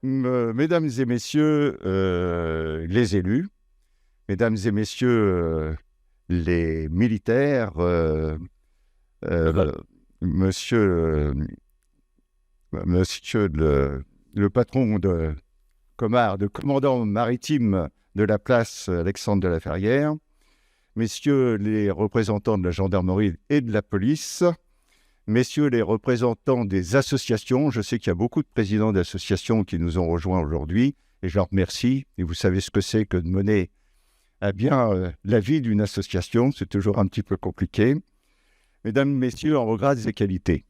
Mesdames et messieurs les élus, mesdames et messieurs les militaires, euh, monsieur, monsieur le patron de commandant maritime de la place Alexandre de la Ferrière, messieurs les représentants de la gendarmerie et de la police, messieurs les représentants des associations. Je sais qu'il y a beaucoup de présidents d'associations qui nous ont rejoints aujourd'hui et je leur remercie. Et vous savez ce que c'est que de mener à bien la vie d'une association. C'est toujours un petit peu compliqué. Mesdames, messieurs, en regrets et qualités.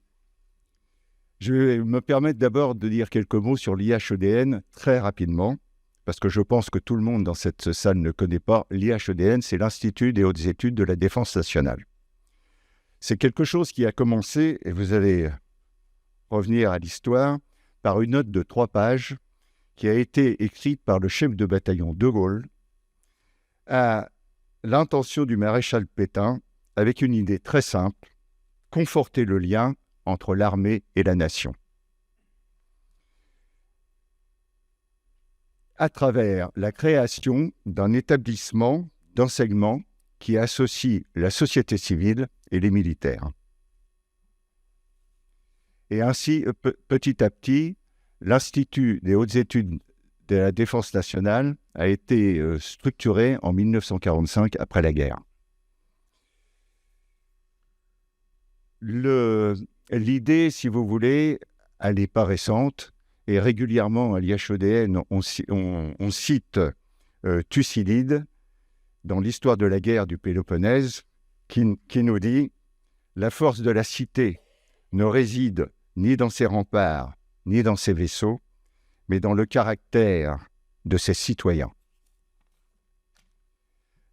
Je vais me permettre d'abord de dire quelques mots sur l'IHEDN très rapidement, parce que je pense que tout le monde dans cette salle ne connaît pas. L'IHEDN, c'est l'Institut des hautes études de la défense nationale. C'est quelque chose qui a commencé, et vous allez revenir à l'histoire, par une note de 3 pages qui a été écrite par le chef de bataillon de Gaulle à l'intention du maréchal Pétain avec une idée très simple, conforter le lien entre l'armée et la nation. À travers la création d'un établissement d'enseignement qui associe la société civile et les militaires. Et ainsi, petit à petit, l'Institut des hautes études de la défense nationale a été structuré en 1945 après la guerre. L'idée, si vous voulez, elle n'est pas récente, et régulièrement à l'IHEDN, on cite Thucydide dans l'histoire de la guerre du Péloponnèse, qui nous dit « La force de la cité ne réside ni dans ses remparts, ni dans ses vaisseaux, mais dans le caractère de ses citoyens. »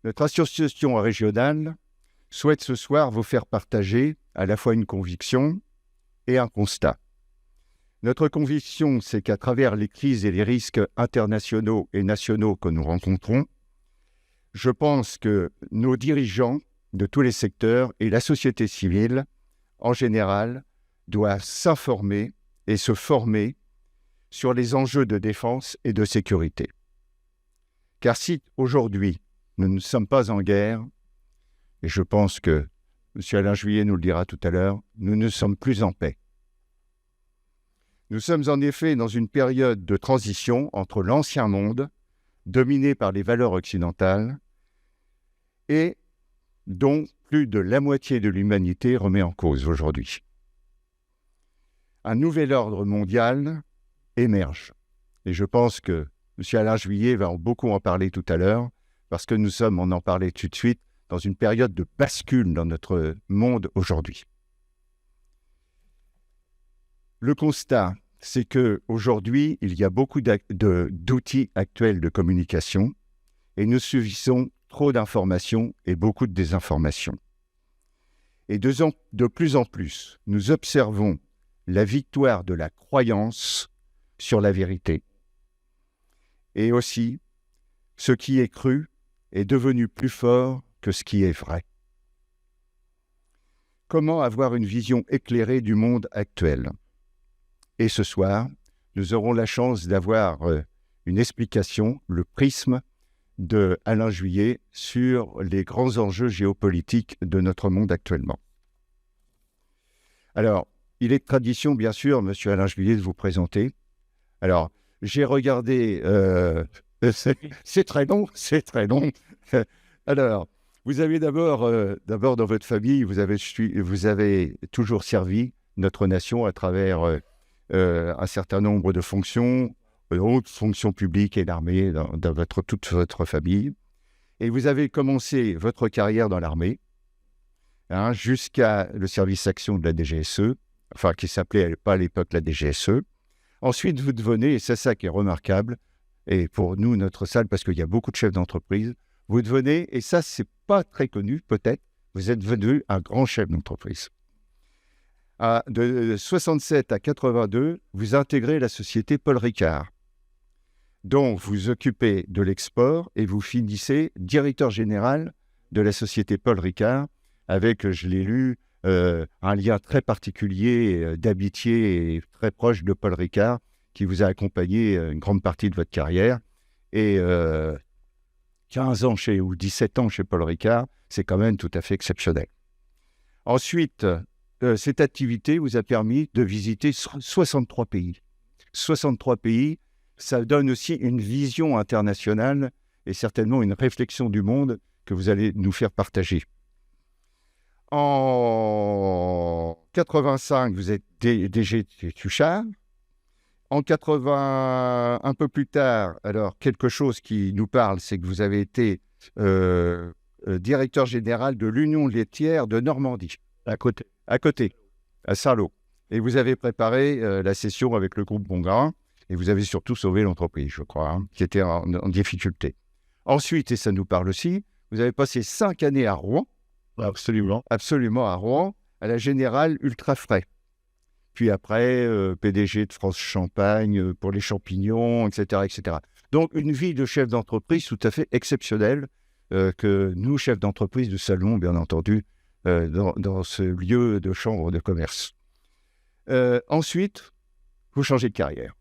Notre association régionale souhaite ce soir vous faire partager à la fois une conviction et un constat. Notre conviction, c'est qu'à travers les crises et les risques internationaux et nationaux que nous rencontrons, je pense que nos dirigeants de tous les secteurs et la société civile, en général, doivent s'informer et se former sur les enjeux de défense et de sécurité. Car si aujourd'hui, nous ne sommes pas en guerre, et je pense que M. Alain Juillet nous le dira tout à l'heure, nous ne sommes plus en paix. Nous sommes en effet dans une période de transition entre l'ancien monde, dominé par les valeurs occidentales, et dont plus de la moitié de l'humanité remet en cause aujourd'hui. Un nouvel ordre mondial émerge. Et je pense que M. Alain Juillet va beaucoup en parler tout à l'heure, parce que nous sommes, on en parlait tout de suite, dans une période de bascule dans notre monde aujourd'hui. Le constat, c'est qu'aujourd'hui, il y a beaucoup d'outils actuels de communication et nous subissons trop d'informations et beaucoup de désinformations. Et de plus en plus, nous observons la victoire de la croyance sur la vérité. Et aussi, ce qui est cru est devenu plus fort que ce qui est vrai. Comment avoir une vision éclairée du monde actuel ? Et ce soir, nous aurons la chance d'avoir une explication, le prisme de Alain Juillet sur les grands enjeux géopolitiques de notre monde actuellement. Alors, il est de tradition, bien sûr, M. Alain Juillet, de vous présenter. Alors, j'ai regardé... c'est très long, c'est très long. Alors, vous avez d'abord dans votre famille, vous avez toujours servi notre nation à travers un certain nombre de fonctions, hautes fonctions publiques et l'armée dans toute votre famille. Et vous avez commencé votre carrière dans l'armée, jusqu'à le service action de la DGSE, enfin qui s'appelait pas à l'époque la DGSE. Ensuite, vous devenez, et c'est ça qui est remarquable, et pour nous, notre salle, parce qu'il y a beaucoup de chefs d'entreprise, vous devenez, et ça, c'est pas très connu peut-être, vous êtes devenu un grand chef d'entreprise. De 67 à 82, vous intégrez la société Paul Ricard, dont vous occupez de l'export et vous finissez directeur général de la société Paul Ricard, avec, je l'ai lu, un lien très particulier d'amitié et très proche de Paul Ricard, qui vous a accompagné une grande partie de votre carrière. Et 15 ans ou 17 ans chez Paul Ricard, c'est quand même tout à fait exceptionnel. Ensuite, cette activité vous a permis de visiter 63 pays. 63 pays, ça donne aussi une vision internationale et certainement une réflexion du monde que vous allez nous faire partager. En 85, vous êtes DG de Suchard. En 80, un peu plus tard, alors quelque chose qui nous parle, c'est que vous avez été directeur général de l'Union laitière de Normandie. À côté, à Saint-Lô. Et vous avez préparé la session avec le groupe Bongrain, et vous avez surtout sauvé l'entreprise, je crois, qui était en difficulté. Ensuite, et ça nous parle aussi, vous avez passé 5 années à Rouen. Absolument à Rouen, à la Générale Ultra Frais. Puis après, PDG de France Champagne pour les champignons, etc., etc. Donc, une vie de chef d'entreprise tout à fait exceptionnelle que nous, chefs d'entreprise de Salon, bien entendu, dans ce lieu de chambre de commerce. Ensuite, vous changez de carrière.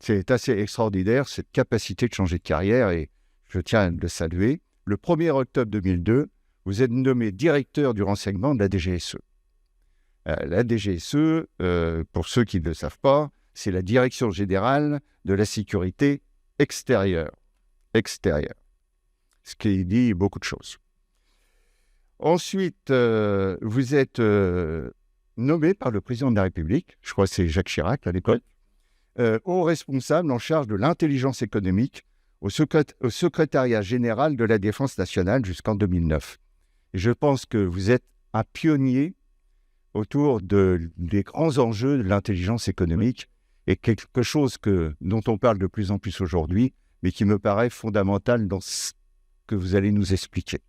C'est assez extraordinaire, cette capacité de changer de carrière, et je tiens à le saluer. Le 1er octobre 2002, vous êtes nommé directeur du renseignement de la DGSE. La DGSE, pour ceux qui ne le savent pas, c'est la Direction Générale de la Sécurité Extérieure. Ce qui dit beaucoup de choses. Ensuite, vous êtes nommé par le président de la République, je crois que c'est Jacques Chirac à l'époque, haut responsable en charge de l'intelligence économique au secrétariat général de la Défense nationale jusqu'en 2009. Et je pense que vous êtes un pionnier autour des grands enjeux de l'intelligence économique et quelque chose dont on parle de plus en plus aujourd'hui, mais qui me paraît fondamental dans ce que vous allez nous expliquer.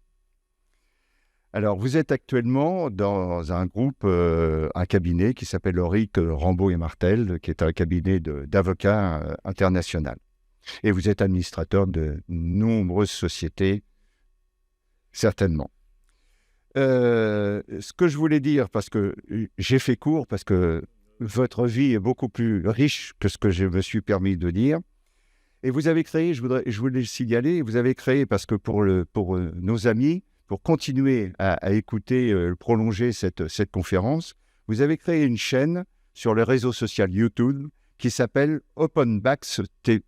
Alors, vous êtes actuellement dans un groupe, un cabinet qui s'appelle Auric, Rambaud et Martel, qui est un cabinet d'avocats international. Et vous êtes administrateur de nombreuses sociétés, certainement. Ce que je voulais dire, parce que j'ai fait court, parce que votre vie est beaucoup plus riche que ce que je me suis permis de dire. Et vous avez créé, je voulais le signaler, vous avez créé, parce que pour nos amis, pour continuer à écouter, prolonger cette conférence, vous avez créé une chaîne sur le réseau social YouTube qui s'appelle Openbox TV.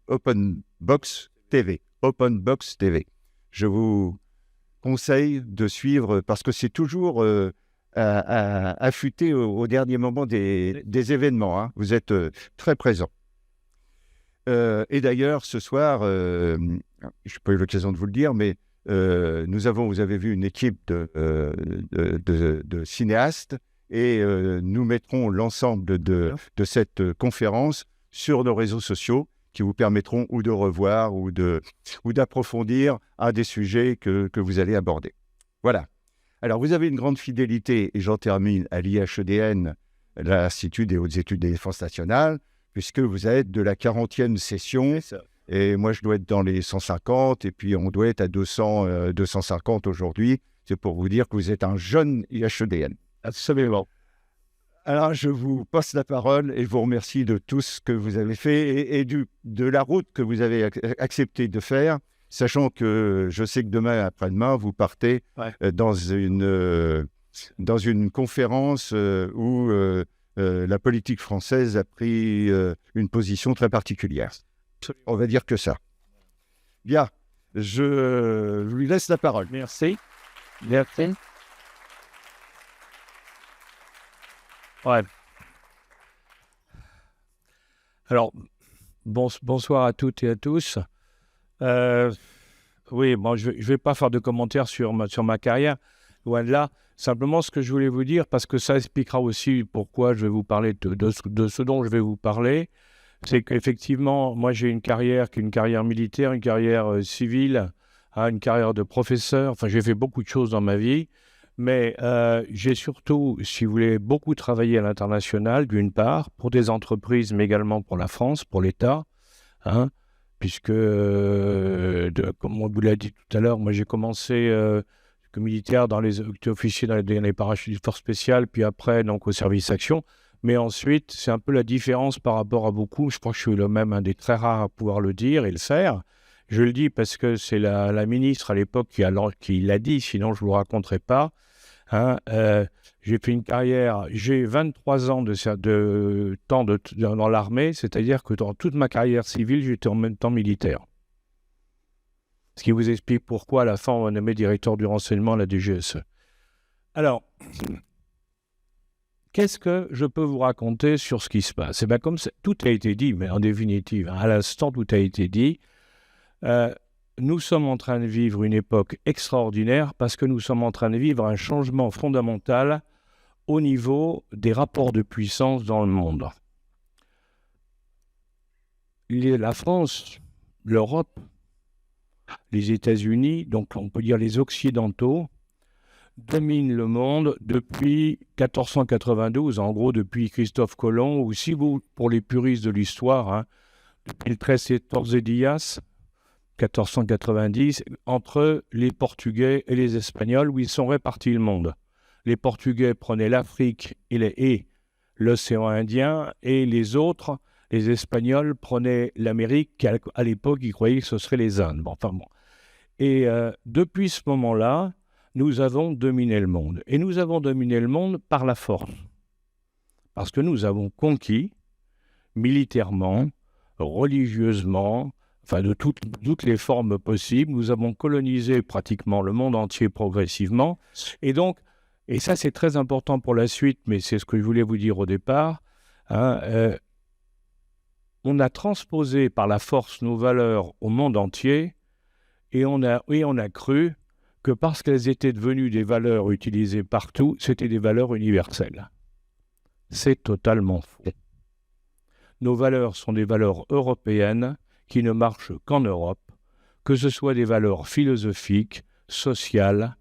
Openbox TV. Je vous conseille de suivre parce que c'est toujours affûté au dernier moment des événements. Hein. Vous êtes très présent. Et d'ailleurs, ce soir, je n'ai pas eu l'occasion de vous le dire, mais vous avez vu une équipe de cinéastes et nous mettrons l'ensemble de cette conférence sur nos réseaux sociaux qui vous permettront ou de revoir ou d'approfondir un des sujets que vous allez aborder. Voilà. Alors, vous avez une grande fidélité, et j'en termine, à l'IHEDN, l'Institut des hautes études de défense nationale, puisque vous êtes de la 40e session. Et moi, je dois être dans les 150, et puis on doit être à 250 aujourd'hui. C'est pour vous dire que vous êtes un jeune IHEDN. Absolument. Alors, je vous passe la parole et je vous remercie de tout ce que vous avez fait et de la route que vous avez accepté de faire, sachant que je sais que demain et après-demain, vous partez dans une conférence où la politique française a pris une position très particulière. On va dire que ça. Bien, je lui laisse la parole. Merci. Merci. Ouais. Alors, bonsoir à toutes et à tous. Oui, bon, je vais pas faire de commentaires sur ma carrière, loin de là. Simplement, ce que je voulais vous dire, parce que ça expliquera aussi pourquoi je vais vous parler de ce dont je vais vous parler, c'est qu'effectivement, moi, j'ai une carrière qui est une carrière militaire, une carrière civile, une carrière de professeur. Enfin, j'ai fait beaucoup de choses dans ma vie. Mais j'ai surtout, si vous voulez, beaucoup travaillé à l'international, d'une part, pour des entreprises, mais également pour la France, pour l'État, puisque, comme on vous l'a dit tout à l'heure, moi j'ai commencé comme militaire j'étais officier dans les parachutistes forces spéciales, puis après donc au service action. Mais ensuite, c'est un peu la différence par rapport à beaucoup. Je crois que je suis le même, un des très rares à pouvoir le dire et le faire. Je le dis parce que c'est la ministre à l'époque qui l'a dit, sinon je ne vous raconterai pas. Hein, j'ai fait une carrière, j'ai 23 ans de temps dans l'armée, c'est-à-dire que dans toute ma carrière civile, j'étais en même temps militaire. Ce qui vous explique pourquoi à la fin on m'a nommé directeur du renseignement à la DGSE. Alors, qu'est-ce que je peux vous raconter sur ce qui se passe? Comme tout a été dit, mais en définitive, à l'instant tout a été dit. Nous sommes en train de vivre une époque extraordinaire parce que nous sommes en train de vivre un changement fondamental au niveau des rapports de puissance dans le monde. La France, l'Europe, les États-Unis, donc on peut dire les Occidentaux, dominent le monde depuis 1492, en gros depuis Christophe Colomb, ou si vous, pour les puristes de l'histoire, depuis le 13-14 Díaz, 1490, entre les Portugais et les Espagnols, où ils sont répartis le monde. Les Portugais prenaient l'Afrique et l'océan Indien, et les autres, les Espagnols, prenaient l'Amérique, qu'à l'époque, ils croyaient que ce serait les Indes. Et depuis ce moment-là, nous avons dominé le monde. Et nous avons dominé le monde par la force. Parce que nous avons conquis, militairement, religieusement, de toutes les formes possibles. Nous avons colonisé pratiquement le monde entier progressivement. Et donc, et ça c'est très important pour la suite, mais c'est ce que je voulais vous dire au départ, on a transposé par la force nos valeurs au monde entier et on a cru que parce qu'elles étaient devenues des valeurs utilisées partout, c'était des valeurs universelles. C'est totalement faux. Nos valeurs sont des valeurs européennes qui ne marchent qu'en Europe, que ce soit des valeurs philosophiques, sociales,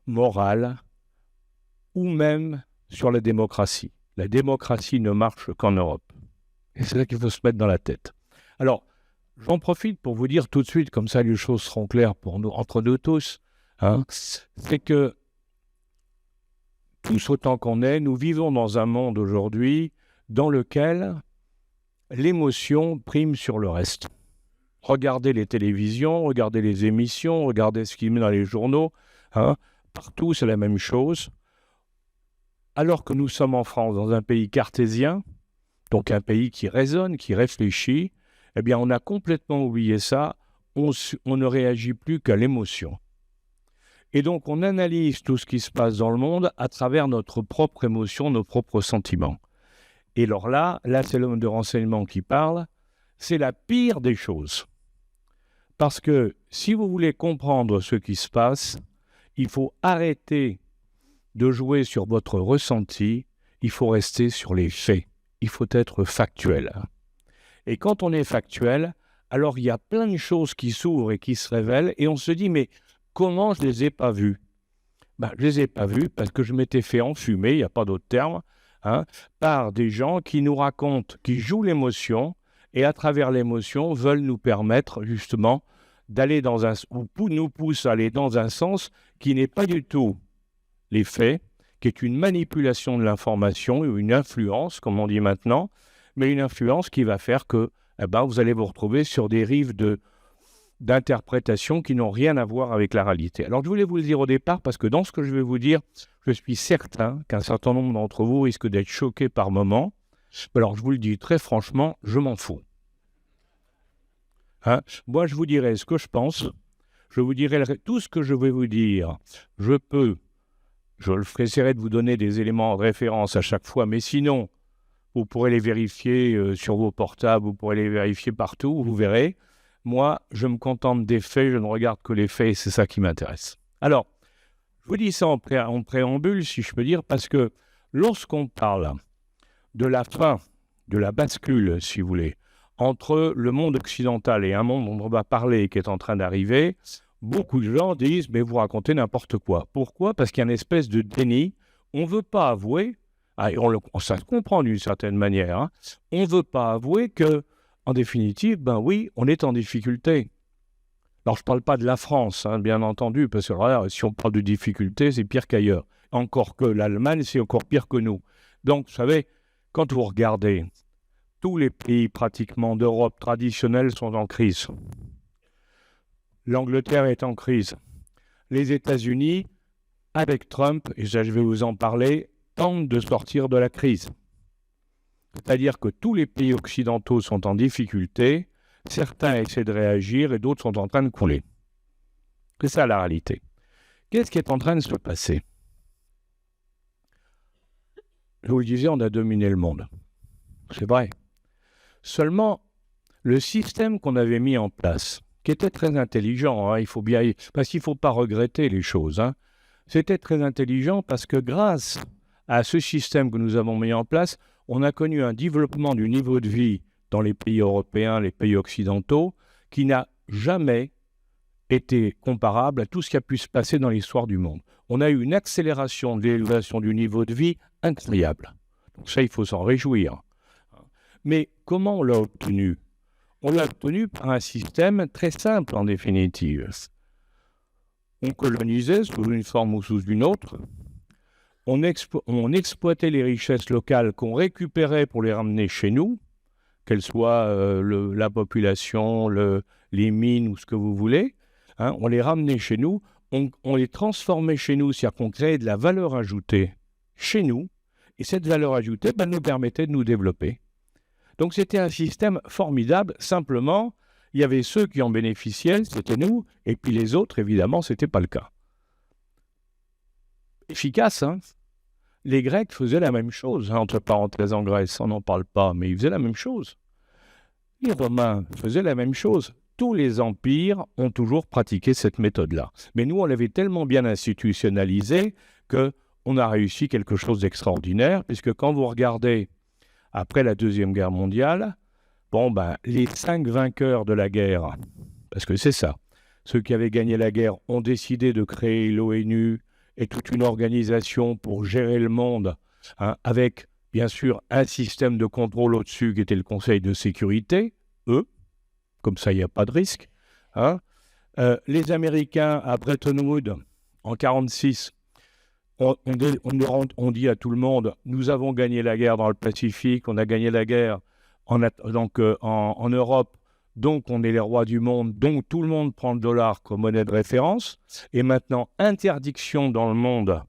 morales, ou même sur la démocratie. La démocratie ne marche qu'en Europe. Et c'est ça qu'il faut se mettre dans la tête. Alors, j'en profite pour vous dire tout de suite, comme ça les choses seront claires pour nous, entre nous tous, c'est que tous autant qu'on est, nous vivons dans un monde aujourd'hui dans lequel l'émotion prime sur le reste. Regardez les télévisions, regardez les émissions, regardez ce qu'il met dans les journaux. Partout, c'est la même chose. Alors que nous sommes en France, dans un pays cartésien, donc un pays qui raisonne, qui réfléchit, eh bien, on a complètement oublié ça. On ne réagit plus qu'à l'émotion. Et donc, on analyse tout ce qui se passe dans le monde à travers notre propre émotion, nos propres sentiments. Et alors là, c'est l'homme de renseignement qui parle, c'est la pire des choses. Parce que si vous voulez comprendre ce qui se passe, il faut arrêter de jouer sur votre ressenti, il faut rester sur les faits. Il faut être factuel. Et quand on est factuel, alors il y a plein de choses qui s'ouvrent et qui se révèlent, et on se dit, mais comment je ne les ai pas vues? Je ne les ai pas vues parce que je m'étais fait enfumer, il n'y a pas d'autre terme, par des gens qui nous racontent, qui jouent l'émotion, et à travers l'émotion veulent nous permettre justement d'aller ou nous poussent à aller dans un sens qui n'est pas du tout les faits, qui est une manipulation de l'information ou une influence, comme on dit maintenant, mais une influence qui va faire que vous allez vous retrouver sur des rives d'interprétations qui n'ont rien à voir avec la réalité. Alors, je voulais vous le dire au départ, parce que dans ce que je vais vous dire, je suis certain qu'un certain nombre d'entre vous risquent d'être choqués par moments. Alors, je vous le dis très franchement, je m'en fous. Moi, je vous dirai ce que je pense, je vous dirai tout ce que je vais vous dire. Je essaierai de vous donner des éléments de référence à chaque fois, mais sinon, vous pourrez les vérifier sur vos portables, vous pourrez les vérifier partout, vous verrez. Moi, je me contente des faits, je ne regarde que les faits, et c'est ça qui m'intéresse. Alors, je vous dis ça en préambule, si je peux dire, parce que lorsqu'on parle de la fin, de la bascule, si vous voulez, entre le monde occidental et un monde dont on va parler et qui est en train d'arriver, beaucoup de gens disent « mais vous racontez n'importe quoi ». Pourquoi ? Parce qu'il y a une espèce de déni. On ne veut pas avouer, ça se comprend d'une certaine manière, on ne veut pas avouer que, en définitive, oui, on est en difficulté. Alors, je ne parle pas de la France, bien entendu, parce que si on parle de difficulté, c'est pire qu'ailleurs. Encore que l'Allemagne, c'est encore pire que nous. Donc, vous savez, quand vous regardez, tous les pays pratiquement d'Europe traditionnels sont en crise. L'Angleterre est en crise. Les États-Unis, avec Trump, et ça je vais vous en parler, tentent de sortir de la crise. C'est-à-dire que tous les pays occidentaux sont en difficulté, certains essaient de réagir et d'autres sont en train de couler. C'est ça la réalité. Qu'est-ce qui est en train de se passer? Je vous le disais, on a dominé le monde. C'est vrai. Seulement, le système qu'on avait mis en place, qui était très intelligent, il faut bien, parce qu'il ne faut pas regretter les choses, c'était très intelligent parce que grâce à ce système que nous avons mis en place, on a connu un développement du niveau de vie dans les pays européens, les pays occidentaux, qui n'a jamais été comparable à tout ce qui a pu se passer dans l'histoire du monde. On a eu une accélération de l'élévation du niveau de vie incroyable. Donc ça, il faut s'en réjouir. Mais comment on l'a obtenu? On l'a obtenu par un système très simple en définitive. On colonisait sous une forme ou sous une autre. On exploitait les richesses locales qu'on récupérait pour les ramener chez nous, qu'elles soient la population, les mines ou ce que vous voulez. On les ramenait chez nous, on les transformait chez nous, c'est-à-dire qu'on créait de la valeur ajoutée chez nous, et cette valeur ajoutée nous permettait de nous développer. Donc c'était un système formidable, simplement, il y avait ceux qui en bénéficiaient, c'était nous, et puis les autres, évidemment, ce n'était pas le cas. Efficace, Les Grecs faisaient la même chose, entre parenthèses en Grèce, on n'en parle pas, mais ils faisaient la même chose. Les Romains faisaient la même chose. Tous les empires ont toujours pratiqué cette méthode-là. Mais nous, on l'avait tellement bien institutionnalisée qu'on a réussi quelque chose d'extraordinaire, puisque quand vous regardez après la Deuxième Guerre mondiale, les 5 vainqueurs de la guerre, parce que c'est ça, ceux qui avaient gagné la guerre ont décidé de créer l'ONU et toute une organisation pour gérer le monde, avec bien sûr un système de contrôle au-dessus qui était le Conseil de sécurité, comme ça il n'y a pas de risque. Les Américains à Bretton Woods en 1946, on dit à tout le monde, nous avons gagné la guerre dans le Pacifique, on a gagné la guerre en Europe, donc on est les rois du monde, donc tout le monde prend le dollar comme monnaie de référence, et maintenant interdiction dans le monde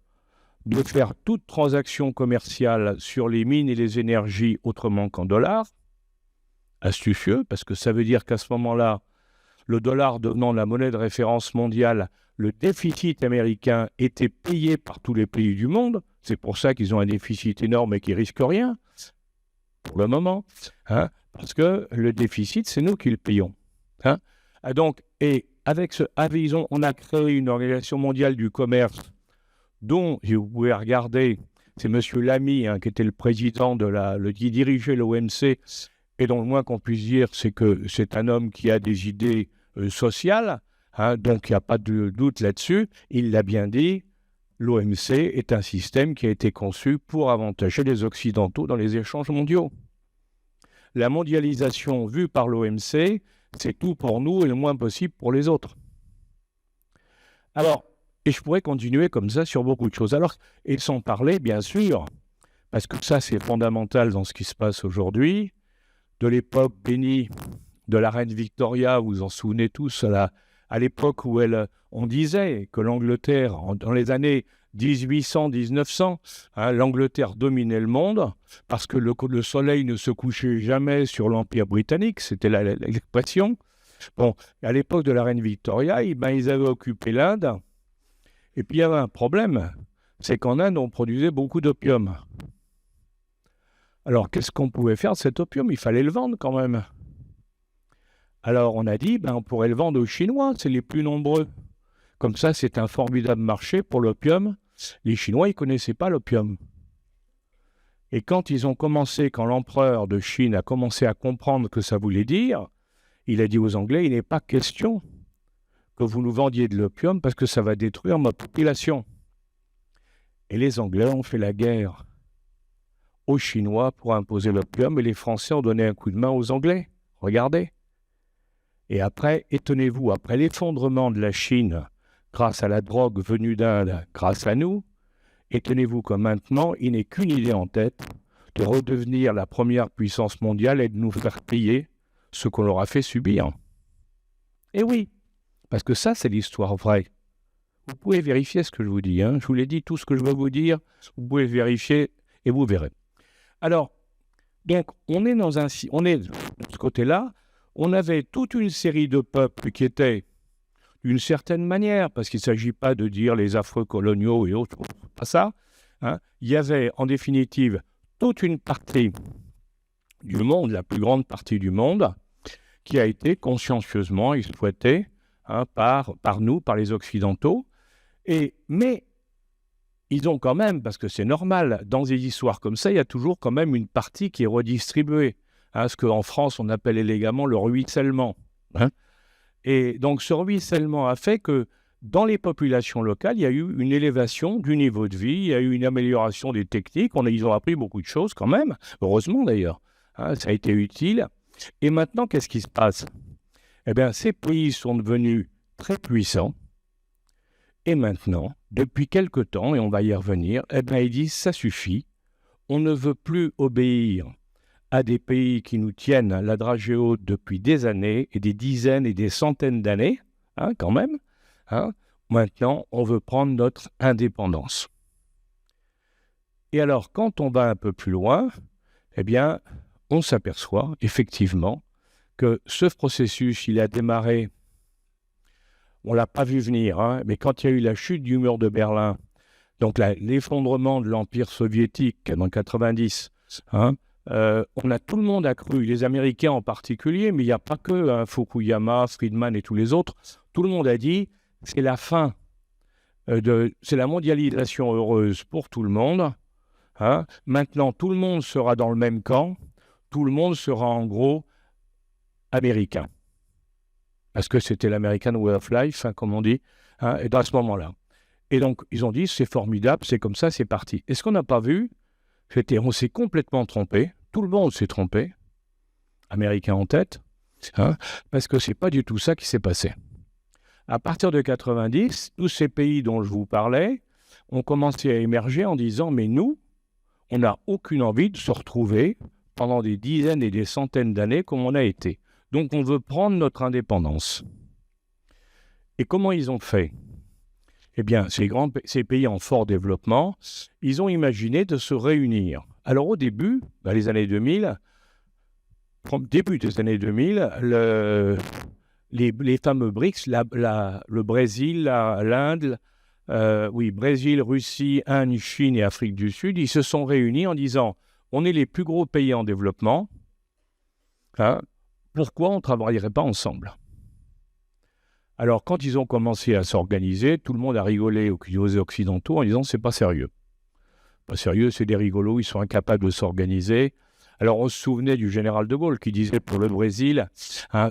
de faire toute transaction commerciale sur les mines et les énergies autrement qu'en dollars. Astucieux, parce que ça veut dire qu'à ce moment-là, le dollar devenant la monnaie de référence mondiale, le déficit américain était payé par tous les pays du monde. C'est pour ça qu'ils ont un déficit énorme et qu'ils ne risquent rien, pour le moment. Parce que le déficit, c'est nous qui le payons. Donc, et avec on a créé une organisation mondiale du commerce dont, si vous pouvez regarder, c'est M. Lamy, qui était le président qui dirigeait l'OMC, et dont le moins qu'on puisse dire, c'est que c'est un homme qui a des idées sociales, donc il n'y a pas de doute là-dessus. Il l'a bien dit, l'OMC est un système qui a été conçu pour avantager les Occidentaux dans les échanges mondiaux. La mondialisation vue par l'OMC, c'est tout pour nous et le moins possible pour les autres. Alors, et je pourrais continuer comme ça sur beaucoup de choses. Alors, et sans parler, bien sûr, parce que ça c'est fondamental dans ce qui se passe aujourd'hui, de l'époque bénie de la reine Victoria, vous vous en souvenez tous, à l'époque où on disait que l'Angleterre, dans les années 1800-1900, l'Angleterre dominait le monde parce que le soleil ne se couchait jamais sur l'Empire britannique, c'était l'expression. À l'époque de la reine Victoria, ils avaient occupé l'Inde, et puis il y avait un problème, c'est qu'en Inde, on produisait beaucoup d'opium. Alors, qu'est-ce qu'on pouvait faire de cet opium? Il fallait le vendre quand même. Alors, on a dit, on pourrait le vendre aux Chinois, c'est les plus nombreux. Comme ça, c'est un formidable marché pour l'opium. Les Chinois, ils ne connaissaient pas l'opium. Et quand l'empereur de Chine a commencé à comprendre ce que ça voulait dire, il a dit aux Anglais, il n'est pas question que vous nous vendiez de l'opium parce que ça va détruire ma population. Et les Anglais ont fait la guerre aux Chinois pour imposer l'opium et les Français ont donné un coup de main aux Anglais. Regardez. Et après, étonnez-vous, après l'effondrement de la Chine, grâce à la drogue venue d'Inde, grâce à nous, Et tenez-vous que maintenant, il n'est qu'une idée en tête de redevenir la première puissance mondiale et de nous faire payer ce qu'on leur a fait subir. Et oui, parce que ça, c'est l'histoire vraie. Vous pouvez vérifier ce que je vous dis. Je vous l'ai dit, tout ce que je veux vous dire, vous pouvez vérifier et vous verrez. Alors, donc, on est de ce côté-là, on avait toute une série de peuples qui étaient d'une certaine manière, parce qu'il ne s'agit pas de dire les affreux coloniaux et autres, pas ça. Il y avait en définitive toute une partie du monde, la plus grande partie du monde, qui a été consciencieusement exploitée par nous, par les Occidentaux. Mais ils ont quand même, parce que c'est normal, dans des histoires comme ça, il y a toujours quand même une partie qui est redistribuée. Ce qu'en France, on appelle élégamment le ruissellement. Et donc, ce ruissellement a fait que dans les populations locales, il y a eu une élévation du niveau de vie, il y a eu une amélioration des techniques. Ils ont appris beaucoup de choses quand même, heureusement d'ailleurs. Ça a été utile. Et maintenant, qu'est-ce qui se passe? Eh bien, ces pays sont devenus très puissants. Et maintenant, depuis quelque temps, et on va y revenir, ils disent ça suffit. On ne veut plus obéir à des pays qui nous tiennent la dragée haute depuis des années, et des dizaines et des centaines d'années, quand même. Maintenant, on veut prendre notre indépendance. Et alors, quand on va un peu plus loin, eh bien, on s'aperçoit effectivement que ce processus, il a démarré, on ne l'a pas vu venir, mais quand il y a eu la chute du mur de Berlin, donc l'effondrement de l'Empire soviétique en 1990, tout le monde a cru, les Américains en particulier, mais il n'y a pas que Fukuyama, Friedman et tous les autres, tout le monde a dit c'est la fin, c'est la mondialisation heureuse pour tout le monde. Maintenant, tout le monde sera dans le même camp, tout le monde sera en gros américain. Parce que c'était l'American Way of Life, comme on dit, et à ce moment-là. Et donc, ils ont dit, c'est formidable, c'est comme ça, c'est parti. Et ce qu'on n'a pas vu, on s'est complètement trompé, tout le monde s'est trompé, Américains en tête, parce que ce n'est pas du tout ça qui s'est passé. À partir de 90, tous ces pays dont je vous parlais ont commencé à émerger en disant, mais nous, on n'a aucune envie de se retrouver pendant des dizaines et des centaines d'années comme on a été. Donc, on veut prendre notre indépendance. Et comment ils ont fait? Eh bien, ces pays en fort développement, ils ont imaginé de se réunir. Alors, au début, dans les années 2000, début des années 2000, les fameux BRICS, le Brésil, l'Inde, Brésil, Russie, Inde, Chine et Afrique du Sud, ils se sont réunis en disant « on est les plus gros pays en développement, pourquoi on ne travaillerait pas ensemble ?» Alors, quand ils ont commencé à s'organiser, tout le monde a rigolé aux Occidentaux en disant « c'est pas sérieux. Pas sérieux, c'est des rigolos, ils sont incapables de s'organiser. » Alors, on se souvenait du général de Gaulle qui disait pour le Brésil,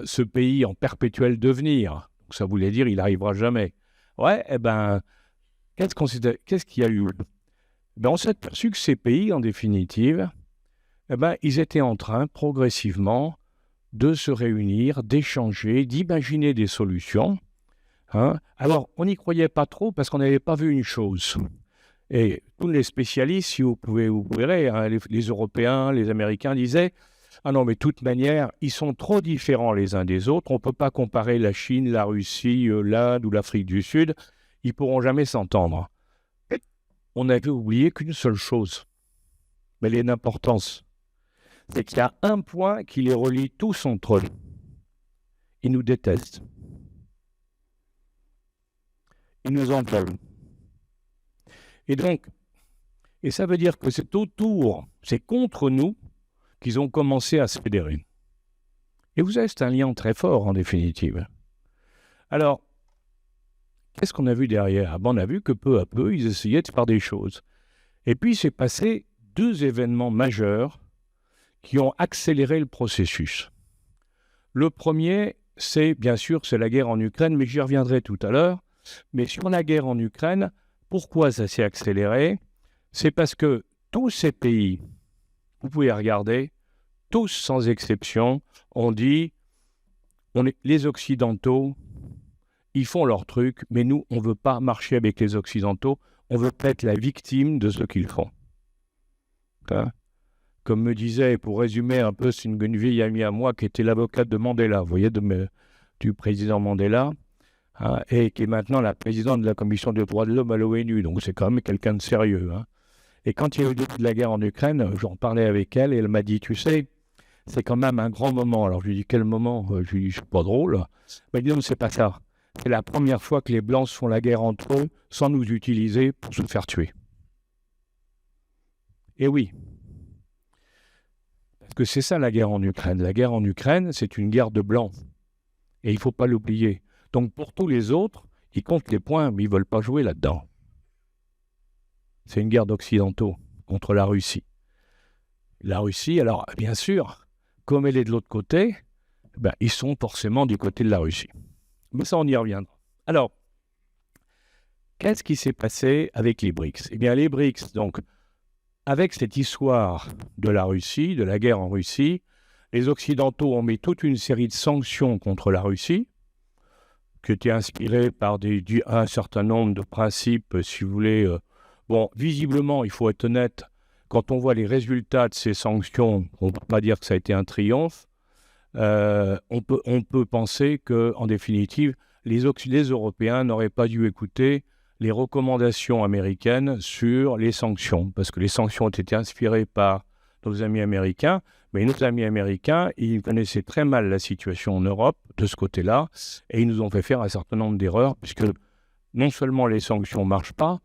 ce pays en perpétuel devenir. Donc, ça voulait dire il n'arrivera jamais. Ouais, qu'est-ce qu'il y a eu? On s'est aperçu que ces pays, en définitive, ils étaient en train, progressivement, de se réunir, d'échanger, d'imaginer des solutions. Alors, on n'y croyait pas trop parce qu'on n'avait pas vu une chose. Et tous les spécialistes, si vous verrez, les Européens, les Américains disaient « Ah non, mais de toute manière, ils sont trop différents les uns des autres. On ne peut pas comparer la Chine, la Russie, l'Inde ou l'Afrique du Sud. Ils ne pourront jamais s'entendre. » On avait oublié qu'une seule chose, mais elle est d'importance. C'est qu'il y a un point qui les relie tous entre eux. Ils nous détestent. Ils nous en veulent. Et ça veut dire que c'est c'est contre nous qu'ils ont commencé à se fédérer. Et vous savez, c'est un lien très fort en définitive. Alors, qu'est-ce qu'on a vu derrière? On a vu que peu à peu, ils essayaient de faire des choses. Et puis, il s'est passé 2 événements majeurs qui ont accéléré le processus. Le premier, c'est la guerre en Ukraine, mais j'y reviendrai tout à l'heure. Mais sur la guerre en Ukraine, pourquoi ça s'est accéléré? C'est parce que tous ces pays, vous pouvez regarder, tous sans exception, ont dit, les Occidentaux, ils font leur truc, mais nous, on ne veut pas marcher avec les Occidentaux, on veut pas être la victime de ce qu'ils font. Hein? Comme me disait, pour résumer un peu, c'est une vieille amie à moi qui était l'avocate de Mandela, vous voyez, du président Mandela, hein, et qui est maintenant la présidente de la Commission des droits de l'homme à l'ONU, donc c'est quand même quelqu'un de sérieux. Hein. Et quand il y a eu le début de la guerre en Ukraine, j'en parlais avec elle, et elle m'a dit, tu sais, c'est quand même un grand moment. Alors je lui dis, quel moment? Je lui dis, c'est pas drôle. Elle m'a dit, non, c'est pas ça. C'est la première fois que les Blancs se font la guerre entre eux sans nous utiliser pour se faire tuer. Et oui. Parce que c'est ça la guerre en Ukraine. La guerre en Ukraine, c'est une guerre de Blancs. Et il ne faut pas l'oublier. Donc pour tous les autres, ils comptent les points, mais ils ne veulent pas jouer là-dedans. C'est une guerre d'occidentaux contre la Russie. La Russie, alors bien sûr, comme elle est de l'autre côté, ben, ils sont forcément du côté de la Russie. Mais ça, on y reviendra. Alors, qu'est-ce qui s'est passé avec les BRICS? Eh bien, les BRICS, donc, avec cette histoire de la Russie, de la guerre en Russie, les Occidentaux ont mis toute une série de sanctions contre la Russie, qui étaient inspirées par un certain nombre de principes, si vous voulez. Bon, visiblement, il faut être honnête, quand on voit les résultats de ces sanctions, on ne peut pas dire que ça a été un triomphe. On peut penser qu'en définitive, les Européens n'auraient pas dû écouter les recommandations américaines sur les sanctions, parce que les sanctions ont été inspirées par nos amis américains, mais nos amis américains, ils connaissaient très mal la situation en Europe, de ce côté-là, et ils nous ont fait faire un certain nombre d'erreurs, puisque non seulement les sanctions ne marchent pas,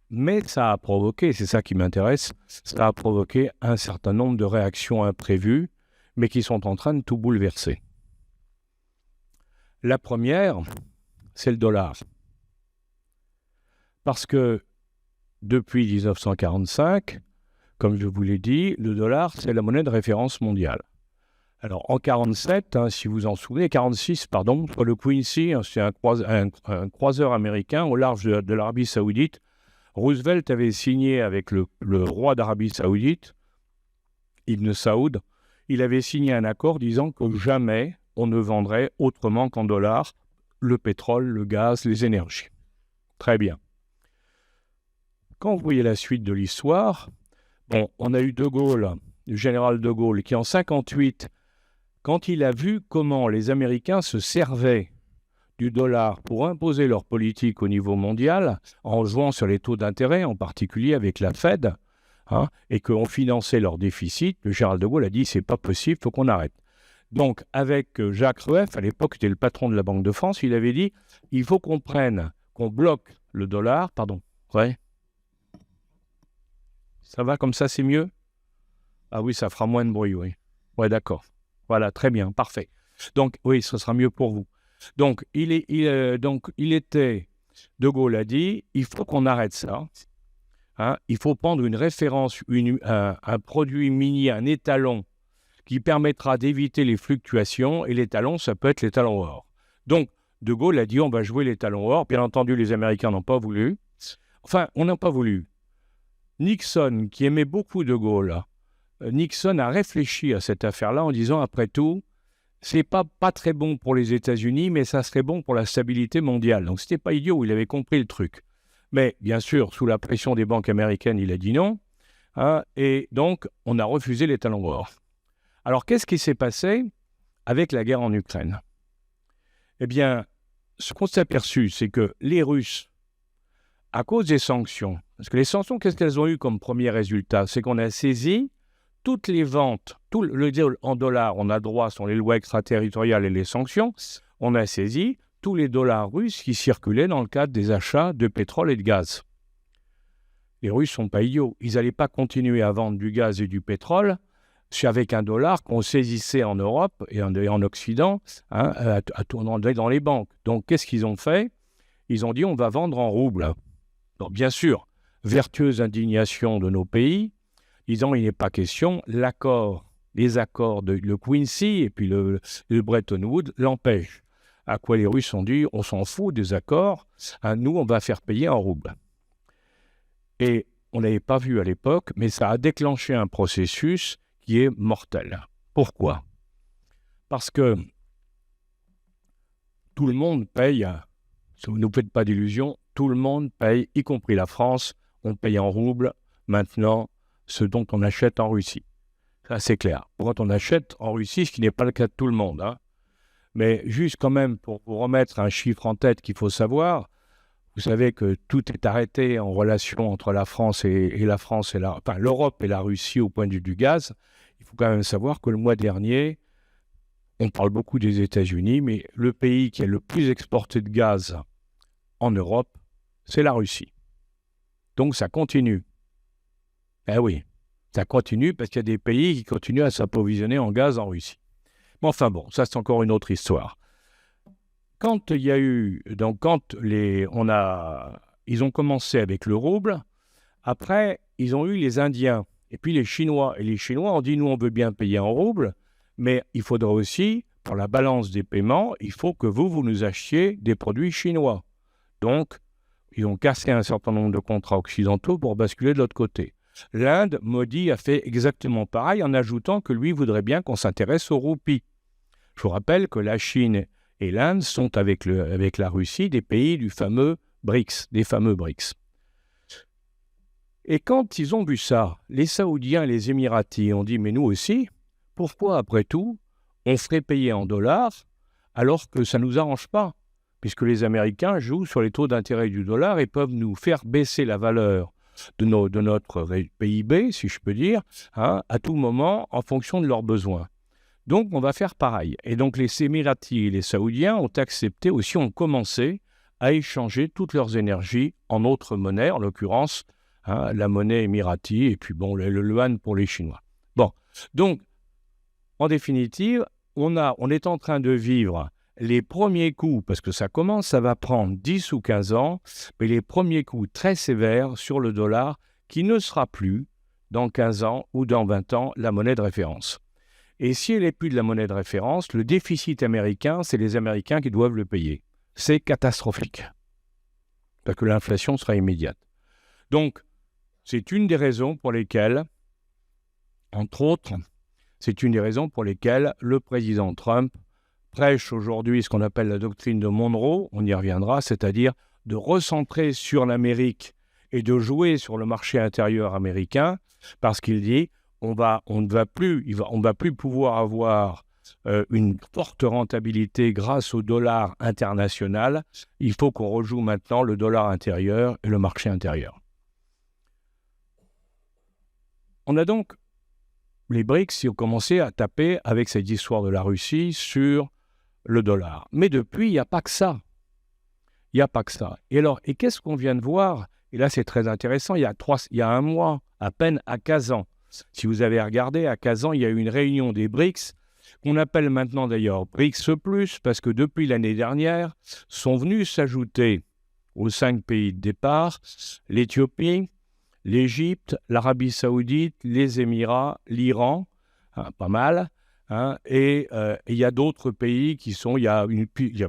mais ça a provoqué, c'est ça qui m'intéresse, ça a provoqué un certain nombre de réactions imprévues, mais qui sont en train de tout bouleverser. La première, c'est le dollar. Parce que depuis 1945, comme je vous l'ai dit, le dollar, c'est la monnaie de référence mondiale. Alors en 1947, si vous en souvenez, 46, pardon, le Quincy, c'est un croiseur américain au large de l'Arabie Saoudite. Roosevelt avait signé avec le roi d'Arabie Saoudite, Ibn Saoud, il avait signé un accord disant que jamais on ne vendrait autrement qu'en dollars le pétrole, le gaz, les énergies. Très bien. Quand vous voyez la suite de l'histoire, bon, on a eu De Gaulle, le général De Gaulle, qui en 1958, quand il a vu comment les Américains se servaient du dollar pour imposer leur politique au niveau mondial, en jouant sur les taux d'intérêt, en particulier avec la Fed, et qu'on finançait leur déficit, le général de Gaulle a dit « c'est pas possible, il faut qu'on arrête ». Donc, avec Jacques Rueff, à l'époque, c'était le patron de la Banque de France, il avait dit « il faut qu'on bloque le dollar ». Pardon, ouais. Ça va comme ça, c'est mieux? Ah oui, ça fera moins de bruit, oui. Ouais, d'accord. Voilà, très bien, parfait. Donc, oui, ce sera mieux pour vous. Donc, De Gaulle a dit il faut qu'on arrête ça. Il faut prendre une référence, un produit minier, un étalon qui permettra d'éviter les fluctuations. Et l'étalon, ça peut être l'étalon or. Donc, De Gaulle a dit on va jouer l'étalon or. Bien entendu, les Américains n'ont pas voulu. Enfin, on n'a pas voulu. Nixon, qui aimait beaucoup De Gaulle, Nixon a réfléchi à cette affaire-là en disant après tout, c'est pas très bon pour les États-Unis, mais ça serait bon pour la stabilité mondiale. Donc, c'était pas idiot, il avait compris le truc. Mais, bien sûr, sous la pression des banques américaines, il a dit non. Et donc, on a refusé l'étalon or. Alors, qu'est-ce qui s'est passé avec la guerre en Ukraine? Eh bien, ce qu'on s'est aperçu, c'est que les Russes, à cause des sanctions, parce que les sanctions, qu'est-ce qu'elles ont eu comme premier résultat? C'est qu'on a saisi toutes les ventes, tout le deal en dollars, on a droit, sur les lois extraterritoriales et les sanctions, on a saisi tous les dollars russes qui circulaient dans le cadre des achats de pétrole et de gaz. Les Russes ne sont pas idiots. Ils n'allaient pas continuer à vendre du gaz et du pétrole avec un dollar qu'on saisissait en Europe et en Occident, à tourner dans les banques. Donc, qu'est-ce qu'ils ont fait? Ils ont dit on va vendre en roubles. Donc, bien sûr, vertueuse indignation de nos pays, disant il n'est pas question, les accords de le Quincy et puis le Bretton Woods l'empêchent. À quoi les Russes ont dit on s'en fout des accords, nous on va faire payer en roubles. Et on n'avait pas vu à l'époque, mais ça a déclenché un processus qui est mortel. Pourquoi? Parce que tout le monde paye, si vous ne vous faites pas d'illusions, tout le monde paye, y compris la France, on paye en roubles maintenant ce dont on achète en Russie. Ça, c'est clair. Quand on achète en Russie, ce qui n'est pas le cas de tout le monde, hein. Mais juste quand même, pour vous remettre un chiffre en tête qu'il faut savoir, vous savez que tout est arrêté en relation entre la France et l'Europe et la Russie au point de vue du gaz. Il faut quand même savoir que le mois dernier, on parle beaucoup des États-Unis, mais le pays qui a le plus exporté de gaz en Europe, c'est la Russie. Donc ça continue. Eh oui, ça continue parce qu'il y a des pays qui continuent à s'approvisionner en gaz en Russie. Mais enfin bon, ça c'est encore une autre histoire. Quand il y a eu, donc ils ont commencé avec le rouble, après ils ont eu les Indiens et puis les Chinois. Et les Chinois ont dit nous on veut bien payer en rouble, mais il faudra aussi, pour la balance des paiements, il faut que vous nous achetiez des produits chinois. Donc, ils ont cassé un certain nombre de contrats occidentaux pour basculer de l'autre côté. L'Inde, Modi, a fait exactement pareil en ajoutant que lui voudrait bien qu'on s'intéresse aux roupies. Je vous rappelle que la Chine et l'Inde sont avec la Russie des pays des fameux BRICS. Et quand ils ont vu ça, les Saoudiens et les Émiratis ont dit « mais nous aussi, pourquoi après tout, on ferait payer en dollars alors que ça ne nous arrange pas ?» Puisque les Américains jouent sur les taux d'intérêt du dollar et peuvent nous faire baisser la valeur de notre PIB, si je peux dire, hein, à tout moment en fonction de leurs besoins. Donc, on va faire pareil. Et donc, les Émiratis et les Saoudiens ont accepté aussi, ont commencé à échanger toutes leurs énergies en autre monnaie, en l'occurrence, hein, la monnaie émirati et puis bon, le yuan pour les Chinois. Bon, donc, en définitive, on est en train de vivre les premiers coups, parce que ça commence, ça va prendre 10 ou 15 ans, mais les premiers coups très sévères sur le dollar qui ne sera plus, dans 15 ans ou dans 20 ans, la monnaie de référence. Et si elle n'est plus de la monnaie de référence, le déficit américain, c'est les Américains qui doivent le payer. C'est catastrophique, parce que l'inflation sera immédiate. Donc, c'est une des raisons pour lesquelles, entre autres, c'est une des raisons pour lesquelles le président Trump prêche aujourd'hui ce qu'on appelle la doctrine de Monroe, on y reviendra, c'est-à-dire de recentrer sur l'Amérique et de jouer sur le marché intérieur américain, parce qu'il dit on ne va plus pouvoir avoir une forte rentabilité grâce au dollar international. Il faut qu'on rejoue maintenant le dollar intérieur et le marché intérieur. On a donc les BRICS qui ont commencé à taper avec cette histoire de la Russie sur le dollar. Mais depuis, il n'y a pas que ça. Il n'y a pas que ça. Et qu'est-ce qu'on vient de voir? Et là, c'est très intéressant. Il y a un mois, à peine à Kazan. Si vous avez regardé, à Kazan, il y a eu une réunion des BRICS, qu'on appelle maintenant d'ailleurs BRICS+, parce que depuis l'année dernière, sont venus s'ajouter aux 5 pays de départ l'Éthiopie, l'Égypte, l'Arabie Saoudite, les Émirats, l'Iran, hein, pas mal. Hein, et il y a d'autres pays il y a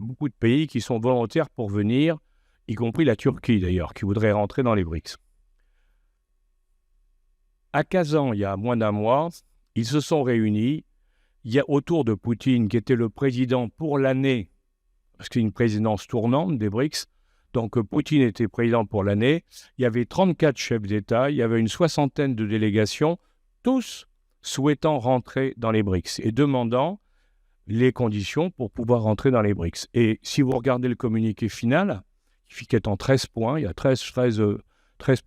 beaucoup de pays qui sont volontaires pour venir, y compris la Turquie d'ailleurs, qui voudrait rentrer dans les BRICS. À Kazan, il y a moins d'un mois, ils se sont réunis. Il y a autour de Poutine, qui était le président pour l'année, parce que c'est une présidence tournante des BRICS, donc Poutine était président pour l'année. Il y avait 34 chefs d'État, il y avait une 60aine de délégations, tous souhaitant rentrer dans les BRICS et demandant les conditions pour pouvoir rentrer dans les BRICS. Et si vous regardez le communiqué final, qui est en 13 points, il y a 13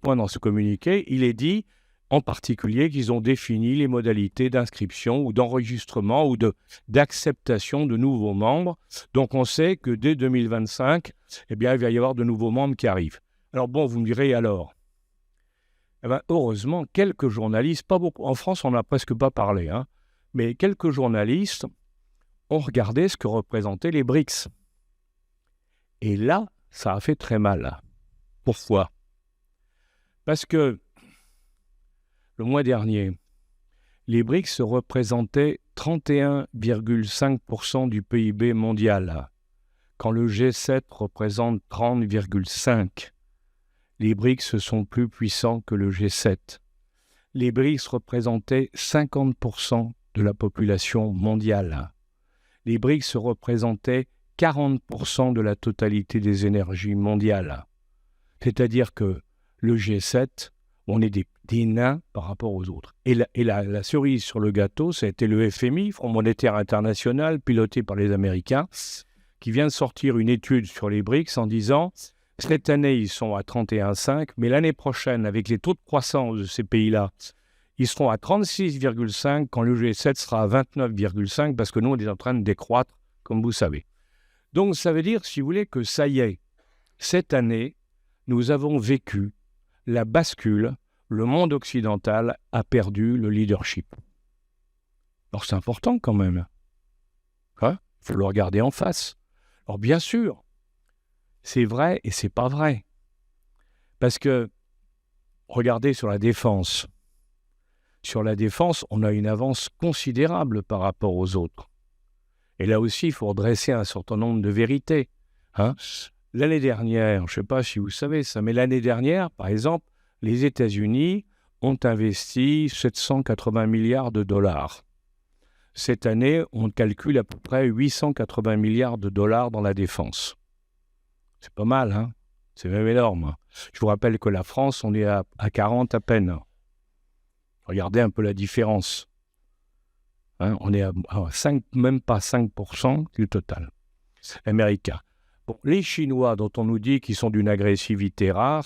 points dans ce communiqué, il est dit en particulier qu'ils ont défini les modalités d'inscription ou d'enregistrement ou d'acceptation de nouveaux membres. Donc on sait que dès 2025, eh bien, il va y avoir de nouveaux membres qui arrivent. Alors bon, vous me direz alors, eh bien, heureusement, quelques journalistes, pas beaucoup, en France on n'a presque pas parlé, hein, mais quelques journalistes ont regardé ce que représentaient les BRICS. Et là, ça a fait très mal. Pourquoi? Parce que le mois dernier, les BRICS représentaient 31,5% du PIB mondial, quand le G7 représente 30,5%. Les BRICS sont plus puissants que le G7. Les BRICS représentaient 50% de la population mondiale. Les BRICS représentaient 40% de la totalité des énergies mondiales. C'est-à-dire que le G7, on est des nains par rapport aux autres. Et la cerise sur le gâteau, ça a été le FMI, Fonds monétaire international, piloté par les Américains, qui vient de sortir une étude sur les BRICS en disant « Cette année, ils sont à 31,5, mais l'année prochaine, avec les taux de croissance de ces pays-là, ils seront à 36,5 quand le G7 sera à 29,5 parce que nous, on est en train de décroître, comme vous savez. » Donc, ça veut dire, si vous voulez, que ça y est, cette année, nous avons vécu la bascule, le monde occidental a perdu le leadership. Alors, c'est important quand même. Il faut le regarder en face. Alors, bien sûr, c'est vrai et c'est pas vrai. Parce que, regardez sur la défense. Sur la défense, on a une avance considérable par rapport aux autres. Et là aussi, il faut redresser un certain nombre de vérités. L'année dernière, je ne sais pas si vous savez ça, mais l'année dernière, par exemple, les États-Unis ont investi 780 milliards de dollars. Cette année, on calcule à peu près 880 milliards de dollars dans la défense. C'est pas mal, hein? C'est même énorme. Je vous rappelle que la France, on est à 40 à peine. Regardez un peu la différence. On est à 5, même pas 5% du total américain. Bon, les Chinois, dont on nous dit qu'ils sont d'une agressivité rare,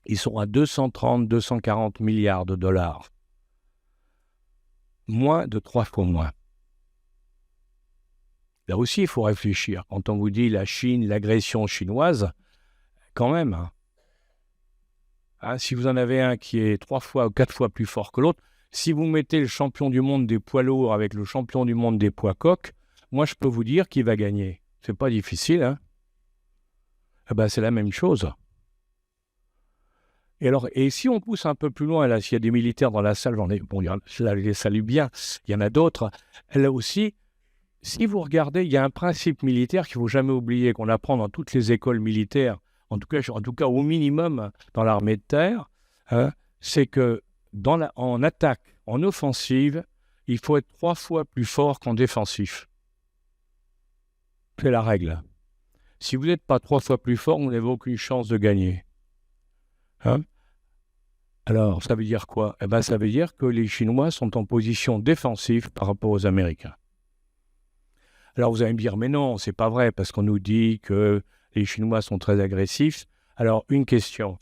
ils sont à 230-240 milliards de dollars. Moins de 3 fois moins. Là aussi, il faut réfléchir. Quand on vous dit la Chine, l'agression chinoise, quand même. Si vous en avez un qui est 3 fois ou 4 fois plus fort que l'autre, si vous mettez le champion du monde des poids lourds avec le champion du monde des poids coqs, moi, je peux vous dire qui va gagner. C'est pas difficile, hein? C'est la même chose. Et si on pousse un peu plus loin, là, s'il y a des militaires dans la salle, je les salue bien, il y en a d'autres. Là aussi, si vous regardez, il y a un principe militaire qu'il ne faut jamais oublier, qu'on apprend dans toutes les écoles militaires, en tout cas au minimum dans l'armée de terre, c'est que en attaque, en offensive, il faut être 3 fois plus fort qu'en défensif. C'est la règle. Si vous n'êtes pas 3 fois plus fort, vous n'avez aucune chance de gagner. Alors, ça veut dire quoi? Ça veut dire que les Chinois sont en position défensive par rapport aux Américains. Alors, vous allez me dire, mais non, c'est pas vrai, parce qu'on nous dit que les Chinois sont très agressifs. Alors, une question.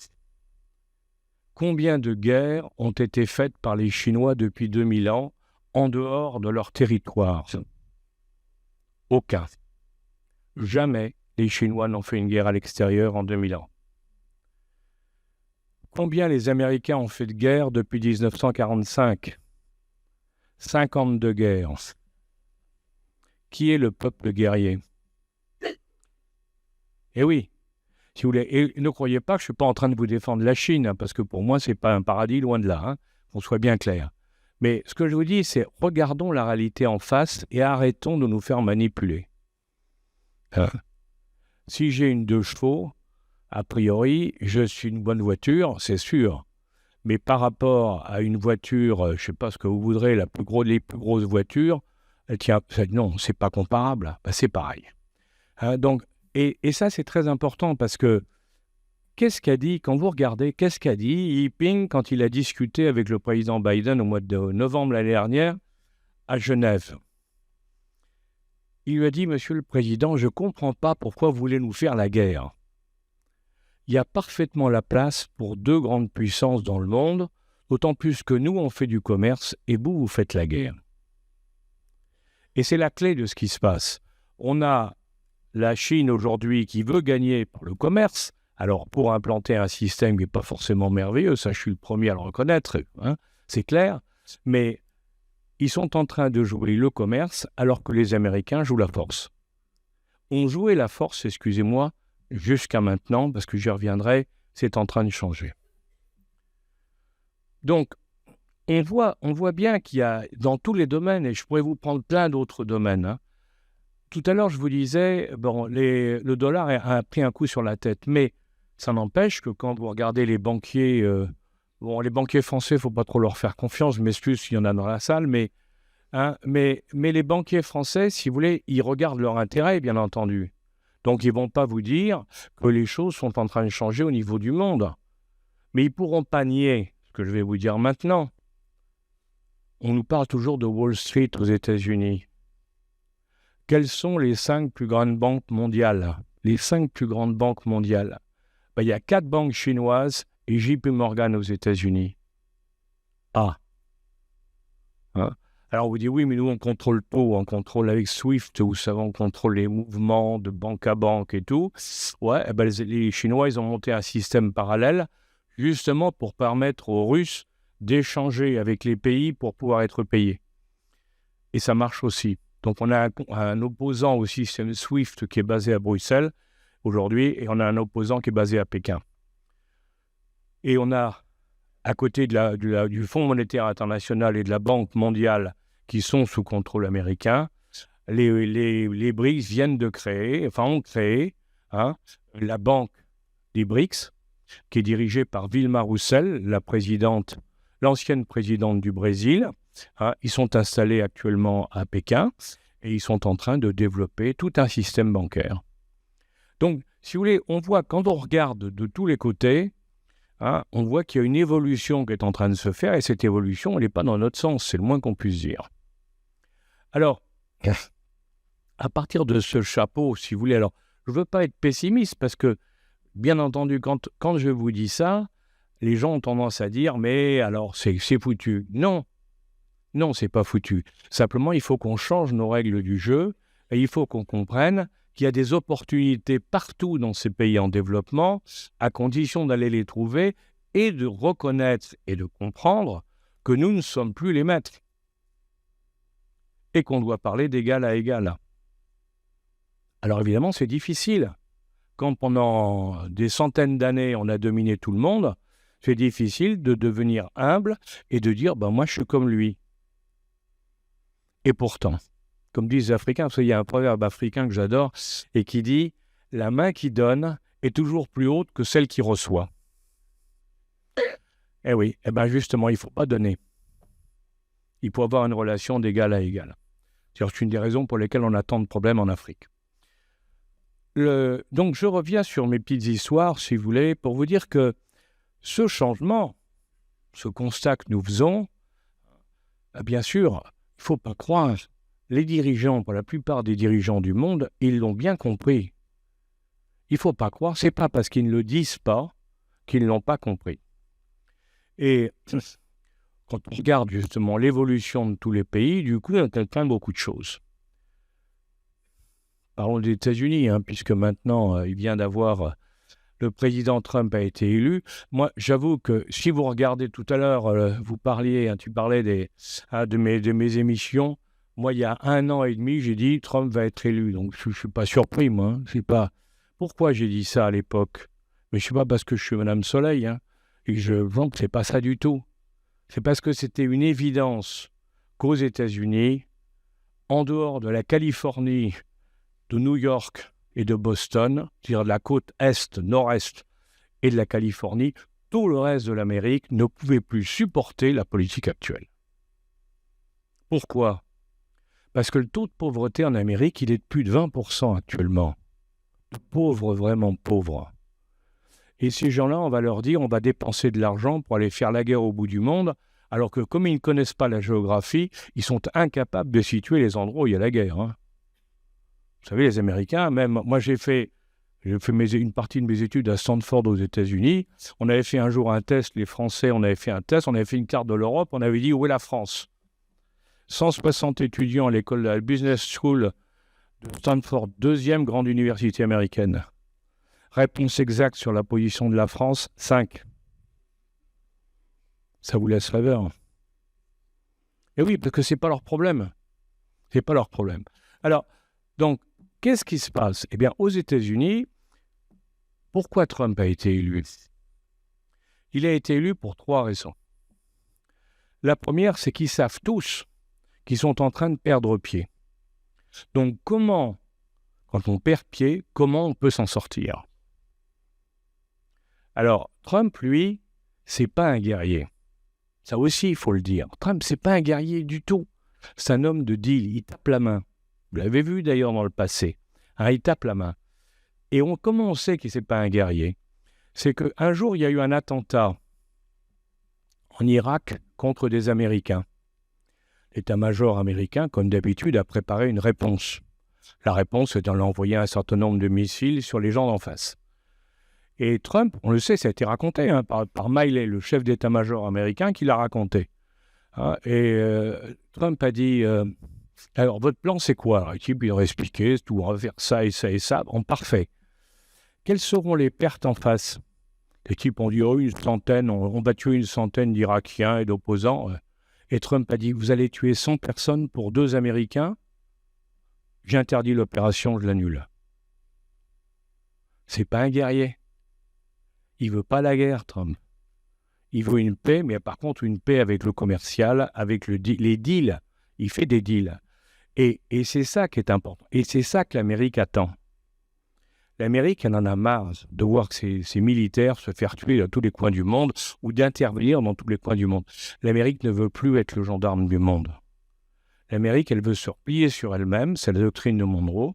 Combien de guerres ont été faites par les Chinois depuis 2000 ans en dehors de leur territoire? Aucun. Jamais les Chinois n'ont fait une guerre à l'extérieur en 2000 ans. Combien les Américains ont fait de guerre depuis 1945? 52 guerres. Qui est le peuple guerrier? Eh oui, si vous voulez. Et ne croyez pas que je ne suis pas en train de vous défendre la Chine, parce que pour moi, ce n'est pas un paradis, loin de là, qu'on soit bien clair. Mais ce que je vous dis, c'est regardons la réalité en face et arrêtons de nous faire manipuler. Si j'ai une 2 chevaux, a priori, je suis une bonne voiture, c'est sûr. Mais par rapport à une voiture, je ne sais pas ce que vous voudrez, les plus grosses voitures, non, c'est pas comparable. C'est pareil. Donc, et ça, c'est très important parce que qu'est-ce qu'a dit, quand vous regardez, qu'est-ce qu'a dit Xi Jinping quand il a discuté avec le président Biden au mois de novembre l'année dernière à Genève? Il lui a dit, Monsieur le Président, je ne comprends pas pourquoi vous voulez nous faire la guerre. Il y a parfaitement la place pour 2 grandes puissances dans le monde, d'autant plus que nous, on fait du commerce et vous faites la guerre. Et c'est la clé de ce qui se passe. On a la Chine aujourd'hui qui veut gagner par le commerce, alors pour implanter un système qui n'est pas forcément merveilleux, ça je suis le premier à le reconnaître, c'est clair, mais ils sont en train de jouer le commerce alors que les Américains jouent la force. On jouait la force, excusez-moi, jusqu'à maintenant, parce que j'y reviendrai, c'est en train de changer. Donc, on voit bien qu'il y a dans tous les domaines, et je pourrais vous prendre plein d'autres domaines. Tout à l'heure, je vous disais, le dollar a pris un coup sur la tête, mais ça n'empêche que quand vous regardez les banquiers, les banquiers français, il ne faut pas trop leur faire confiance, je m'excuse s'il y en a dans la salle, mais les banquiers français, si vous voulez, ils regardent leur intérêt, bien entendu. Donc, ils ne vont pas vous dire que les choses sont en train de changer au niveau du monde. Mais ils ne pourront pas nier ce que je vais vous dire maintenant. On nous parle toujours de Wall Street aux États-Unis. Quelles sont les 5 plus grandes banques mondiales? Les 5 plus grandes banques mondiales. Il y a 4 banques chinoises et JP Morgan aux États-Unis. Ah. Hein? Alors on vous dit oui, mais nous on contrôle tout, on contrôle avec SWIFT, vous savez, on contrôle les mouvements de banque à banque et tout. Ouais, les Chinois, ils ont monté un système parallèle, justement pour permettre aux Russes d'échanger avec les pays pour pouvoir être payés. Et ça marche aussi. Donc on a un opposant au système SWIFT qui est basé à Bruxelles aujourd'hui, et on a un opposant qui est basé à Pékin. Et on a, à côté du Fonds monétaire international et de la Banque mondiale, qui sont sous contrôle américain, les BRICS viennent de créer, ont créé la Banque des BRICS, qui est dirigée par Dilma Rousseff, l'ancienne présidente du Brésil. Ils sont installés actuellement à Pékin et ils sont en train de développer tout un système bancaire. Donc, si vous voulez, on voit, quand on regarde de tous les côtés, on voit qu'il y a une évolution qui est en train de se faire, et cette évolution, elle n'est pas dans notre sens, c'est le moins qu'on puisse dire. Alors, à partir de ce chapeau, si vous voulez, alors, je ne veux pas être pessimiste, parce que, bien entendu, quand je vous dis ça, les gens ont tendance à dire, mais alors, c'est foutu. Non, c'est pas foutu. Simplement, il faut qu'on change nos règles du jeu, et il faut qu'on comprenne qu'il y a des opportunités partout dans ces pays en développement, à condition d'aller les trouver et de reconnaître et de comprendre que nous ne sommes plus les maîtres et qu'on doit parler d'égal à égal. Alors évidemment, c'est difficile. Quand pendant des centaines d'années, on a dominé tout le monde, c'est difficile de devenir humble et de dire « moi, je suis comme lui ». Et pourtant, comme disent les Africains, parce qu'il y a un proverbe africain que j'adore et qui dit « La main qui donne est toujours plus haute que celle qui reçoit ». Eh oui, justement, il ne faut pas donner. Il faut avoir une relation d'égal à égal. C'est une des raisons pour lesquelles on a tant de problèmes en Afrique. Donc, je reviens sur mes petites histoires, si vous voulez, pour vous dire que ce changement, ce constat que nous faisons, bien sûr, il ne faut pas croire. Les dirigeants, pour la plupart des dirigeants du monde, ils l'ont bien compris. Il ne faut pas croire, ce n'est pas parce qu'ils ne le disent pas qu'ils ne l'ont pas compris. Et quand on regarde justement l'évolution de tous les pays, du coup, on atteint beaucoup de choses. Parlons des États-Unis, puisque maintenant, il vient d'avoir... Le président Trump a été élu. Moi, j'avoue que si vous regardez tout à l'heure, tu parlais de mes émissions. Moi, il y a 1 an et demi, j'ai dit Trump va être élu. Donc, je ne suis pas surpris, moi. Je sais pas pourquoi j'ai dit ça à l'époque. Mais je ne sais pas parce que je suis Madame Soleil. Et je vois que ce n'est pas ça du tout. C'est parce que c'était une évidence qu'aux États-Unis, en dehors de la Californie, de New York et de Boston, c'est-à-dire de la côte est, nord-est et de la Californie, tout le reste de l'Amérique ne pouvait plus supporter la politique actuelle. Pourquoi ? Parce que le taux de pauvreté en Amérique, il est de plus de 20% actuellement. De pauvres, vraiment pauvres. Et ces gens-là, on va leur dire, on va dépenser de l'argent pour aller faire la guerre au bout du monde, alors que comme ils ne connaissent pas la géographie, ils sont incapables de situer les endroits où il y a la guerre. Vous savez, les Américains, même, moi j'ai fait une partie de mes études à Stanford aux États-Unis. On avait fait un jour un test, les Français, on avait fait un test, on avait fait une carte de l'Europe, on avait dit où est la France ? 160 étudiants à l'école de la Business School de Stanford, 2e grande université américaine. Réponse exacte sur la position de la France, 5. Ça vous laisse rêveur. Et oui, parce que ce n'est pas leur problème. Ce n'est pas leur problème. Alors, donc, qu'est-ce qui se passe ? Eh bien, aux États-Unis, pourquoi Trump a été élu ? Il a été élu pour 3 raisons. La première, c'est qu'ils savent tous qu'ils sont en train de perdre pied. Donc, quand on perd pied, comment on peut s'en sortir ? Alors, Trump, lui, c'est pas un guerrier. Ça aussi, il faut le dire. Trump, c'est pas un guerrier du tout. C'est un homme de deal, il tape la main. Vous l'avez vu d'ailleurs dans le passé. Il tape la main. Et comment on sait que ce n'est pas un guerrier ? C'est qu'un jour, il y a eu un attentat en Irak contre des Américains. L'état-major américain, comme d'habitude, a préparé une réponse. La réponse est d'envoyer un certain nombre de missiles sur les gens d'en face. Et Trump, on le sait, ça a été raconté par Miley, le chef d'état-major américain, qui l'a raconté. Trump a dit alors, votre plan, c'est quoi? Alors, l'équipe, il aurait expliqué tout, on va faire ça et ça et ça. Bon, parfait. Quelles seront les pertes en face? Les types ont dit une centaine, on va tuer une centaine d'Irakiens et d'opposants. Et Trump a dit vous allez tuer 100 personnes pour 2 Américains. J'interdis l'opération, je l'annule. C'est pas un guerrier. Il veut pas la guerre, Trump. Il veut une paix, mais par contre une paix avec le commercial, avec les deals. Il fait des deals. Et c'est ça qui est important. Et c'est ça que l'Amérique attend. L'Amérique, elle en a marre de voir ses militaires se faire tuer dans tous les coins du monde ou d'intervenir dans tous les coins du monde. L'Amérique ne veut plus être le gendarme du monde. L'Amérique, elle veut se replier sur elle-même, c'est la doctrine de Monroe,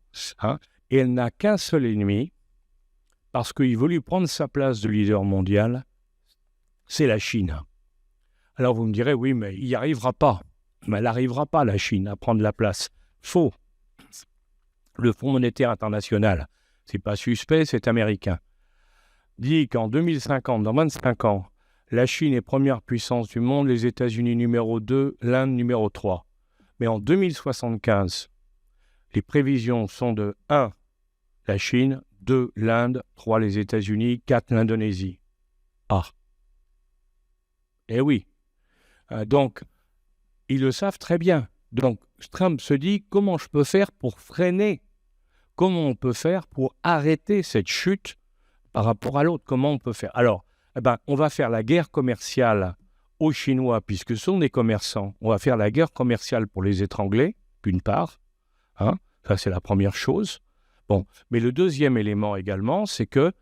et elle n'a qu'un seul ennemi, parce qu'il veut lui prendre sa place de leader mondial, c'est la Chine. Alors vous me direz, oui, mais il n'y arrivera pas. Mais elle n'arrivera pas, la Chine, à prendre la place. Faux. Le Fonds monétaire international, c'est pas suspect, c'est américain, dit qu'en 2050, dans 25 ans, la Chine est première puissance du monde, les États-Unis numéro 2, l'Inde numéro 3. Mais en 2075, les prévisions sont de 1, la Chine, 2, l'Inde, 3, les États-Unis, 4, l'Indonésie. Ah. Eh oui. Donc, ils le savent très bien. Donc, Trump se dit, comment je peux faire pour freiner? Comment on peut faire pour arrêter cette chute par rapport à l'autre? Comment on peut faire? Alors, on va faire la guerre commerciale aux Chinois, puisque ce sont des commerçants. On va faire la guerre commerciale pour les étrangler, d'une part. Ça, c'est la première chose. Bon, mais le deuxième élément également, c'est que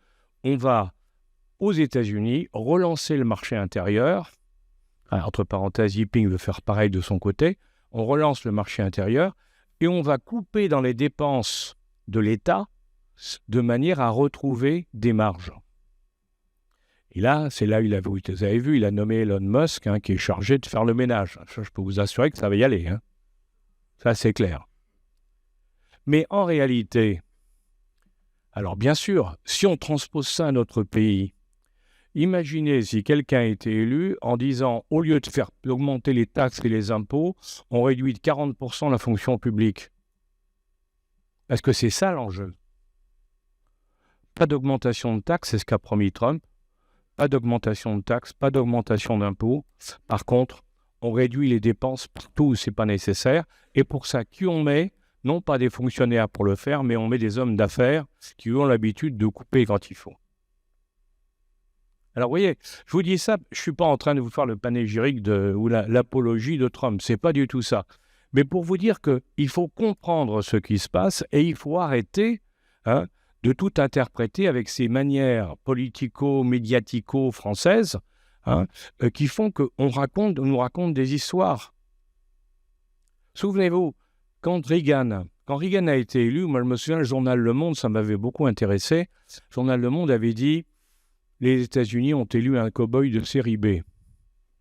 on va, aux États-Unis, relancer le marché intérieur. Entre parenthèses, Yiping veut faire pareil de son côté. On relance le marché intérieur et on va couper dans les dépenses de l'État de manière à retrouver des marges. Et là, c'est là où vous avez vu, il a nommé Elon Musk, qui est chargé de faire le ménage. Je peux vous assurer que ça va y aller. Ça, c'est clair. Mais en réalité, alors bien sûr, si on transpose ça à notre pays, imaginez si quelqu'un était élu en disant, au lieu de faire augmenter les taxes et les impôts, on réduit de 40% la fonction publique. Parce que c'est ça l'enjeu. Pas d'augmentation de taxes, c'est ce qu'a promis Trump. Pas d'augmentation de taxes, pas d'augmentation d'impôts. Par contre, on réduit les dépenses partout où ce n'est pas nécessaire. Et pour ça, qui on met? Non pas des fonctionnaires pour le faire, mais on met des hommes d'affaires qui ont l'habitude de couper quand il faut. Alors, vous voyez, je vous dis ça, je ne suis pas en train de vous faire le panégyrique ou l'apologie de Trump. Ce n'est pas du tout ça. Mais pour vous dire qu'il faut comprendre ce qui se passe et il faut arrêter de tout interpréter avec ces manières politico-médiatico-françaises qui font qu'on nous raconte des histoires. Souvenez-vous, quand Reagan a été élu, moi je me souviens, le journal Le Monde, ça m'avait beaucoup intéressé. Le journal Le Monde avait dit les États-Unis ont élu un cow-boy de série B.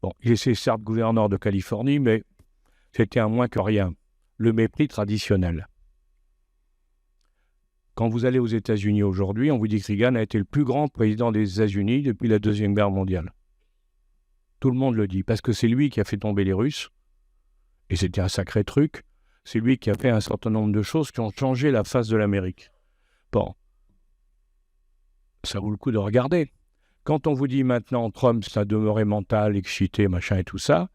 Bon, il était certes gouverneur de Californie, mais c'était un moins que rien. Le mépris traditionnel. Quand vous allez aux États-Unis aujourd'hui, on vous dit que Reagan a été le plus grand président des États-Unis depuis la Deuxième Guerre mondiale. Tout le monde le dit, parce que c'est lui qui a fait tomber les Russes, et c'était un sacré truc. C'est lui qui a fait un certain nombre de choses qui ont changé la face de l'Amérique. Bon, ça vaut le coup de regarder. Quand on vous dit maintenant Trump, ça demeuré mental, excité, machin et tout ça,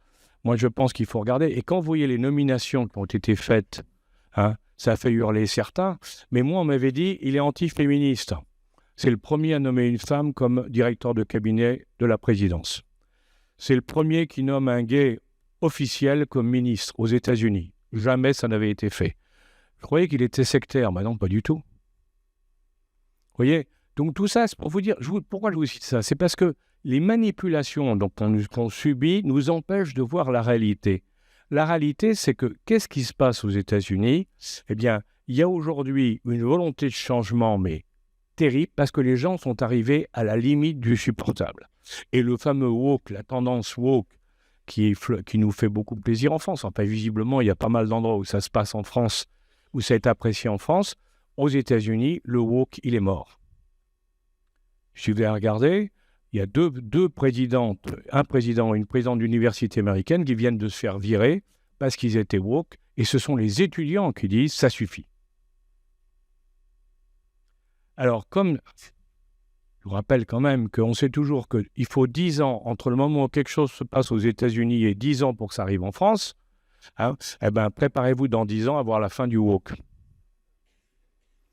moi je pense qu'il faut regarder. Et quand vous voyez les nominations qui ont été faites, ça a fait hurler certains, mais moi on m'avait dit il est anti-féministe. C'est le premier à nommer une femme comme directeur de cabinet de la présidence. C'est le premier qui nomme un gay officiel comme ministre aux États-Unis. Jamais ça n'avait été fait. Je croyais qu'il était sectaire, mais non, pas du tout. Vous voyez? Donc tout ça, c'est pour vous dire, pourquoi je vous cite ça? C'est parce que les manipulations qu'on subit nous empêchent de voir la réalité. La réalité, c'est que qu'est-ce qui se passe aux États-Unis? Eh bien, il y a aujourd'hui une volonté de changement, mais terrible parce que les gens sont arrivés à la limite du supportable. Et le fameux woke, la tendance woke, qui nous fait beaucoup plaisir en France. Enfin, visiblement, il y a pas mal d'endroits où ça se passe en France, où ça est apprécié en France. Aux États-Unis, le woke, il est mort. Si vous allez regarder, il y a deux présidentes, un président et une présidente d'université américaine qui viennent de se faire virer parce qu'ils étaient woke, et ce sont les étudiants qui disent « ça suffit ». Alors, comme je vous rappelle quand même qu'on sait toujours qu'il faut 10 ans entre le moment où quelque chose se passe aux États-Unis et 10 ans pour que ça arrive en France, hein, eh ben, préparez-vous dans 10 ans à voir la fin du woke.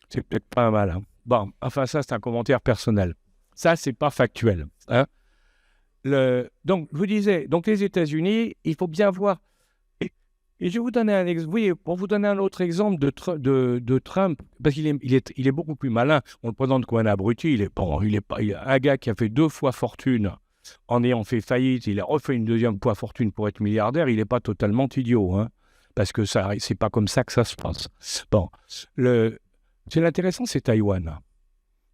C'est peut-être pas mal. Hein. Bon, enfin, ça, c'est un commentaire personnel. Ça, c'est pas factuel. Hein. Donc, je vous disais, donc les États-Unis, il faut bien voir. Et je vais vous donner un exemple. Oui, pour vous donner un autre exemple de Trump, parce qu'il est beaucoup plus malin. On le présente comme un abruti. Il est un gars qui a fait 2 fois fortune en ayant fait faillite. Il a refait une 2e fois fortune pour être milliardaire. Il n'est pas totalement idiot, hein, parce que c'est pas comme ça que ça se passe. Bon, c'est intéressant, c'est Taïwan.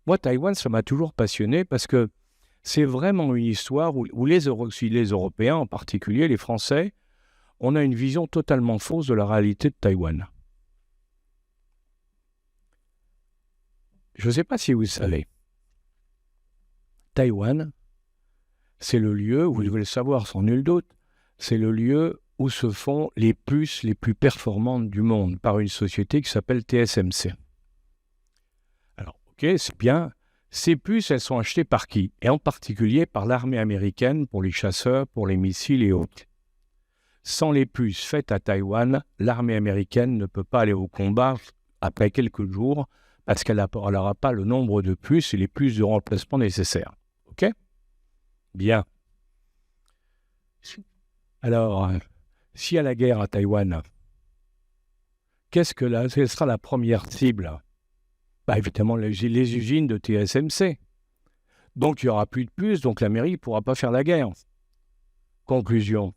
Moi, Taïwan, ça m'a toujours passionné parce que c'est vraiment une histoire où les Européens, en particulier les Français, on a une vision totalement fausse de la réalité de Taïwan. Je ne sais pas si vous le savez. Taïwan, c'est le lieu, vous devez le savoir sans nul doute, c'est le lieu où se font les puces les plus performantes du monde par une société qui s'appelle TSMC. Alors, ok, c'est bien. Ces puces, elles sont achetées par qui? Et en particulier par l'armée américaine pour les chasseurs, pour les missiles et autres. Sans les puces faites à Taïwan, l'armée américaine ne peut pas aller au combat après quelques jours parce qu'elle n'aura pas le nombre de puces et les puces de remplacement nécessaires. OK? Bien. Alors, s'il y a la guerre à Taïwan, quelle sera la première cible? Évidemment, les usines de TSMC. Donc, il n'y aura plus de puces, donc l'Amérique ne pourra pas faire la guerre. Conclusion.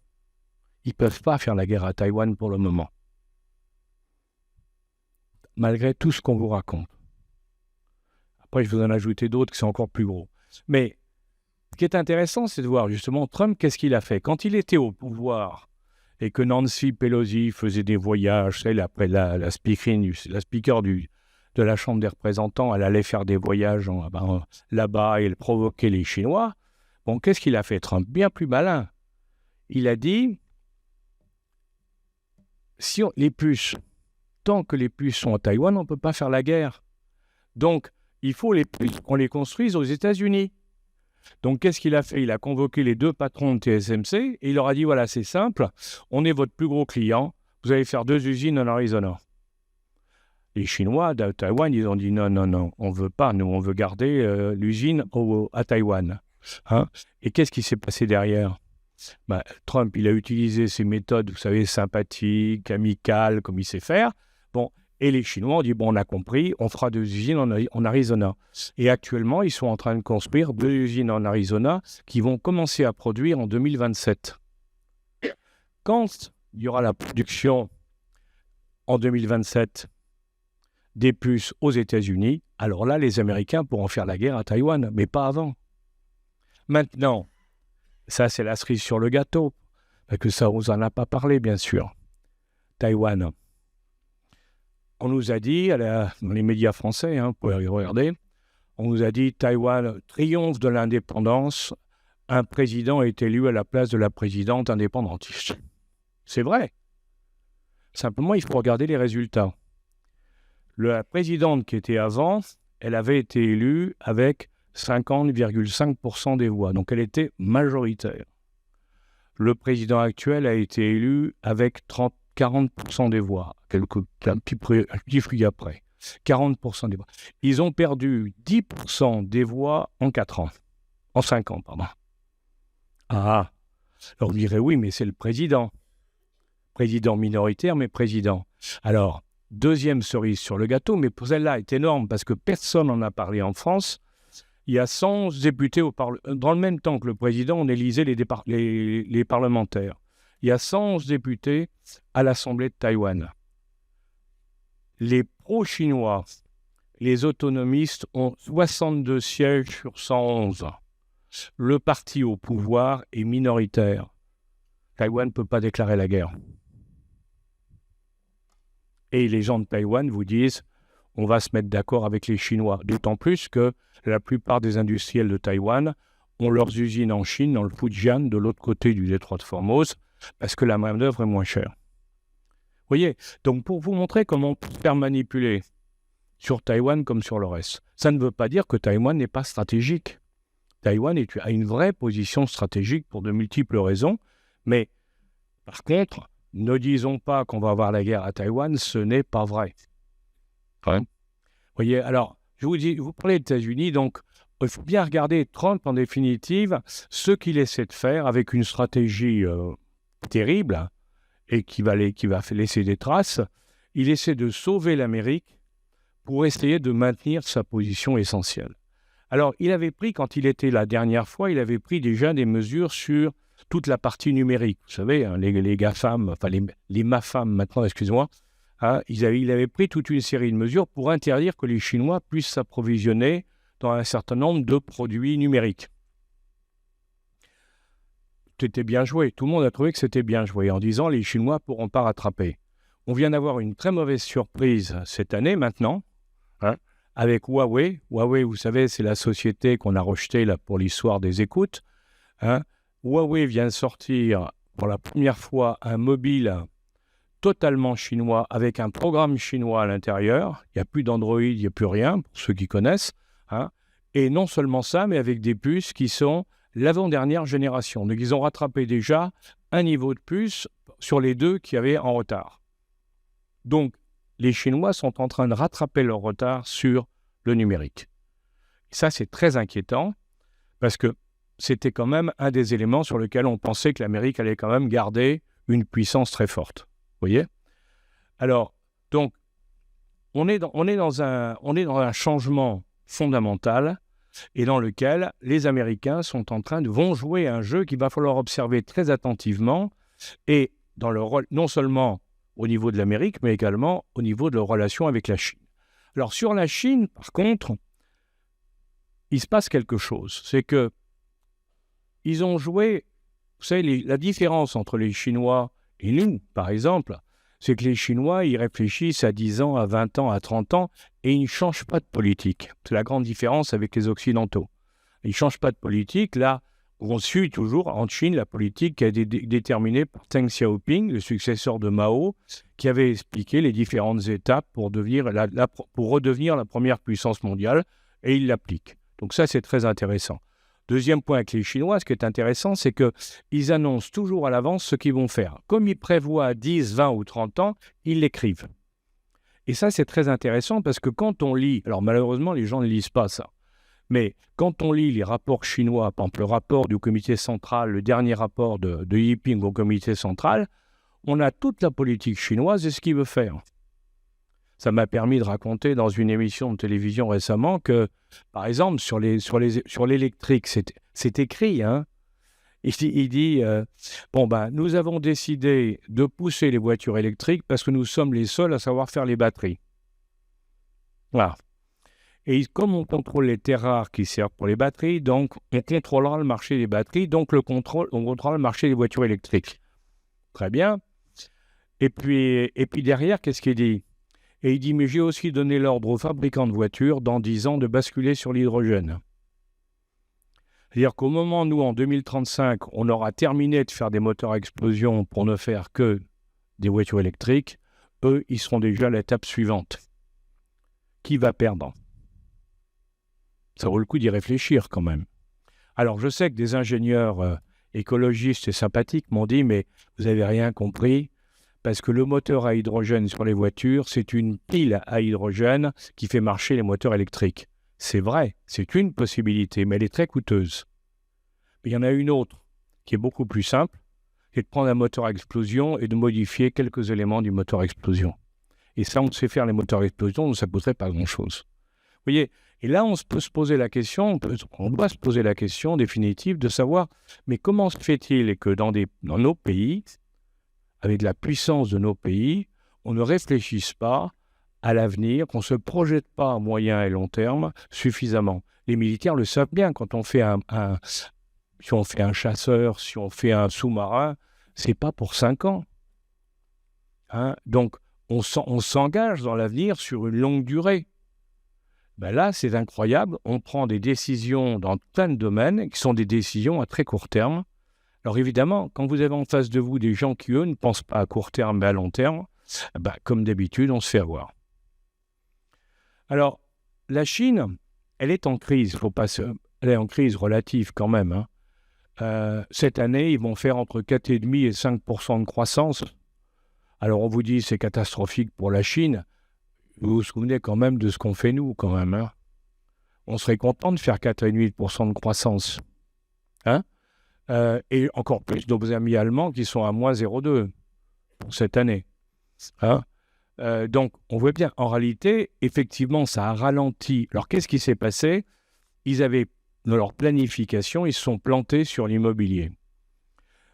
Ils ne peuvent pas faire la guerre à Taïwan pour le moment. Malgré tout ce qu'on vous raconte. Après, je vais vous en ajouter d'autres qui sont encore plus gros. Mais ce qui est intéressant, c'est de voir justement Trump, qu'est-ce qu'il a fait. Quand il était au pouvoir et que Nancy Pelosi faisait des voyages, après la speaker de la Chambre des représentants, elle allait faire des voyages là-bas et elle provoquait les Chinois. Bon, qu'est-ce qu'il a fait Trump? Bien plus malin. Il a dit... les puces, tant que les puces sont à Taïwan, on ne peut pas faire la guerre. Donc, il faut qu'on les construise aux États-Unis. Donc, qu'est-ce qu'il a fait? Il a convoqué les 2 patrons de TSMC et il leur a dit, voilà, c'est simple, on est votre plus gros client, vous allez faire 2 usines en Arizona. Les Chinois de Taïwan, ils ont dit, non, on ne veut pas, nous, on veut garder l'usine à Taïwan. Hein? Et qu'est-ce qui s'est passé derrière? Trump, il a utilisé ses méthodes, vous savez, sympathiques, amicales, comme il sait faire. Bon, et les Chinois ont dit, bon, on a compris, on fera 2 usines en Arizona. Et actuellement, ils sont en train de construire 2 usines en Arizona qui vont commencer à produire en 2027. Quand il y aura la production en 2027 des puces aux États-Unis, alors là, les Américains pourront faire la guerre à Taïwan, mais pas avant. Maintenant, ça, c'est la cerise sur le gâteau, parce que ça, on vous en a pas parlé, bien sûr. Taïwan. On nous a dit, dans les médias français, vous pouvez regarder, on nous a dit Taïwan, triomphe de l'indépendance, un président est élu à la place de la présidente indépendantiste. C'est vrai. Simplement, il faut regarder les résultats. La présidente qui était avant, elle avait été élue avec 50,5% des voix. Donc, elle était majoritaire. Le président actuel a été élu avec 40% des voix, un petit fruit après. 40% des voix. Ils ont perdu 10% des voix en 4 ans. En 5 ans, pardon. Ah, alors vous direz, oui, mais c'est le président. Président minoritaire, mais président. Alors, deuxième cerise sur le gâteau, mais pour celle-là est énorme parce que personne n'en a parlé en France. Il y a 111 députés dans le même temps que le président, on élisait les parlementaires. Il y a 111 députés à l'Assemblée de Taïwan. Les pro-chinois les autonomistes ont 62 sièges sur 111. Le parti au pouvoir est minoritaire. Taïwan ne peut pas déclarer la guerre. Et les gens de Taïwan vous disent on va se mettre d'accord avec les Chinois. D'autant plus que la plupart des industriels de Taïwan ont leurs usines en Chine, dans le Fujian, de l'autre côté du détroit de Formose, parce que la main-d'œuvre est moins chère. Vous voyez, donc pour vous montrer comment on peut se faire manipuler sur Taïwan comme sur le reste, ça ne veut pas dire que Taïwan n'est pas stratégique. Taïwan a une vraie position stratégique pour de multiples raisons, mais par contre, ne disons pas qu'on va avoir la guerre à Taïwan, ce n'est pas vrai. Ouais. Vous voyez, alors, vous parlez des États-Unis, donc il faut bien regarder Trump en définitive, ce qu'il essaie de faire avec une stratégie terrible et qui va laisser des traces. Il essaie de sauver l'Amérique pour essayer de maintenir sa position essentielle. Alors, il avait pris, quand il était la dernière fois, il avait pris déjà des mesures sur toute la partie numérique. Vous savez, hein, les GAFAM, enfin les MAFAM maintenant, excusez-moi, hein, il avait pris toute une série de mesures pour interdire que les Chinois puissent s'approvisionner dans un certain nombre de produits numériques. C'était bien joué. Tout le monde a trouvé que c'était bien joué en disant les Chinois ne pourront pas rattraper. On vient d'avoir une très mauvaise surprise cette année maintenant, hein, avec Huawei. Huawei, vous savez, c'est la société qu'on a rejetée là, pour l'histoire des écoutes. Hein. Huawei vient de sortir pour la première fois un mobile totalement chinois avec un programme chinois à l'intérieur. Il n'y a plus d'Android, il n'y a plus rien, pour ceux qui connaissent. Hein. Et non seulement ça, mais avec des puces qui sont l'avant-dernière génération. Donc ils ont rattrapé déjà un niveau de puce sur les deux qui avaient en retard. Donc les Chinois sont en train de rattraper leur retard sur le numérique. Et ça, c'est très inquiétant parce que c'était quand même un des éléments sur lesquels on pensait que l'Amérique allait quand même garder une puissance très forte. Vous voyez ? Alors, donc, on est dans un changement fondamental et dans lequel les Américains vont jouer un jeu qu'il va falloir observer très attentivement et dans le rôle, non seulement au niveau de l'Amérique, mais également au niveau de leur relation avec la Chine. Alors, sur la Chine, par contre, il se passe quelque chose. C'est que ils ont joué, vous savez, la différence entre les Chinois et nous, par exemple, c'est que les Chinois, ils réfléchissent à 10 ans, à 20 ans, à 30 ans, et ils ne changent pas de politique. C'est la grande différence avec les Occidentaux. Ils ne changent pas de politique. Là, on suit toujours en Chine la politique qui a été déterminée par Deng Xiaoping, le successeur de Mao, qui avait expliqué les différentes étapes pour redevenir la première puissance mondiale, et il l'applique. Donc ça, c'est très intéressant. Deuxième point avec les Chinois, ce qui est intéressant, c'est qu'ils annoncent toujours à l'avance ce qu'ils vont faire. Comme ils prévoient 10, 20 ou 30 ans, ils l'écrivent. Et ça, c'est très intéressant parce que quand on lit, alors malheureusement, les gens ne lisent pas ça, mais quand on lit les rapports chinois, par exemple le rapport du comité central, le dernier rapport de Xi Jinping au comité central, on a toute la politique chinoise et ce qu'il veut faire. Ça m'a permis de raconter dans une émission de télévision récemment que, par exemple, sur l'électrique, c'est écrit, hein. Il dit nous avons décidé de pousser les voitures électriques parce que nous sommes les seuls à savoir faire les batteries. Voilà. Et comme on contrôle les terres rares qui servent pour les batteries, donc on contrôlera le marché des batteries, donc on contrôlera le marché des voitures électriques. Très bien. Et puis derrière, qu'est-ce qu'il dit ? Et il dit, mais j'ai aussi donné l'ordre aux fabricants de voitures dans 10 ans de basculer sur l'hydrogène. C'est-à-dire qu'au moment, nous, en 2035, on aura terminé de faire des moteurs à explosion pour ne faire que des voitures électriques, eux, ils seront déjà à l'étape suivante. Qui va perdre ? Ça vaut le coup d'y réfléchir quand même. Alors, je sais que des ingénieurs écologistes et sympathiques m'ont dit, mais vous n'avez rien compris. Parce que le moteur à hydrogène sur les voitures, c'est une pile à hydrogène qui fait marcher les moteurs électriques. C'est vrai, c'est une possibilité, mais elle est très coûteuse. Mais il y en a une autre, qui est beaucoup plus simple, c'est de prendre un moteur à explosion et de modifier quelques éléments du moteur à explosion. Et ça, on sait faire les moteurs à explosion, donc ça ne coûterait pas grand-chose. Vous voyez, et là, on doit se poser la question définitive de savoir, mais comment se fait-il que dans nos pays, avec la puissance de nos pays, on ne réfléchisse pas à l'avenir, qu'on ne se projette pas à moyen et long terme suffisamment. Les militaires le savent bien, quand on fait si on fait un chasseur, si on fait un sous-marin, c'est pas pour 5 ans. Hein? Donc, on s'engage dans l'avenir sur une longue durée. Ben là, c'est incroyable, on prend des décisions dans plein de domaines qui sont des décisions à très court terme. Alors évidemment, quand vous avez en face de vous des gens qui, eux, ne pensent pas à court terme mais à long terme, ben, comme d'habitude, on se fait avoir. Alors, la Chine, elle est en crise, elle est en crise relative quand même. Hein. Cette année, ils vont faire entre 4,5 et 5% de croissance. Alors on vous dit c'est catastrophique pour la Chine. Vous vous souvenez quand même de ce qu'on fait nous, quand même. Hein. On serait content de faire 4,5% de croissance. Hein. Et encore plus nos amis allemands qui sont à moins 0,2 pour cette année. Hein. Donc, on voit bien, en réalité, effectivement, ça a ralenti. Alors, qu'est-ce qui s'est passé? Ils avaient, dans leur planification, ils se sont plantés sur l'immobilier.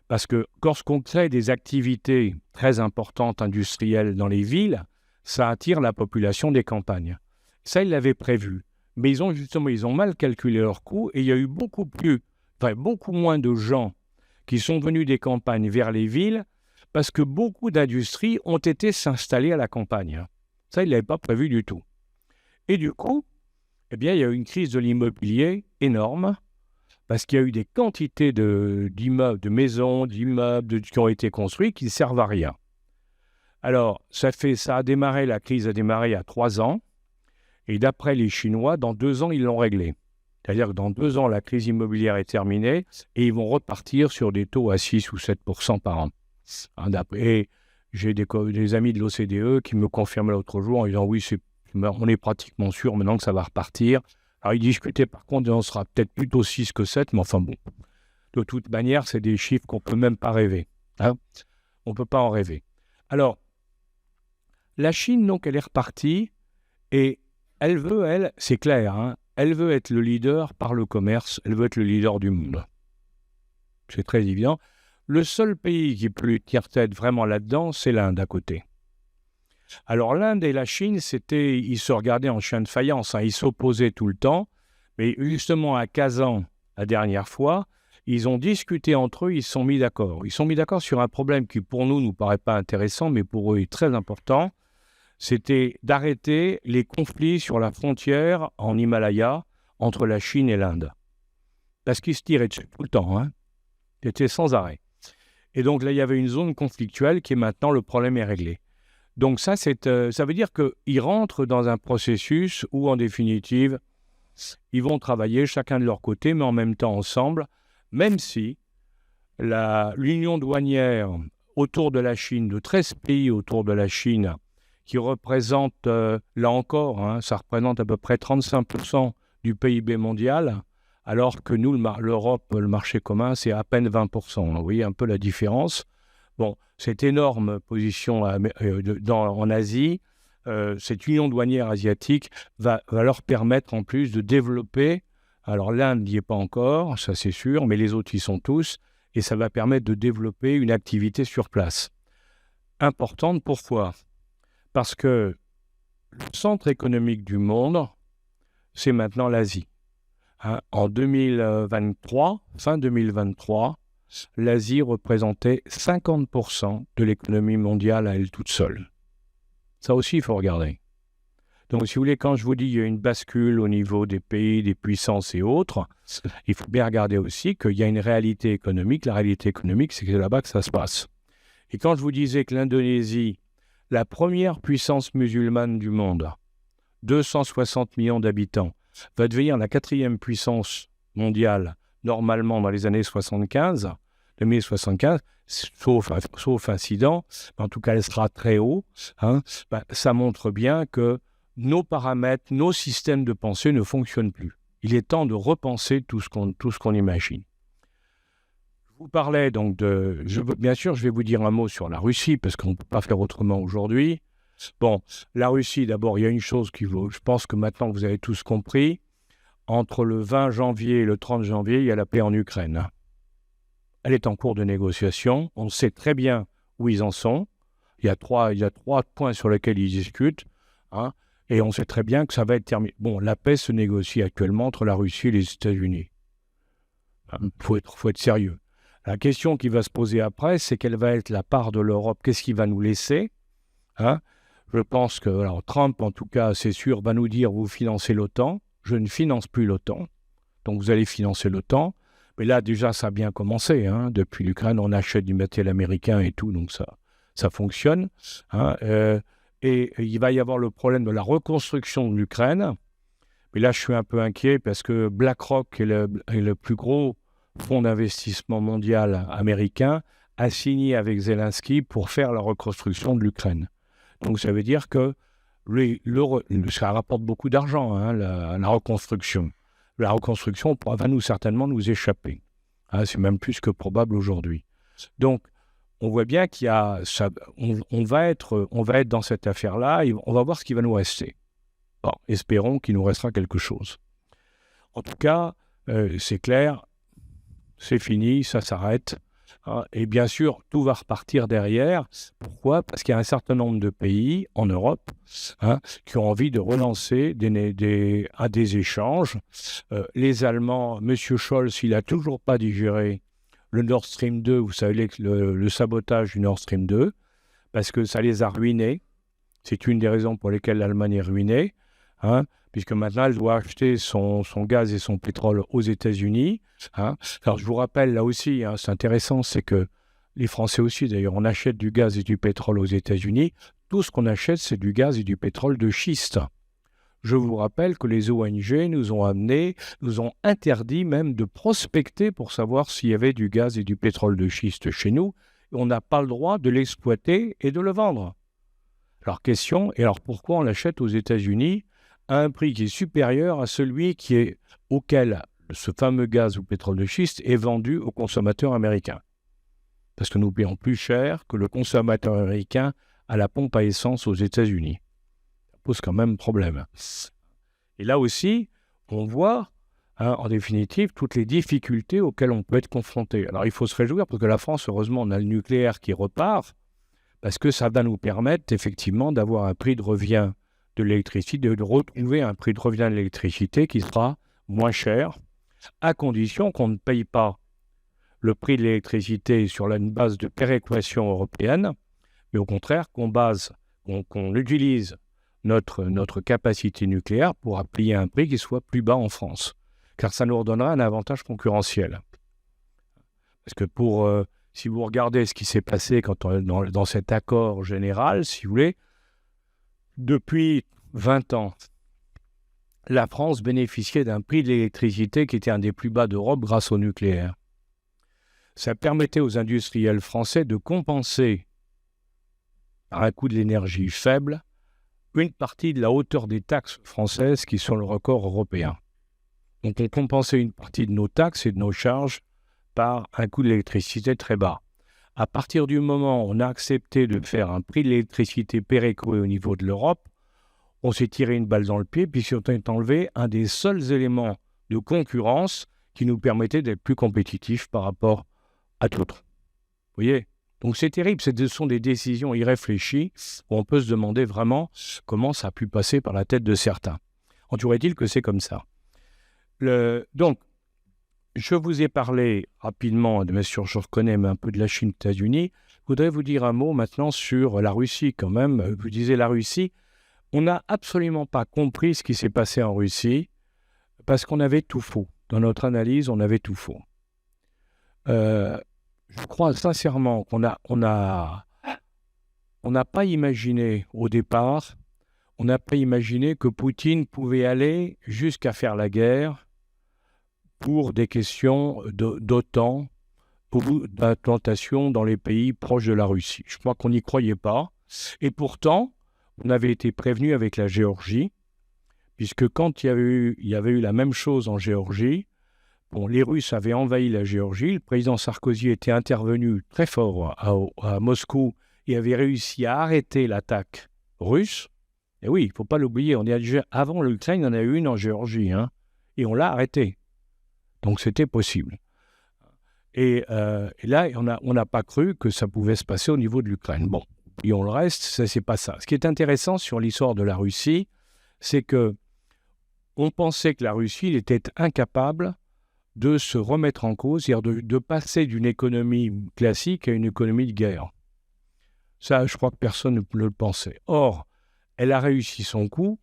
Parce que lorsqu'on crée des activités très importantes industrielles dans les villes, ça attire la population des campagnes. Ça, ils l'avaient prévu. Mais ils ont mal calculé leurs coûts et il y a eu beaucoup moins de gens qui sont venus des campagnes vers les villes parce que beaucoup d'industries ont été s'installer à la campagne. Ça, ils ne l'avaient pas prévu du tout. Et du coup, eh bien, il y a eu une crise de l'immobilier énorme parce qu'il y a eu des quantités d'immeubles, de maisons, d'immeubles qui ont été construits qui ne servent à rien. Alors, la crise a démarré il y a 3 ans, et d'après les Chinois, dans 2 ans, ils l'ont réglé. C'est-à-dire que dans 2 ans, la crise immobilière est terminée, et ils vont repartir sur des taux à 6 ou 7% par an. Et j'ai des amis de l'OCDE qui me confirment l'autre jour en disant oui, on est pratiquement sûr maintenant que ça va repartir. Alors, ils discutaient par contre, on sera peut-être plutôt 6 que 7, mais enfin bon. De toute manière, c'est des chiffres qu'on ne peut même pas rêver. Hein. On ne peut pas en rêver. Alors, la Chine, donc, elle est repartie et elle veut, c'est clair, hein, elle veut être le leader par le commerce, elle veut être le leader du monde. C'est très évident. Le seul pays qui peut lui tenir tête vraiment là-dedans, c'est l'Inde à côté. Alors l'Inde et la Chine, ils se regardaient en chien de faïence, hein, ils s'opposaient tout le temps, mais justement à Kazan, la dernière fois, ils ont discuté entre eux, ils se sont mis d'accord. Ils se sont mis d'accord sur un problème qui pour nous paraît pas intéressant, mais pour eux est très important. C'était d'arrêter les conflits sur la frontière en Himalaya entre la Chine et l'Inde. Parce qu'ils se tiraient dessus tout le temps, hein. C'était sans arrêt. Et donc là, il y avait une zone conflictuelle qui est maintenant, le problème est réglé. Donc ça veut dire qu'ils rentrent dans un processus où, en définitive, ils vont travailler chacun de leur côté, mais en même temps ensemble, même si l'union douanière autour de la Chine, de 13 pays autour de la Chine, qui représente, là encore, hein, ça représente à peu près 35% du PIB mondial, alors que nous, l'Europe, le marché commun, c'est à peine 20%. Vous voyez un peu la différence. Bon, cette énorme position en Asie, cette union douanière asiatique va leur permettre en plus de développer, alors l'Inde n'y est pas encore, ça c'est sûr, mais les autres y sont tous, et ça va permettre de développer une activité sur place. Importante, pourquoi ? Parce que le centre économique du monde, c'est maintenant l'Asie. Hein, en 2023, fin 2023, l'Asie représentait 50% de l'économie mondiale à elle toute seule. Ça aussi, il faut regarder. Donc, si vous voulez, quand je vous dis qu'il y a une bascule au niveau des pays, des puissances et autres, il faut bien regarder aussi qu'il y a une réalité économique. La réalité économique, c'est que c'est là-bas que ça se passe. Et quand je vous disais que l'Indonésie, la première puissance musulmane du monde, 260 millions d'habitants, va devenir la 4e puissance mondiale, normalement dans les années 2075, sauf incident, en tout cas elle sera très haut, hein, ça montre bien que nos paramètres, nos systèmes de pensée ne fonctionnent plus. Il est temps de repenser tout ce qu'on imagine. Je vous parlais donc bien sûr, je vais vous dire un mot sur la Russie, parce qu'on ne peut pas faire autrement aujourd'hui. Bon, la Russie, d'abord, il y a une chose je pense que maintenant vous avez tous compris, entre le 20 janvier et le 30 janvier, il y a la paix en Ukraine. Elle est en cours de négociation, on sait très bien où ils en sont. Il y a trois points sur lesquels ils discutent. hein, et on sait très bien que ça va être terminé. Bon, la paix se négocie actuellement entre la Russie et les États-Unis. Faut être sérieux. La question qui va se poser après, c'est quelle va être la part de l'Europe, qu'est-ce qu'il va nous laisser, hein? Je pense que alors, Trump, en tout cas, c'est sûr, va nous dire, vous financez l'OTAN, je ne finance plus l'OTAN, donc vous allez financer l'OTAN. Mais là, déjà, ça a bien commencé, hein. Depuis l'Ukraine, on achète du matériel américain et tout, donc ça fonctionne, hein. Et il va y avoir le problème de la reconstruction de l'Ukraine. Mais là, je suis un peu inquiet parce que BlackRock est le plus gros fonds d'investissement mondial américain, a signé avec Zelensky pour faire la reconstruction de l'Ukraine. Donc ça veut dire que ça rapporte beaucoup d'argent, hein, la reconstruction. La reconstruction va certainement nous échapper. Hein, c'est même plus que probable aujourd'hui. Donc, on voit bien on va être dans cette affaire-là, et on va voir ce qui va nous rester. Bon, espérons qu'il nous restera quelque chose. En tout cas, c'est clair, c'est fini, ça s'arrête. Hein, et bien sûr, tout va repartir derrière. Pourquoi ? Parce qu'il y a un certain nombre de pays en Europe, hein, qui ont envie de relancer des échanges. Les Allemands, M. Scholz, il n'a toujours pas digéré le Nord Stream 2, vous savez, le sabotage du Nord Stream 2, parce que ça les a ruinés. C'est une des raisons pour lesquelles l'Allemagne est ruinée, hein, puisque maintenant elle doit acheter son gaz et son pétrole aux États-Unis. Hein. Alors je vous rappelle là aussi, hein, c'est intéressant, c'est que les Français aussi d'ailleurs, on achète du gaz et du pétrole aux États-Unis. Tout ce qu'on achète, c'est du gaz et du pétrole de schiste. Je vous rappelle que les ONG nous ont interdit même de prospecter pour savoir s'il y avait du gaz et du pétrole de schiste chez nous. On n'a pas le droit de l'exploiter et de le vendre. Alors question, et alors pourquoi on l'achète aux États-Unis à un prix qui est supérieur à celui auquel ce fameux gaz ou pétrole de schiste est vendu aux consommateurs américains? Parce que nous payons plus cher que le consommateur américain à la pompe à essence aux États-Unis. Ça pose quand même problème. Et là aussi, on voit, hein, en définitive, toutes les difficultés auxquelles on peut être confronté. Alors il faut se réjouir parce que la France, heureusement, on a le nucléaire qui repart, parce que ça va nous permettre effectivement d'avoir un prix de revient de l'électricité, de retrouver un prix de revient de l'électricité qui sera moins cher, à condition qu'on ne paye pas le prix de l'électricité sur une base de péréquation européenne, mais au contraire qu'on utilise notre capacité nucléaire pour appliquer un prix qui soit plus bas en France, car ça nous redonnera un avantage concurrentiel. Parce que si vous regardez ce qui s'est passé dans cet accord général, si vous voulez, depuis 20 ans, la France bénéficiait d'un prix de l'électricité qui était un des plus bas d'Europe grâce au nucléaire. Ça permettait aux industriels français de compenser, par un coût de l'énergie faible, une partie de la hauteur des taxes françaises qui sont le record européen. Donc on compensait une partie de nos taxes et de nos charges par un coût de l'électricité très bas. À partir du moment où on a accepté de faire un prix de l'électricité péréqué au niveau de l'Europe, on s'est tiré une balle dans le pied, puisqu'on a enlevé un des seuls éléments de concurrence qui nous permettait d'être plus compétitifs par rapport à d'autres. Vous voyez ? Donc c'est terrible, ce sont des décisions irréfléchies où on peut se demander vraiment comment ça a pu passer par la tête de certains. En tout cas-t-il que c'est comme ça. Donc, je vous ai parlé rapidement, bien sûr, je reconnais un peu de la Chine, des États-Unis. Je voudrais vous dire un mot maintenant sur la Russie quand même. Vous disiez la Russie. On n'a absolument pas compris ce qui s'est passé en Russie parce qu'on avait tout faux. Dans notre analyse, on avait tout faux. Je crois sincèrement qu'on n'a pas imaginé au départ, on n'a pas imaginé que Poutine pouvait aller jusqu'à faire la guerre pour des questions d'OTAN ou d'implantation dans les pays proches de la Russie. Je crois qu'on n'y croyait pas. Et pourtant, on avait été prévenu avec la Géorgie, puisque quand il y avait eu la même chose en Géorgie, les Russes avaient envahi la Géorgie, le président Sarkozy était intervenu très fort à Moscou et avait réussi à arrêter l'attaque russe. Et oui, il ne faut pas l'oublier, avant l'Ukraine, il y en a eu une en Géorgie, hein, et on l'a arrêtée. Donc c'était possible. Et là, on n'a pas cru que ça pouvait se passer au niveau de l'Ukraine. Bon, plions le reste, ça c'est pas ça. Ce qui est intéressant sur l'histoire de la Russie, c'est que on pensait que la Russie était incapable de se remettre en cause, c'est-à-dire de passer d'une économie classique à une économie de guerre. Ça, je crois que personne ne le pensait. Or, elle a réussi son coup,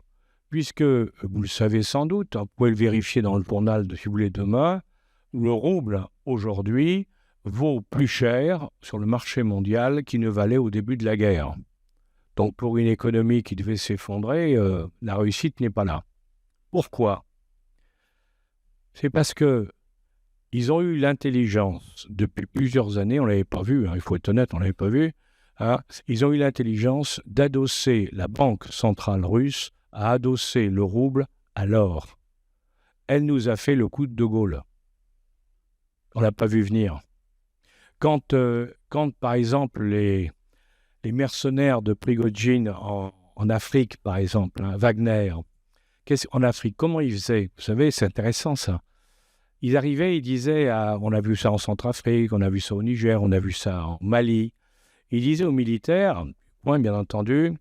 puisque, vous le savez sans doute, vous pouvez le vérifier dans le journal si vous voulez demain, le rouble, aujourd'hui, vaut plus cher sur le marché mondial qu'il ne valait au début de la guerre. Donc, pour une économie qui devait s'effondrer, la réussite n'est pas là. Pourquoi ? C'est parce que ils ont eu l'intelligence, depuis plusieurs années, on ne l'avait pas vu, il faut être honnête, on ne l'avait pas vu, ils ont eu l'intelligence d'adosser la banque centrale russe, à adosser le rouble à l'or. Elle nous a fait le coup de Gaulle. On ne l'a pas vu venir. Quand par exemple, les mercenaires de Prigojine en Afrique, par exemple, Wagner, en Afrique, comment ils faisaient ? Vous savez, c'est intéressant ça. Ils arrivaient, ils disaient, on a vu ça en Centrafrique, on a vu ça au Niger, on a vu ça en Mali. Ils disaient aux militaires, bien entendu,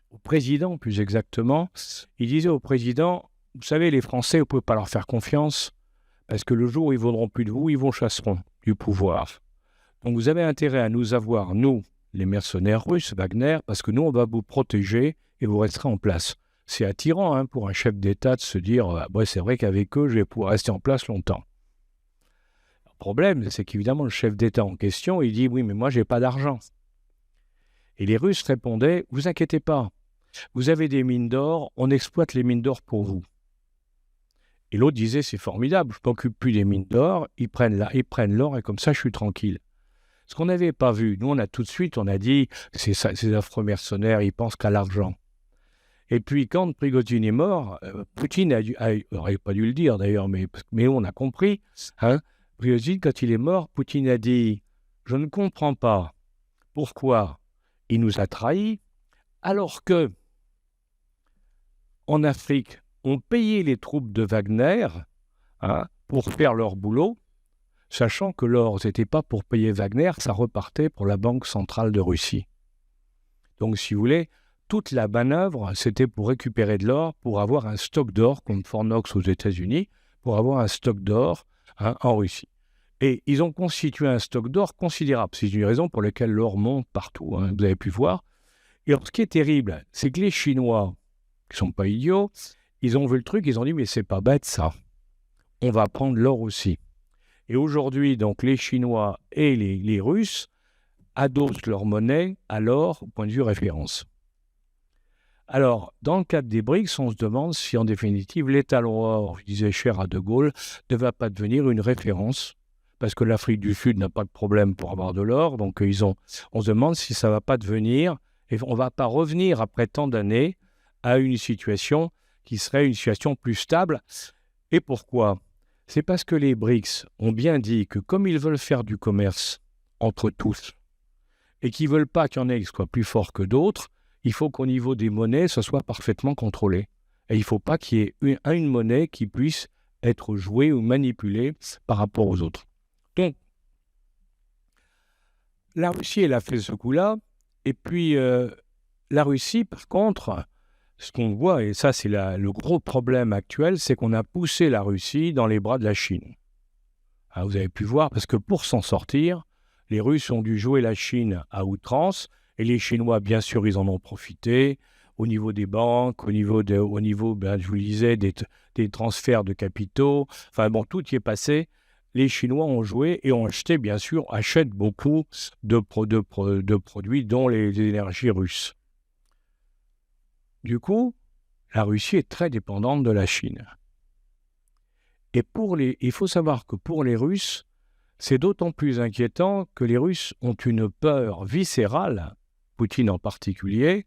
au président plus exactement, ils disaient au président, vous savez, les Français, vous ne pouvez pas leur faire confiance, parce que le jour où ils ne vaudront plus de vous, ils vous chasseront du pouvoir. Donc vous avez intérêt à nous avoir, nous, les mercenaires russes, Wagner, parce que nous, on va vous protéger et vous resterez en place. C'est attirant pour un chef d'État de se dire, c'est vrai qu'avec eux, je vais pouvoir rester en place longtemps. Le problème, c'est qu'évidemment, le chef d'État en question, il dit, oui, mais moi, je n'ai pas d'argent. Et les Russes répondaient, vous inquiétez pas, vous avez des mines d'or, on exploite les mines d'or pour vous. Et l'autre disait, c'est formidable, je ne m'occupe plus des mines d'or, ils prennent l'or et comme ça, je suis tranquille. Ce qu'on n'avait pas vu, nous, on a dit, ces affreux mercenaires, ils pensent qu'à l'argent. Et puis, quand Prigojine est mort, Poutine n'aurait pas dû le dire d'ailleurs, mais on a compris, Prigojine, quand il est mort, Poutine a dit « Je ne comprends pas pourquoi il nous a trahis, alors que en Afrique, on payait les troupes de Wagner pour faire leur boulot, sachant que l'or, ce n'était pas pour payer Wagner, ça repartait pour la Banque centrale de Russie. Donc, si vous voulez, toute la manœuvre, c'était pour récupérer de l'or, pour avoir un stock d'or, comme Fort Knox aux États-Unis, pour avoir un stock d'or en Russie. Et ils ont constitué un stock d'or considérable. C'est une raison pour laquelle l'or monte partout, vous avez pu voir. Et alors, ce qui est terrible, c'est que les Chinois, qui ne sont pas idiots, ils ont vu le truc, ils ont dit, mais c'est pas bête ça. On va prendre l'or aussi. Et aujourd'hui, donc, les Chinois et les Russes adossent leur monnaie à l'or au point de vue référence. Alors, dans le cadre des BRICS, on se demande si, en définitive, l'étalon or, je disais cher à De Gaulle, ne va pas devenir une référence, parce que l'Afrique du Sud n'a pas de problème pour avoir de l'or, donc on se demande si ça ne va pas devenir, et on ne va pas revenir après tant d'années à une situation qui serait une situation plus stable. Et pourquoi ? C'est parce que les BRICS ont bien dit que comme ils veulent faire du commerce entre tous, et qu'ils ne veulent pas qu'il y en ait qui soient plus forts que d'autres, il faut qu'au niveau des monnaies, ça soit parfaitement contrôlé. Et il ne faut pas qu'il y ait une monnaie qui puisse être jouée ou manipulée par rapport aux autres. Donc, la Russie, elle a fait ce coup-là. Et puis, la Russie, par contre, ce qu'on voit, et ça c'est le gros problème actuel, c'est qu'on a poussé la Russie dans les bras de la Chine. Vous avez pu voir, parce que pour s'en sortir, les Russes ont dû jouer la Chine à outrance, et les Chinois, bien sûr, ils en ont profité, au niveau des banques, au niveau je vous le disais, des transferts de capitaux, tout y est passé. Les Chinois ont joué et ont acheté, bien sûr, achètent beaucoup de produits, dont les énergies russes. Du coup, la Russie est très dépendante de la Chine. Et il faut savoir que pour les Russes, c'est d'autant plus inquiétant que les Russes ont une peur viscérale, Poutine en particulier,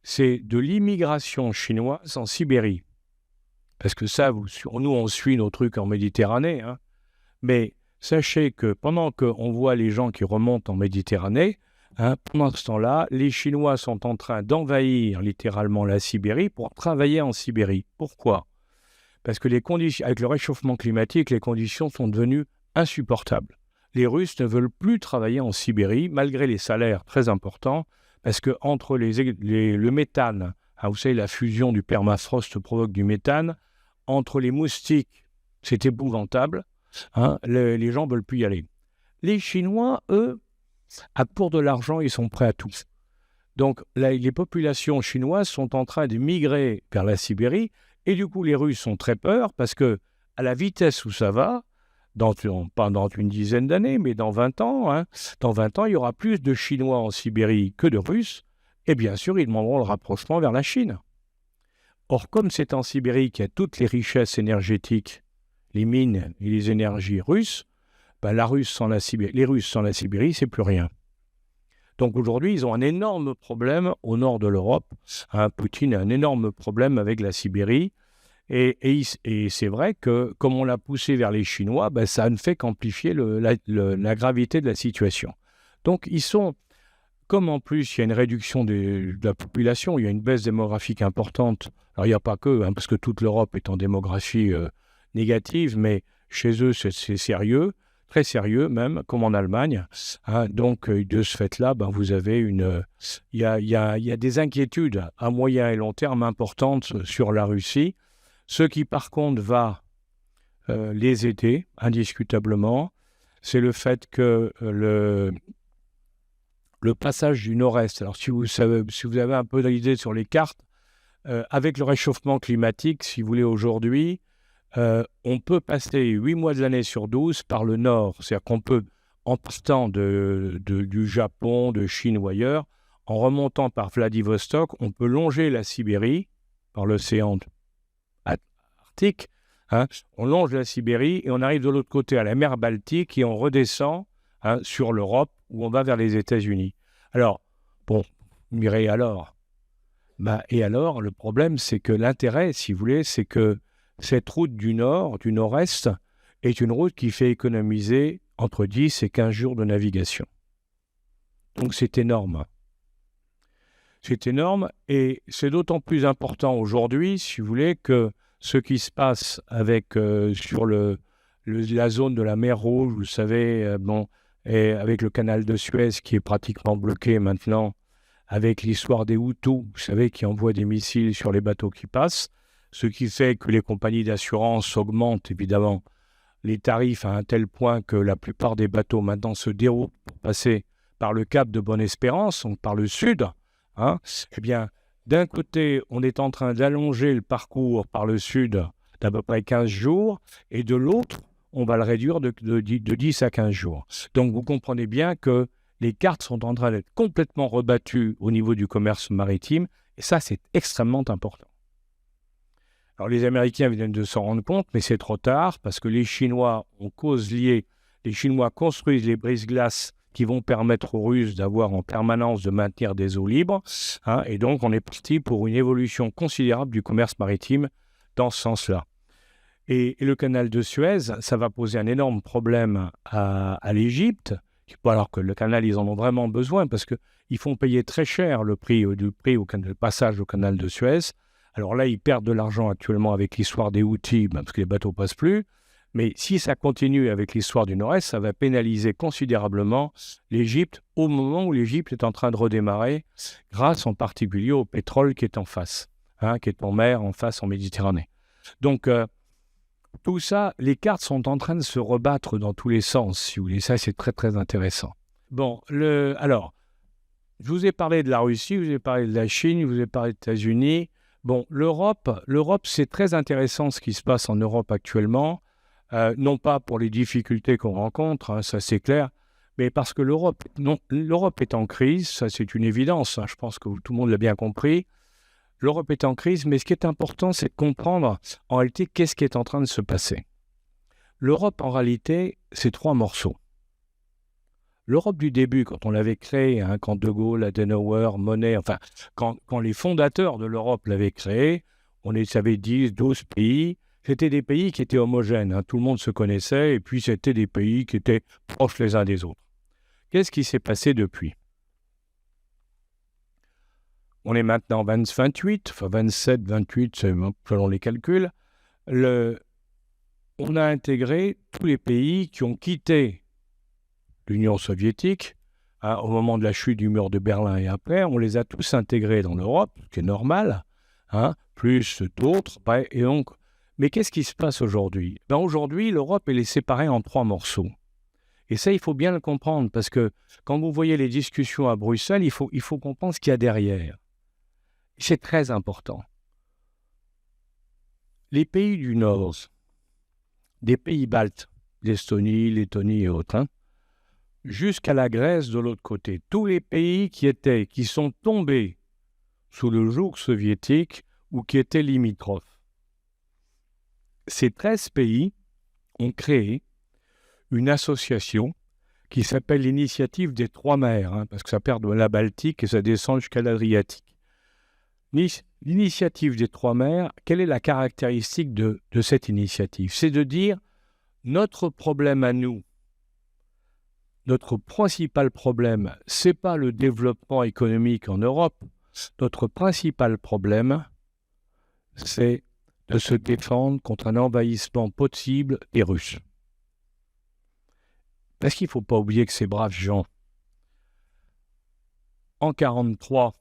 c'est de l'immigration chinoise en Sibérie. Parce que ça, nous, on suit nos trucs en Méditerranée, mais sachez que pendant qu'on voit les gens qui remontent en Méditerranée, pendant ce temps-là, les Chinois sont en train d'envahir littéralement la Sibérie pour travailler en Sibérie. Pourquoi ? Parce que avec le réchauffement climatique, les conditions sont devenues insupportables. Les Russes ne veulent plus travailler en Sibérie, malgré les salaires très importants, parce que entre le méthane, vous savez, la fusion du permafrost provoque du méthane, entre les moustiques, c'est épouvantable, les gens ne veulent plus y aller. Les Chinois, eux, pour de l'argent, ils sont prêts à tout. Donc, les populations chinoises sont en train de migrer vers la Sibérie, et du coup, les Russes ont très peur, parce que à la vitesse où ça va, pas dans une dizaine d'années, mais dans 20 ans, dans 20 ans, il y aura plus de Chinois en Sibérie que de Russes, et bien sûr, ils demanderont le rapprochement vers la Chine. Or, comme c'est en Sibérie qu'il y a toutes les richesses énergétiques, les mines et les énergies russes, les Russes sans la Sibérie, c'est plus rien. Donc aujourd'hui, ils ont un énorme problème au nord de l'Europe. Poutine a un énorme problème avec la Sibérie. Et c'est vrai que, comme on l'a poussé vers les Chinois, ça ne fait qu'amplifier la gravité de la situation. Donc ils sont, comme en plus il y a une réduction de la population, il y a une baisse démographique importante. Alors il n'y a pas que, parce que toute l'Europe est en démographie négative, mais chez eux c'est sérieux. Très sérieux même, comme en Allemagne. Donc, de ce fait-là, vous avez il y a des inquiétudes à moyen et long terme importantes sur la Russie, ce qui, par contre, va les aider, indiscutablement. C'est le fait que le passage du nord-est, alors si vous avez un peu d'idée sur les cartes, avec le réchauffement climatique, si vous voulez, aujourd'hui, on peut passer 8 mois de l'année sur 12 par le nord. C'est-à-dire qu'on peut, en partant du Japon, de Chine ou ailleurs, en remontant par Vladivostok, on peut longer la Sibérie par l'océan Arctique. On longe la Sibérie et on arrive de l'autre côté à la mer Baltique et on redescend sur l'Europe où on va vers les États-Unis. Alors, bon, vous me direz alors. Et alors, le problème, c'est que l'intérêt, si vous voulez, c'est que cette route du nord-est, est une route qui fait économiser entre 10 et 15 jours de navigation. Donc c'est énorme. C'est énorme et c'est d'autant plus important aujourd'hui, si vous voulez, que ce qui se passe sur la zone de la mer Rouge, vous savez, et avec le canal de Suez qui est pratiquement bloqué maintenant, avec l'histoire des Hutus, vous savez, qui envoient des missiles sur les bateaux qui passent, ce qui fait que les compagnies d'assurance augmentent évidemment les tarifs à un tel point que la plupart des bateaux maintenant se déroulent pour passer par le cap de Bonne-Espérance, donc par le sud. Eh bien, d'un côté, on est en train d'allonger le parcours par le sud d'à peu près 15 jours, et de l'autre, on va le réduire de 10 à 15 jours. Donc vous comprenez bien que les cartes sont en train d'être complètement rebattues au niveau du commerce maritime, et ça, c'est extrêmement important. Alors les Américains viennent de s'en rendre compte, mais c'est trop tard, parce que les Chinois ont cause liée. Les Chinois construisent les brise-glaces qui vont permettre aux Russes d'avoir en permanence de maintenir des eaux libres. Et donc, on est parti pour une évolution considérable du commerce maritime dans ce sens-là. Et le canal de Suez, ça va poser un énorme problème à l'Égypte, alors que le canal, ils en ont vraiment besoin, parce qu'ils font payer très cher le prix du passage au canal de Suez. Alors là, ils perdent de l'argent actuellement avec l'histoire des Houthis, parce que les bateaux ne passent plus. Mais si ça continue avec l'histoire du Nord-Est, ça va pénaliser considérablement l'Égypte au moment où l'Égypte est en train de redémarrer, grâce en particulier au pétrole qui est en face, qui est en mer, en face, en Méditerranée. Donc, tout ça, les cartes sont en train de se rebattre dans tous les sens, si vous voulez. Ça, c'est très, très intéressant. Bon, alors, je vous ai parlé de la Russie, je vous ai parlé de la Chine, je vous ai parlé des États-Unis. Bon, l'Europe, c'est très intéressant ce qui se passe en Europe actuellement. Non pas pour les difficultés qu'on rencontre, ça c'est clair, mais parce que l'Europe est en crise, ça c'est une évidence, je pense que tout le monde l'a bien compris. L'Europe est en crise, mais ce qui est important, c'est de comprendre en réalité qu'est-ce qui est en train de se passer. L'Europe, en réalité, c'est 3 morceaux. L'Europe du début, quand on l'avait créée, quand De Gaulle, Adenauer, Monnet, enfin, quand les fondateurs de l'Europe l'avaient créée, on avait 10, 12 pays. C'était des pays qui étaient homogènes, tout le monde se connaissait, et puis c'était des pays qui étaient proches les uns des autres. Qu'est-ce qui s'est passé depuis ? On est maintenant 28, enfin 27, 28, selon les calculs. On a intégré tous les pays qui ont quitté l'Union soviétique, hein, au moment de la chute du mur de Berlin et après, on les a tous intégrés dans l'Europe, ce qui est normal, hein, plus d'autres. Et donc, mais qu'est-ce qui se passe aujourd'hui? Aujourd'hui, l'Europe, elle est séparée en 3 morceaux. Et ça, il faut bien le comprendre, parce que quand vous voyez les discussions à Bruxelles, il faut comprendre ce qu'il y a derrière. C'est très important. Les pays du Nord, des pays baltes, l'Estonie, Lettonie et autres, hein, jusqu'à la Grèce de l'autre côté, tous les pays qui sont tombés sous le joug soviétique ou qui étaient limitrophes. Ces 13 pays ont créé une association qui s'appelle l'Initiative des 3 mers, hein, parce que ça part de la Baltique et ça descend jusqu'à l'Adriatique. L'initiative des 3 mers, quelle est la caractéristique de cette initiative? C'est de dire, notre problème à nous, notre principal problème, ce n'est pas le développement économique en Europe, notre principal problème, c'est de se défendre contre un envahissement possible des Russes. Parce qu'il ne faut pas oublier que ces braves gens, en 1943,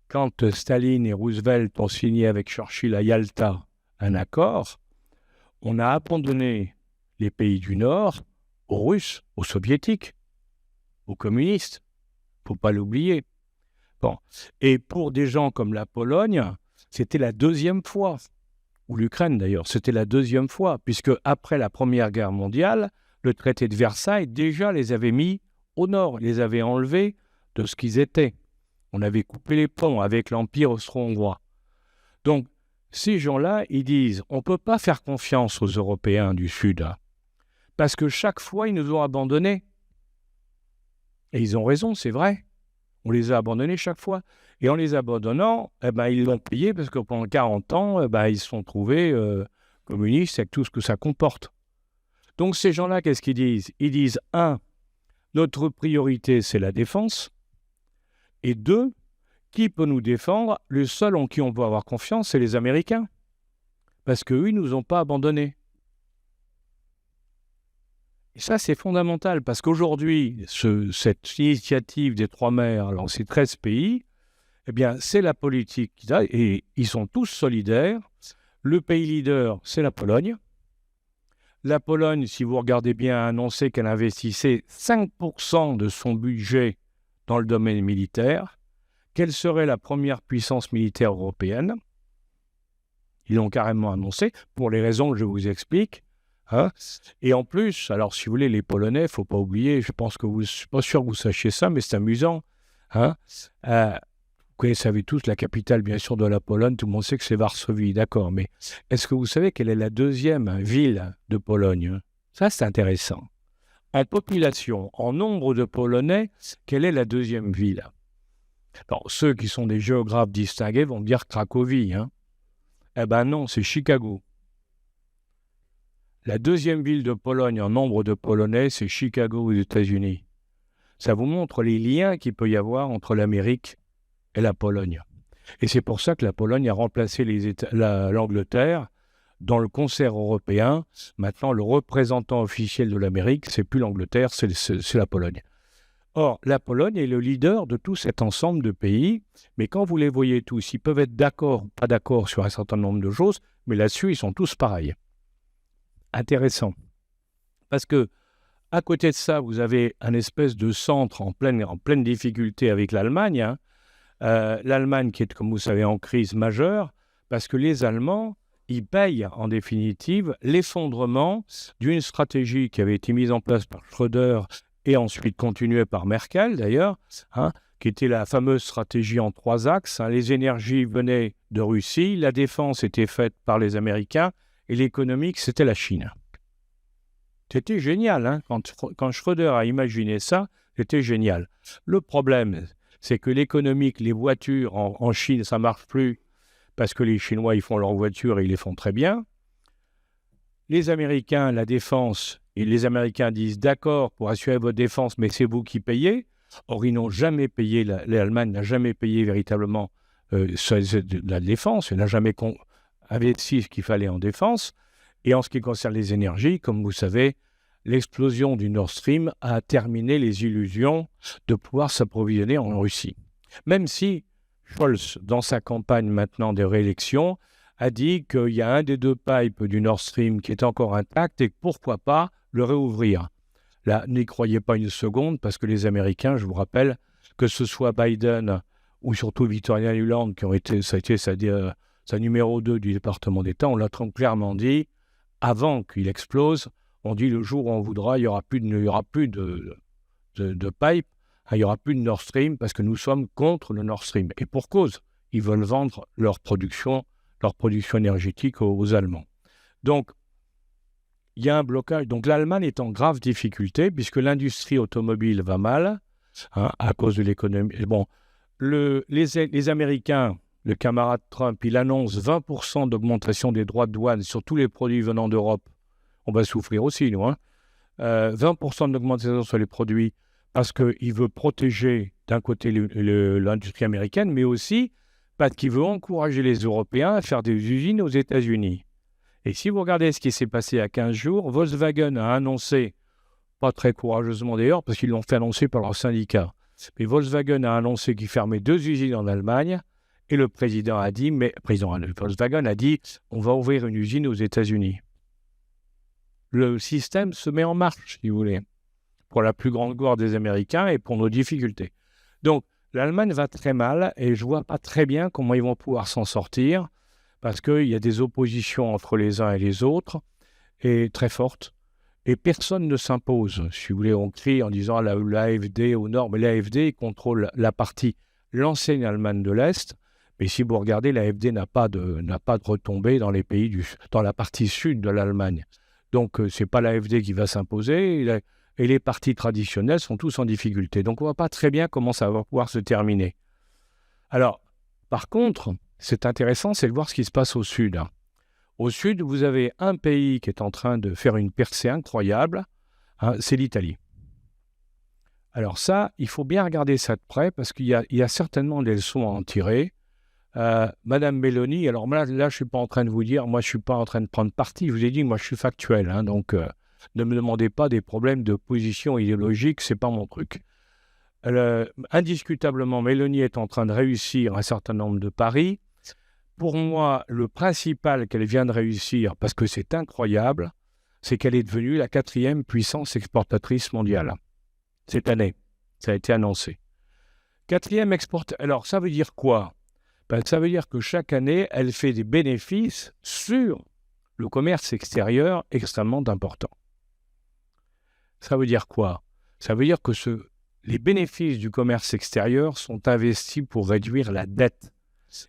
quand Staline et Roosevelt ont signé avec Churchill à Yalta un accord, on a abandonné les pays du Nord aux Russes, aux Soviétiques, aux communistes. Il ne faut pas l'oublier. Bon. Et pour des gens comme la Pologne, c'était la 2e fois, ou l'Ukraine d'ailleurs, c'était la 2e fois, puisque après la Première Guerre mondiale, le traité de Versailles déjà les avait mis au nord, les avait enlevés de ce qu'ils étaient. On avait coupé les ponts avec l'Empire austro-hongrois. Donc, ces gens-là, ils disent, on ne peut pas faire confiance aux Européens du Sud, hein, parce que chaque fois, ils nous ont abandonnés. Et ils ont raison, c'est vrai. On les a abandonnés chaque fois. Et en les abandonnant, ils l'ont payé parce que pendant 40 ans, ils se sont trouvés communistes avec tout ce que ça comporte. Donc ces gens-là, qu'est-ce qu'ils disent? Ils disent, 1, notre priorité, c'est la défense. Et 2, qui peut nous défendre? Le seul en qui on peut avoir confiance, c'est les Américains. Parce qu'eux, ils ne nous ont pas abandonnés. Et ça, c'est fondamental, parce qu'aujourd'hui, cette initiative des 3 mers, alors ces 13 pays, eh bien, c'est la politique qu'ils ont, et ils sont tous solidaires. Le pays leader, c'est la Pologne. La Pologne, si vous regardez bien, a annoncé qu'elle investissait 5% de son budget dans le domaine militaire. Quelle serait la première puissance militaire européenne? Ils l'ont carrément annoncé, pour les raisons que je vous explique. Hein? Et en plus, alors si vous voulez, les Polonais, il ne faut pas oublier, je pense que je ne suis pas sûr que vous sachiez ça, mais c'est amusant. Hein? Vous savez tous, la capitale, bien sûr, de la Pologne, tout le monde sait que c'est Varsovie, d'accord, mais est-ce que vous savez quelle est la 2e ville de Pologne? Ça, c'est intéressant. En population, en nombre de Polonais, quelle est la 2e ville? Alors, ceux qui sont des géographes distingués vont dire Cracovie. Hein? Eh ben non, c'est Chicago. La 2e ville de Pologne en nombre de Polonais, c'est Chicago aux États-Unis. Ça vous montre les liens qu'il peut y avoir entre l'Amérique et la Pologne. Et c'est pour ça que la Pologne a remplacé l'Angleterre dans le concert européen. Maintenant, le représentant officiel de l'Amérique, c'est plus l'Angleterre, c'est la Pologne. Or, la Pologne est le leader de tout cet ensemble de pays, mais quand vous les voyez tous, ils peuvent être d'accord ou pas d'accord sur un certain nombre de choses, mais là-dessus, ils sont tous pareils. Intéressant. Parce que, à côté de ça, vous avez un espèce de centre en pleine difficulté avec l'Allemagne, hein. L'Allemagne qui est, comme vous savez, en crise majeure, parce que les Allemands, ils payent en définitive l'effondrement d'une stratégie qui avait été mise en place par Schröder et ensuite continuée par Merkel d'ailleurs, hein, qui était la fameuse stratégie en 3 axes. Hein. Les énergies venaient de Russie, la défense était faite par les Américains et l'économique, c'était la Chine. C'était génial, hein. Quand Schröder a imaginé ça, c'était génial. Le problème, c'est que l'économique, les voitures en Chine, ça ne marche plus parce que les Chinois, ils font leurs voitures et ils les font très bien. Les Américains, la défense, et les Américains disent d'accord pour assurer votre défense, mais c'est vous qui payez. Or, ils n'ont jamais payé, l'Allemagne n'a jamais payé véritablement la défense, elle n'a jamais investi ce qu'il fallait en défense. Et en ce qui concerne les énergies, comme vous savez, l'explosion du Nord Stream a terminé les illusions de pouvoir s'approvisionner en Russie. Même si Scholz, dans sa campagne maintenant de réélection, a dit qu'il y a un des 2 pipes du Nord Stream qui est encore intact et pourquoi pas le réouvrir. Là, n'y croyez pas une seconde parce que les Américains, je vous rappelle, que ce soit Biden ou surtout Victoria Nuland, ça a été sa numéro 2 du département d'État, on l'a clairement dit, avant qu'il explose, on dit le jour où on voudra, il n'y aura plus de pipe, il n'y aura plus de Nord Stream parce que nous sommes contre le Nord Stream. Et pour cause, ils veulent vendre leur production énergétique aux Allemands. Donc, il y a un blocage. Donc, l'Allemagne est en grave difficulté puisque l'industrie automobile va mal à cause de l'économie. Bon, les Américains, le camarade Trump, il annonce 20% d'augmentation des droits de douane sur tous les produits venant d'Europe. On va souffrir aussi, nous. 20% d'augmentation sur les produits parce qu'il veut protéger d'un côté l'industrie américaine, mais aussi parce qu'il veut encourager les Européens à faire des usines aux États-Unis. Et si vous regardez ce qui s'est passé il y a 15 jours, Volkswagen a annoncé, pas très courageusement d'ailleurs, parce qu'ils l'ont fait annoncer par leur syndicat, mais Volkswagen a annoncé qu'il fermait 2 usines en Allemagne, et le président Volkswagen a dit, on va ouvrir une usine aux États-Unis. Le système se met en marche, si vous voulez, pour la plus grande gloire des Américains et pour nos difficultés. Donc, l'Allemagne va très mal et je ne vois pas très bien comment ils vont pouvoir s'en sortir parce qu'il y a des oppositions entre les uns et les autres et très fortes. Et personne ne s'impose. Si vous voulez, on crie en disant l'AfD au nord, mais l'AfD contrôle la partie, l'ancienne Allemagne de l'Est. Mais si vous regardez, l'AfD n'a pas de retombée dans les pays dans la partie sud de l'Allemagne. Donc, ce n'est pas l'AfD qui va s'imposer et les partis traditionnels sont tous en difficulté. Donc, on ne voit pas très bien comment ça va pouvoir se terminer. Alors, par contre, c'est intéressant, c'est de voir ce qui se passe au sud. Au sud, vous avez un pays qui est en train de faire une percée incroyable, c'est l'Italie. Alors ça, il faut bien regarder ça de près parce qu'il y a certainement des leçons à en tirer. Madame Meloni, alors là, je ne suis pas en train de vous dire, moi je ne suis pas en train de prendre parti, je vous ai dit, moi je suis factuel, donc ne me demandez pas des problèmes de position idéologique, ce n'est pas mon truc. Indiscutablement, Meloni est en train de réussir un certain nombre de paris. Pour moi, le principal qu'elle vient de réussir, parce que c'est incroyable, c'est qu'elle est devenue la 4e puissance exportatrice mondiale. Cette année, ça a été annoncé. 4e exportatrice, alors ça veut dire quoi ? Ça veut dire que chaque année, elle fait des bénéfices sur le commerce extérieur extrêmement important. Ça veut dire quoi ? Ça veut dire que les bénéfices du commerce extérieur sont investis pour réduire la dette.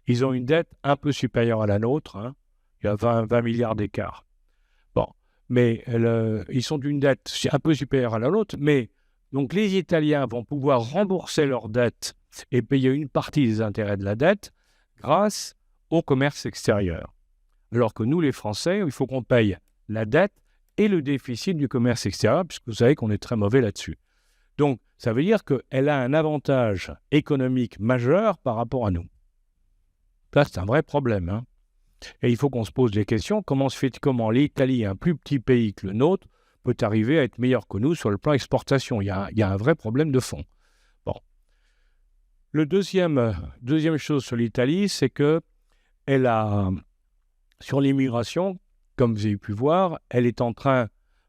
Ils ont une dette un peu supérieure à la nôtre, il y a 20 milliards d'écart. Bon, mais ils sont d'une dette un peu supérieure à la nôtre, mais donc les Italiens vont pouvoir rembourser leur dette et payer une partie des intérêts de la dette grâce au commerce extérieur. Alors que nous, les Français, il faut qu'on paye la dette et le déficit du commerce extérieur, puisque vous savez qu'on est très mauvais là-dessus. Donc, ça veut dire qu'elle a un avantage économique majeur par rapport à nous. Ça, c'est un vrai problème. Et il faut qu'on se pose des questions. Comment l'Italie, un plus petit pays que le nôtre, peut arriver à être meilleur que nous sur le plan exportation ? Il y a un vrai problème de fond. Bon. Le deuxième chose sur l'Italie, c'est qu'elle a, sur l'immigration, comme vous avez pu voir, elle est en train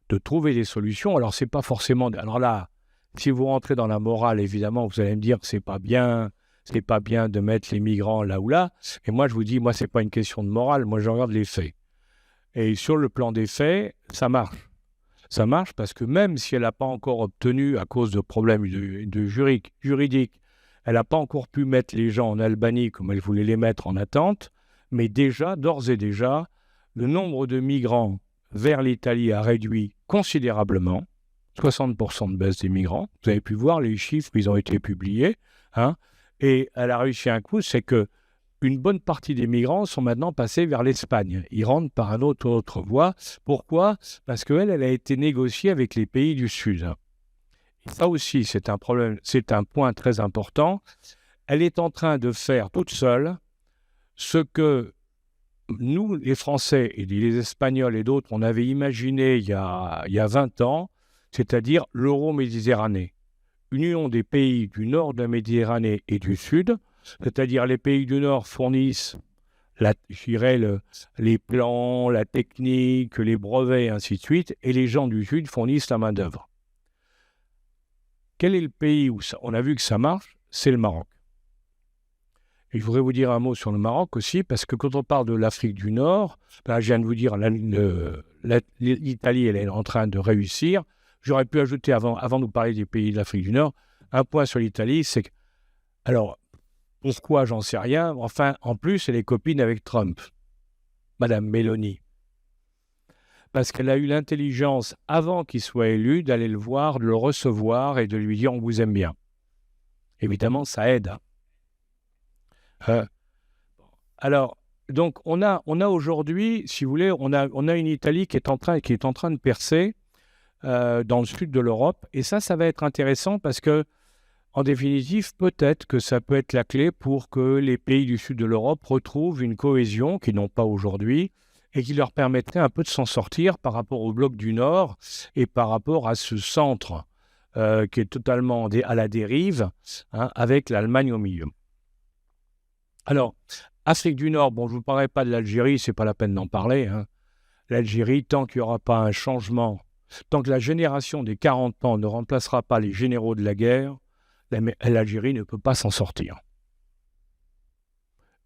de trouver des solutions. Alors, c'est pas forcément... Alors là, si vous rentrez dans la morale, évidemment, vous allez me dire que c'est pas bien de mettre les migrants là ou là. Et moi, je vous dis, c'est pas une question de morale. Moi, je regarde les faits. Et sur le plan des faits, ça marche. Ça marche parce que même si elle n'a pas encore obtenu, à cause de problèmes juridiques, elle n'a pas encore pu mettre les gens en Albanie comme elle voulait les mettre en attente, mais déjà, d'ores et déjà, le nombre de migrants vers l'Italie a réduit considérablement, 60% de baisse des migrants. Vous avez pu voir les chiffres, ils ont été publiés. Et elle a réussi un coup, c'est qu'une bonne partie des migrants sont maintenant passés vers l'Espagne. Ils rentrent par une autre voie. Pourquoi ? Parce qu'elle a été négociée avec les pays du Sud. Et ça aussi, c'est un problème, c'est un point très important. Elle est en train de faire toute seule ce que nous, les Français et les Espagnols et d'autres, on avait imaginé il y a 20 ans, c'est-à-dire l'euro-méditerranée. Une union des pays du nord de la Méditerranée et du sud, c'est-à-dire les pays du nord fournissent je dirais les plans, la technique, les brevets, et ainsi de suite, et les gens du sud fournissent la main-d'œuvre. Quel est le pays où on a vu que ça marche? C'est le Maroc. Et je voudrais vous dire un mot sur le Maroc aussi, parce que quand on parle de l'Afrique du Nord, je viens de vous dire, l'Italie, elle est en train de réussir. J'aurais pu ajouter, avant de vous parler des pays de l'Afrique du Nord, un point sur l'Italie, c'est que, alors, pourquoi, j'en sais rien, enfin, en plus, elle est copine avec Trump, Madame Meloni. Parce qu'elle a eu l'intelligence, avant qu'il soit élu, d'aller le voir, de le recevoir et de lui dire « on vous aime bien ». Évidemment, ça aide. Alors, donc, on a aujourd'hui, si vous voulez, on a une Italie qui est en train de percer dans le sud de l'Europe. Et ça va être intéressant parce que, en définitive, peut-être que ça peut être la clé pour que les pays du sud de l'Europe retrouvent une cohésion qu'ils n'ont pas aujourd'hui et qui leur permettrait un peu de s'en sortir par rapport au bloc du Nord et par rapport à ce centre qui est totalement à la dérive, avec l'Allemagne au milieu. Alors, Afrique du Nord, bon, je ne vous parlerai pas de l'Algérie, ce n'est pas la peine d'en parler. L'Algérie, tant qu'il n'y aura pas un changement, tant que la génération des 40 ans ne remplacera pas les généraux de la guerre, l'Algérie ne peut pas s'en sortir.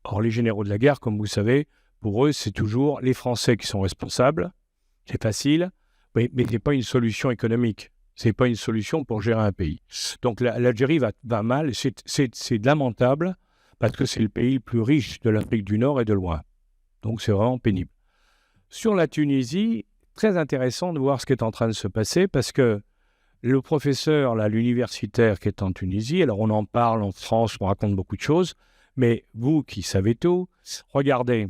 Or, les généraux de la guerre, comme vous savez, pour eux, c'est toujours les Français qui sont responsables. C'est facile, mais ce n'est pas une solution économique. Ce n'est pas une solution pour gérer un pays. Donc, l'Algérie va mal. C'est lamentable parce que c'est le pays le plus riche de l'Afrique du Nord et de loin. Donc, c'est vraiment pénible. Sur la Tunisie, très intéressant de voir ce qui est en train de se passer parce que le professeur, l'universitaire qui est en Tunisie, alors on en parle en France, on raconte beaucoup de choses, mais vous qui savez tout, regardez,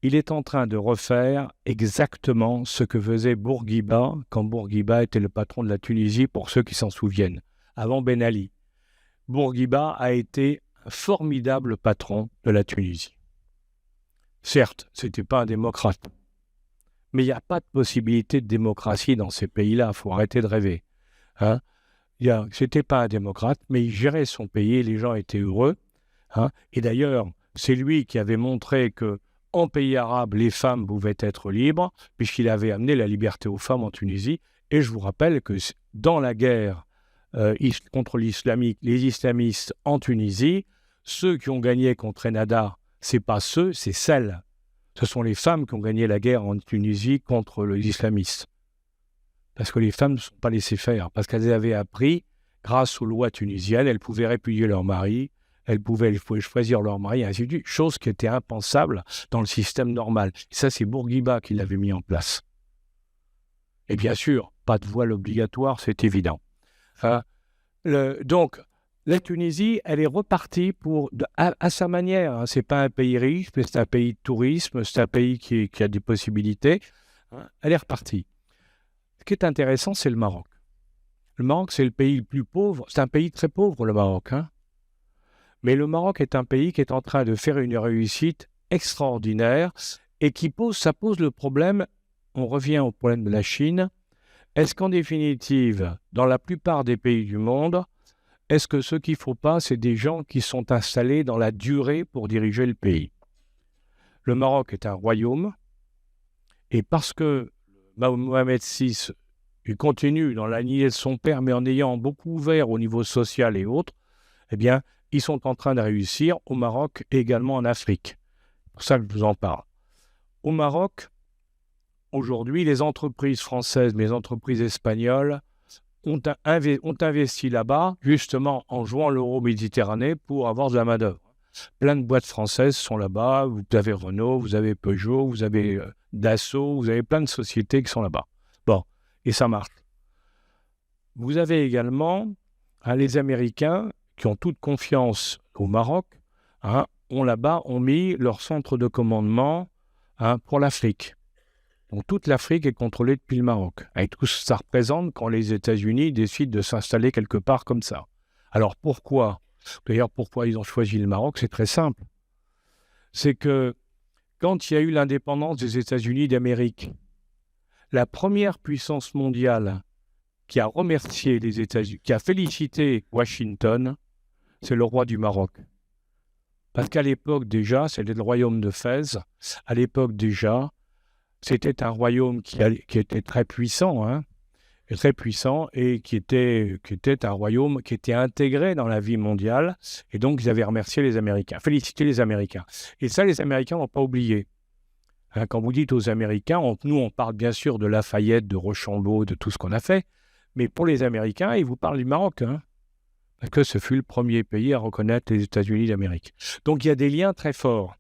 il est en train de refaire exactement ce que faisait Bourguiba quand Bourguiba était le patron de la Tunisie, pour ceux qui s'en souviennent, avant Ben Ali. Bourguiba a été un formidable patron de la Tunisie. Certes, ce n'était pas un démocrate, mais il n'y a pas de possibilité de démocratie dans ces pays-là, il faut arrêter de rêver. C'était pas un démocrate, mais il gérait son pays, les gens étaient heureux. Et d'ailleurs, c'est lui qui avait montré que en pays arabe, les femmes pouvaient être libres, puisqu'il avait amené la liberté aux femmes en Tunisie. Et je vous rappelle que dans la guerre contre les islamistes en Tunisie, ceux qui ont gagné contre Ennahda, c'est pas ceux, c'est celles. Ce sont les femmes qui ont gagné la guerre en Tunisie contre les islamistes. Parce que les femmes ne sont pas laissées faire, parce qu'elles avaient appris, grâce aux lois tunisiennes, elles pouvaient répudier leur mari, elles pouvaient choisir leur mari, ainsi de suite, chose qui était impensable dans le système normal. Et ça, c'est Bourguiba qui l'avait mis en place. Et bien sûr, pas de voile obligatoire, c'est évident. Donc, la Tunisie, elle est repartie à sa manière. Ce n'est pas un pays riche, mais c'est un pays de tourisme, c'est un pays qui a des possibilités. Elle est repartie. Ce qui est intéressant, c'est le Maroc. Le Maroc, c'est le pays le plus pauvre. C'est un pays très pauvre, le Maroc. Mais le Maroc est un pays qui est en train de faire une réussite extraordinaire et ça pose le problème, on revient au problème de la Chine. Est-ce qu'en définitive, dans la plupart des pays du monde, est-ce que ce qu'il ne faut pas, c'est des gens qui sont installés dans la durée pour diriger le pays? Le Maroc est un royaume et parce que Mohamed VI, il continue dans la lignée de son père, mais en ayant beaucoup ouvert au niveau social et autres, eh bien, ils sont en train de réussir au Maroc et également en Afrique. C'est pour ça que je vous en parle. Au Maroc, aujourd'hui, les entreprises françaises, les entreprises espagnoles ont investi là-bas, justement en jouant l'euro-méditerranée pour avoir de la main-d'œuvre. Plein de boîtes françaises sont là-bas. Vous avez Renault, vous avez Peugeot, vous avez Dassault, vous avez plein de sociétés qui sont là-bas. Bon, et ça marche. Vous avez également les Américains qui ont toute confiance au Maroc, ont mis leur centre de commandement pour l'Afrique. Donc toute l'Afrique est contrôlée depuis le Maroc, avec tout ce que ça représente quand les États-Unis décident de s'installer quelque part comme ça. Alors pourquoi ils ont choisi le Maroc? C'est très simple. C'est que quand il y a eu l'indépendance des États-Unis d'Amérique, la première puissance mondiale qui a remercié les États-Unis, qui a félicité Washington, c'est le roi du Maroc. Parce qu'à l'époque déjà, c'était le royaume de Fès. À l'époque déjà, c'était un royaume qui était très puissant, et qui était un royaume qui était intégré dans la vie mondiale. Et donc, ils avaient remercié les Américains, félicité les Américains. Et ça, les Américains n'ont pas oublié. Quand vous dites aux Américains, nous, on parle bien sûr de Lafayette, de Rochambeau, de tout ce qu'on a fait. Mais pour les Américains, ils vous parlent du Maroc, parce que ce fut le premier pays à reconnaître les États-Unis d'Amérique. Donc, il y a des liens très forts.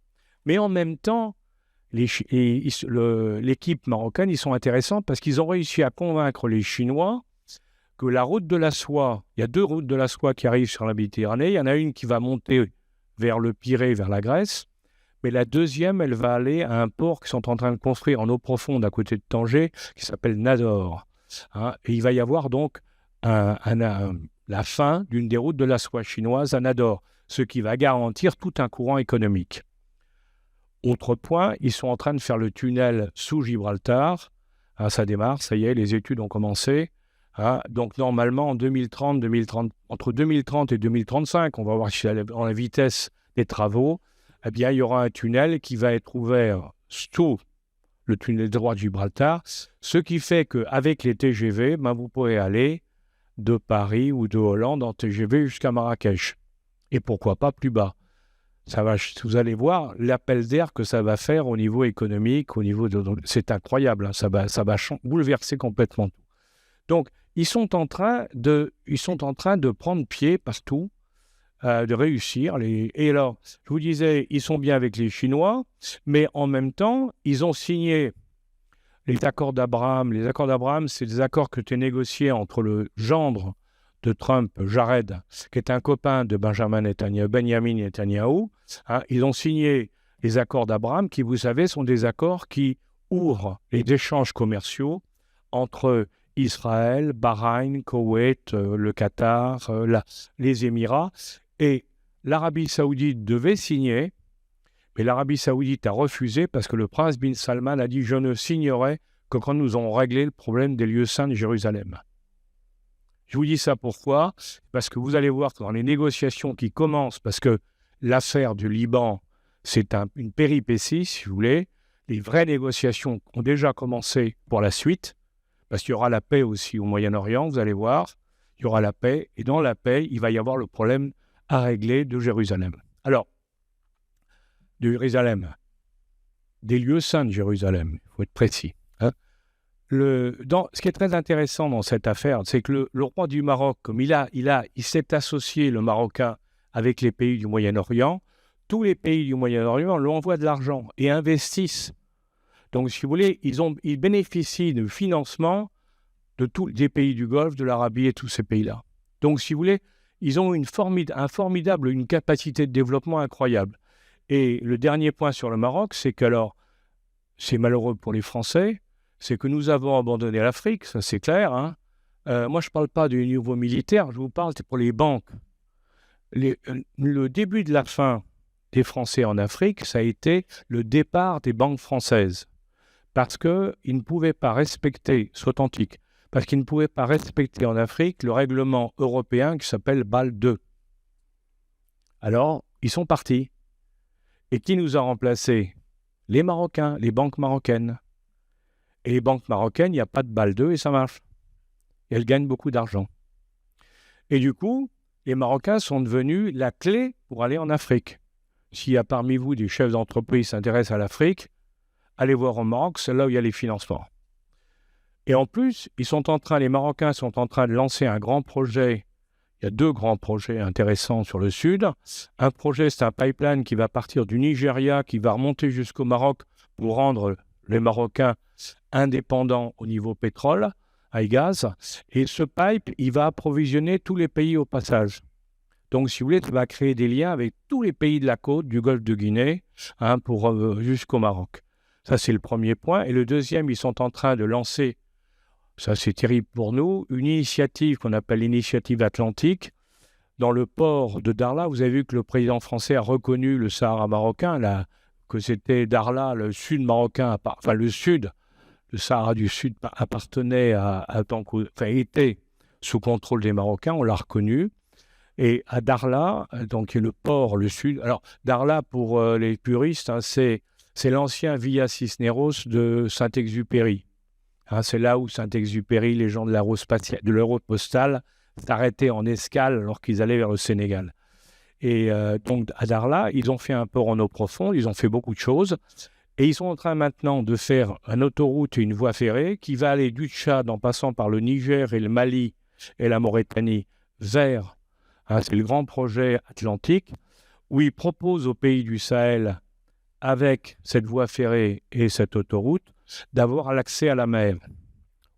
Mais en même temps, l'équipe marocaine, ils sont intéressants parce qu'ils ont réussi à convaincre les Chinois que la route de la soie, il y a 2 routes de la soie qui arrivent sur la Méditerranée. Il y en a une qui va monter vers le Pirée, vers la Grèce. Mais la deuxième, elle va aller à un port qu'ils sont en train de construire en eau profonde à côté de Tanger, qui s'appelle Nador. Et il va y avoir donc la fin d'une des routes de la soie chinoise à Nador, ce qui va garantir tout un courant économique. Autre point, ils sont en train de faire le tunnel sous Gibraltar. Ça démarre, ça y est, les études ont commencé. Donc normalement, entre 2030 et 2035, on va voir si dans la vitesse des travaux, eh bien, il y aura un tunnel qui va être ouvert sous le tunnel droit de Gibraltar, ce qui fait qu'avec les TGV, vous pourrez aller de Paris ou de Hollande en TGV jusqu'à Marrakech. Et pourquoi pas plus bas. Vous allez voir l'appel d'air que ça va faire au niveau économique, c'est incroyable, ça va bouleverser complètement tout. Donc, ils sont en train de prendre pied partout, de réussir. Et alors, je vous disais, ils sont bien avec les Chinois, mais en même temps, ils ont signé les accords d'Abraham. Les accords d'Abraham, c'est des accords que tu as négociés entre le gendre de Trump, Jared, qui est un copain de Benjamin Netanyahou. Ils ont signé les accords d'Abraham qui, vous savez, sont des accords qui ouvrent les échanges commerciaux entre Israël, Bahreïn, Koweït, le Qatar, les Émirats. Et l'Arabie saoudite devait signer, mais l'Arabie saoudite a refusé parce que le prince bin Salman a dit « Je ne signerai que quand nous aurons réglé le problème des lieux saints de Jérusalem ». Je vous dis ça pourquoi ? Parce que vous allez voir que dans les négociations qui commencent, parce que l'affaire du Liban, c'est une péripétie, si vous voulez. Les vraies négociations ont déjà commencé pour la suite, parce qu'il y aura la paix aussi au Moyen-Orient, vous allez voir. Il y aura la paix, et dans la paix, il va y avoir le problème à régler de Jérusalem. Alors, de Jérusalem, des lieux saints de Jérusalem, il faut être précis. Ce qui est très intéressant dans cette affaire, c'est que le roi du Maroc, comme il s'est associé, le Marocain, avec les pays du Moyen-Orient, tous les pays du Moyen-Orient lui envoient de l'argent et investissent. Donc, si vous voulez, ils bénéficient du financement de tous les pays du Golfe, de l'Arabie et tous ces pays-là. Donc, si vous voulez, ils ont une capacité de développement incroyable. Et le dernier point sur le Maroc, c'est que, alors, c'est malheureux pour les Français, c'est que nous avons abandonné l'Afrique, ça c'est clair. Moi, je ne parle pas du niveau militaire, je vous parle pour les banques. Le début de la fin des Français en Afrique, ça a été le départ des banques françaises. Parce qu'ils ne pouvaient pas respecter, c'est authentique, parce qu'ils ne pouvaient pas respecter en Afrique le règlement européen qui s'appelle Bâle II. Alors, ils sont partis. Et qui nous a remplacés ? Les Marocains, les banques marocaines. Et les banques marocaines, il n'y a pas de Bâle II et ça marche. Et elles gagnent beaucoup d'argent. Et du coup, les Marocains sont devenus la clé pour aller en Afrique. S'il y a parmi vous des chefs d'entreprise qui s'intéressent à l'Afrique, allez voir au Maroc, c'est là où il y a les financements. Et en plus, les Marocains sont en train de lancer un grand projet. Il y a 2 grands projets intéressants sur le sud. Un projet, c'est un pipeline qui va partir du Nigeria, qui va remonter jusqu'au Maroc pour rendre les Marocains indépendants au niveau pétrole et gaz. Et ce pipe, il va approvisionner tous les pays au passage. Donc, si vous voulez, ça va créer des liens avec tous les pays de la côte, du golfe de Guinée, jusqu'au Maroc. Ça, c'est le premier point. Et le deuxième, ils sont en train de lancer, ça c'est terrible pour nous, une initiative qu'on appelle l'initiative atlantique. Dans le port de Darla, vous avez vu que le président français a reconnu le Sahara marocain, que c'était Darla, le sud marocain, le sud le Sahara du Sud appartenait était sous contrôle des Marocains, on l'a reconnu. Et à Dakhla, donc qui est le port, le sud. Alors Dakhla, pour les puristes, hein, c'est l'ancien Via Cisneros de Saint-Exupéry. Hein, c'est là où Saint-Exupéry, les gens de l'Europostale, s'arrêtaient en escale alors qu'ils allaient vers le Sénégal. Et donc à Dakhla, ils ont fait un port en eau profonde, ils ont fait beaucoup de choses. Et ils sont en train maintenant de faire une autoroute et une voie ferrée qui va aller du Tchad en passant par le Niger et le Mali et la Mauritanie vers... c'est le grand projet atlantique où ils proposent aux pays du Sahel, avec cette voie ferrée et cette autoroute, d'avoir l'accès à la mer.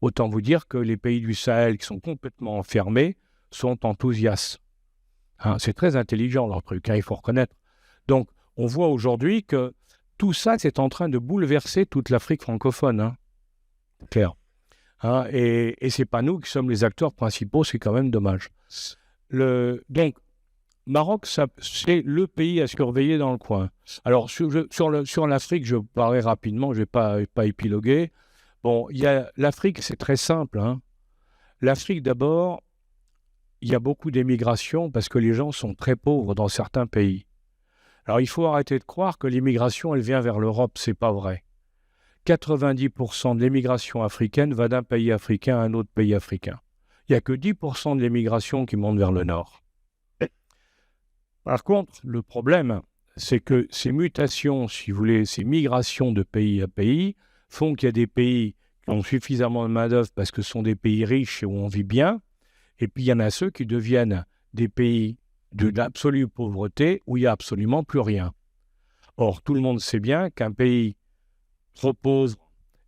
Autant vous dire que les pays du Sahel qui sont complètement enfermés sont enthousiastes. C'est très intelligent leur truc, il faut reconnaître. Donc, on voit aujourd'hui que tout ça, c'est en train de bouleverser toute l'Afrique francophone. C'est clair. Et ce n'est pas nous qui sommes les acteurs principaux, c'est quand même dommage. Donc, Maroc, c'est le pays à surveiller dans le coin. Alors, sur l'Afrique, je parlerai rapidement, je ne vais pas épiloguer. Bon, l'Afrique, c'est très simple. L'Afrique, d'abord, il y a beaucoup d'émigration parce que les gens sont très pauvres dans certains pays. Alors, il faut arrêter de croire que l'immigration, elle vient vers l'Europe. Ce n'est pas vrai. 90% de l'immigration africaine va d'un pays africain à un autre pays africain. Il n'y a que 10% de l'immigration qui monte vers le nord. Par contre, le problème, c'est que ces mutations, si vous voulez, ces migrations de pays à pays, font qu'il y a des pays qui ont suffisamment de main-d'œuvre parce que ce sont des pays riches et où on vit bien, et puis il y en a ceux qui deviennent des pays de l'absolue pauvreté où il n'y a absolument plus rien. Or, tout le monde sait bien qu'un pays trop pauvre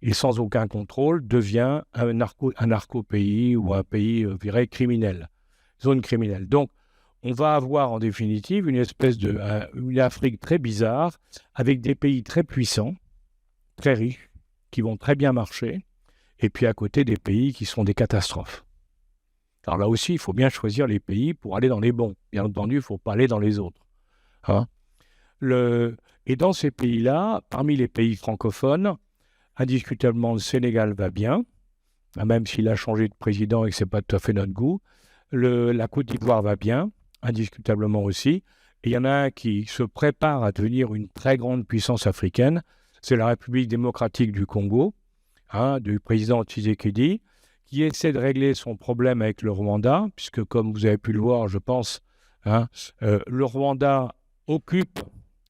et sans aucun contrôle devient un narco-pays ou un pays, je dirais, criminel, zone criminelle. Donc, on va avoir en définitive une espèce une Afrique très bizarre, avec des pays très puissants, très riches, qui vont très bien marcher, et puis à côté des pays qui sont des catastrophes. Alors là aussi, il faut bien choisir les pays pour aller dans les bons. Bien entendu, il ne faut pas aller dans les autres. Et dans ces pays-là, parmi les pays francophones, indiscutablement, le Sénégal va bien, même s'il a changé de président et que ce n'est pas tout à fait notre goût. La Côte d'Ivoire va bien, indiscutablement aussi. Et il y en a un qui se prépare à devenir une très grande puissance africaine, c'est la République démocratique du Congo, du président Tshisekedi, qui essaie de régler son problème avec le Rwanda, puisque comme vous avez pu le voir, je pense, le Rwanda occupe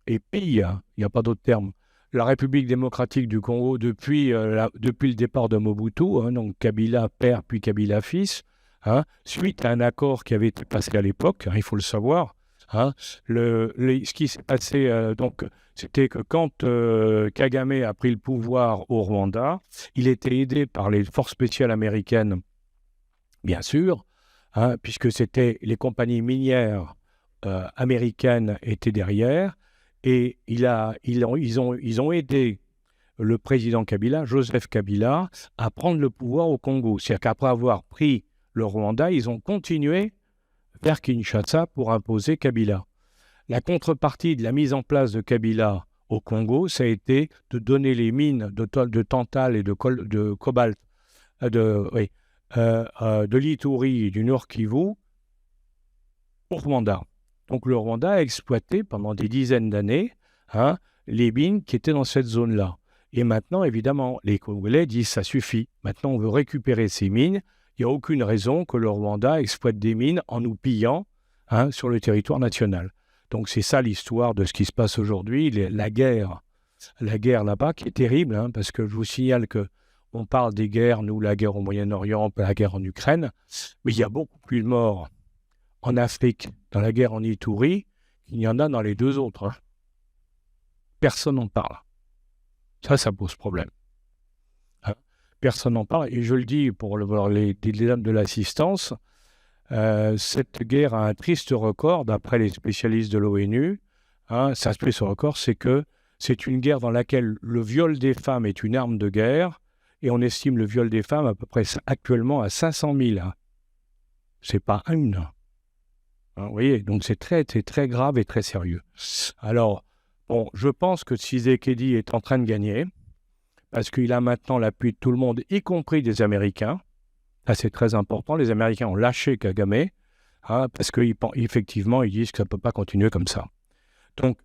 et pille, il n'y a pas d'autre terme, la République démocratique du Congo depuis le départ de Mobutu, donc Kabila père puis Kabila fils, suite à un accord qui avait été passé à l'époque, il faut le savoir. Ce qui s'est passé, c'était que quand Kagame a pris le pouvoir au Rwanda, il était aidé par les forces spéciales américaines, bien sûr, puisque c'était les compagnies minières américaines étaient derrière, et ils ont aidé le président Kabila, Joseph Kabila, à prendre le pouvoir au Congo. C'est-à-dire qu'après avoir pris le Rwanda, ils ont continué vers Kinshasa pour imposer Kabila. La contrepartie de la mise en place de Kabila au Congo, ça a été de donner les mines de tantal et de cobalt, de l'Ituri et du Nord Kivu au Rwanda. Donc le Rwanda a exploité pendant des dizaines d'années les mines qui étaient dans cette zone-là. Et maintenant, évidemment, les Congolais disent ça suffit. Maintenant, on veut récupérer ces mines. Il n'y a aucune raison que le Rwanda exploite des mines en nous pillant sur le territoire national. Donc c'est ça l'histoire de ce qui se passe aujourd'hui, la guerre là-bas qui est terrible, parce que je vous signale qu'on parle des guerres, nous, la guerre au Moyen-Orient, la guerre en Ukraine, mais il y a beaucoup plus de morts en Afrique, dans la guerre en Ituri, qu'il y en a dans les deux autres. Personne n'en parle. Ça pose problème. Personne n'en parle. Et je le dis pour les dames de l'assistance, cette guerre a un triste record, d'après les spécialistes de l'ONU. Ça triste record, c'est que c'est une guerre dans laquelle le viol des femmes est une arme de guerre, et on estime le viol des femmes à peu près actuellement à 500 000. C'est pas une. Vous voyez, donc c'est très grave et très sérieux. Alors, bon, je pense que Tshisekedi est en train de gagner, parce qu'il a maintenant l'appui de tout le monde, y compris des Américains. Ça, c'est très important. Les Américains ont lâché Kagame, parce qu'effectivement, ils disent que ça ne peut pas continuer comme ça. Donc,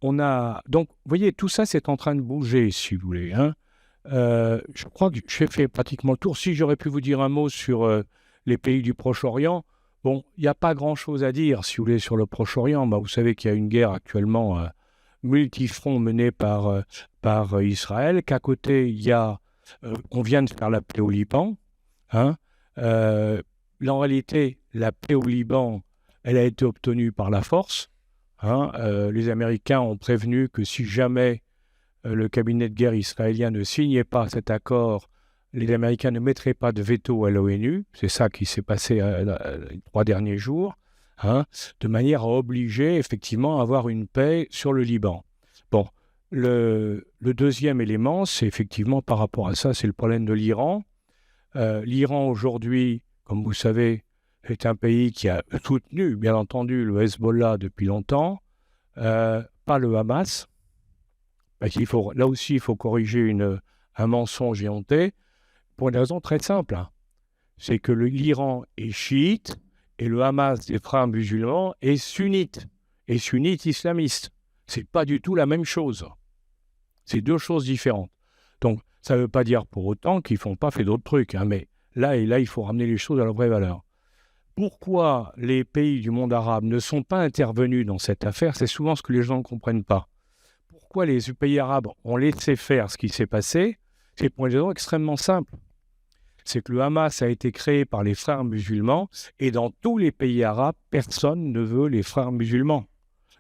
vous voyez, tout ça, c'est en train de bouger, si vous voulez. Je crois que j'ai fait pratiquement le tour. Si j'aurais pu vous dire un mot sur les pays du Proche-Orient, bon, il n'y a pas grand-chose à dire, si vous voulez, sur le Proche-Orient. Vous savez qu'il y a une guerre actuellement multifront menée par Israël, qu'à côté, il y a, on vient de faire la paix au Liban. En réalité, la paix au Liban, elle a été obtenue par la force. Les Américains ont prévenu que si jamais le cabinet de guerre israélien ne signait pas cet accord, les Américains ne mettraient pas de veto à l'ONU. C'est ça qui s'est passé les 3 derniers jours, de manière à obliger effectivement à avoir une paix sur le Liban. Bon, le deuxième élément, c'est effectivement par rapport à ça, c'est le problème de l'Iran. L'Iran aujourd'hui, comme vous savez, est un pays qui a soutenu, bien entendu, le Hezbollah depuis longtemps, pas le Hamas. Là aussi, il faut corriger un mensonge éhonté pour une raison très simple. C'est que l'Iran est chiite et le Hamas des frères musulmans est sunnite islamiste. C'est pas du tout la même chose. C'est 2 choses différentes. Donc, ça ne veut pas dire pour autant qu'ils n'ont pas fait d'autres trucs, mais là, il faut ramener les choses à leur vraie valeur. Pourquoi les pays du monde arabe ne sont pas intervenus dans cette affaire? C'est souvent ce que les gens ne comprennent pas. Pourquoi les pays arabes ont laissé faire ce qui s'est passé? C'est pour une raison extrêmement simple. C'est que le Hamas a été créé par les frères musulmans et dans tous les pays arabes, personne ne veut les frères musulmans.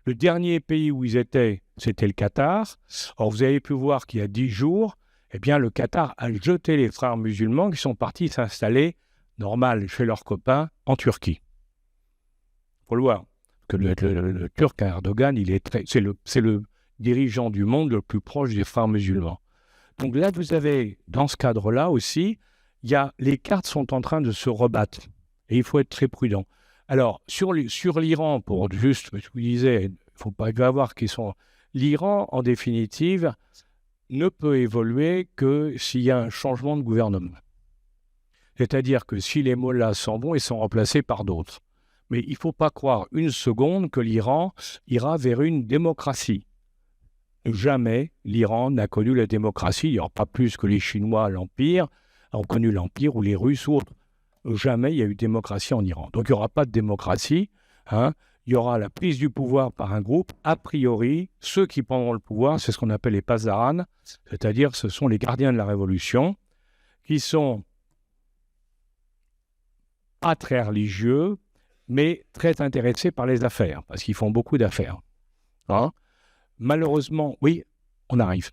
Le dernier pays où ils étaient, c'était le Qatar. Or, vous avez pu voir qu'il y a 10 jours, le Qatar a jeté les frères musulmans qui sont partis s'installer, normal, chez leurs copains, en Turquie. Il faut le voir. Que le Turc Erdogan, c'est le dirigeant du monde le plus proche des frères musulmans. Donc là, vous avez, dans ce cadre-là aussi, les cartes sont en train de se rebattre. Et il faut être très prudent. Alors, sur l'Iran, pour juste, je vous disais, il va voir qui sont... L'Iran, en définitive, ne peut évoluer que s'il y a un changement de gouvernement. C'est-à-dire que si les mollahs s'en vont, ils sont remplacés par d'autres. Mais il ne faut pas croire une seconde que l'Iran ira vers une démocratie. Jamais l'Iran n'a connu la démocratie, il n'y aura pas plus que les Chinois l'Empire ont connu l'Empire ou les Russes ou autres. Jamais il y a eu de démocratie en Iran. Donc il n'y aura pas de démocratie. Il y aura la prise du pouvoir par un groupe. A priori, ceux qui prendront le pouvoir, c'est ce qu'on appelle les Pasdaran, c'est-à-dire ce sont les gardiens de la révolution, qui sont pas très religieux, mais très intéressés par les affaires, parce qu'ils font beaucoup d'affaires. Malheureusement, oui, on arrive.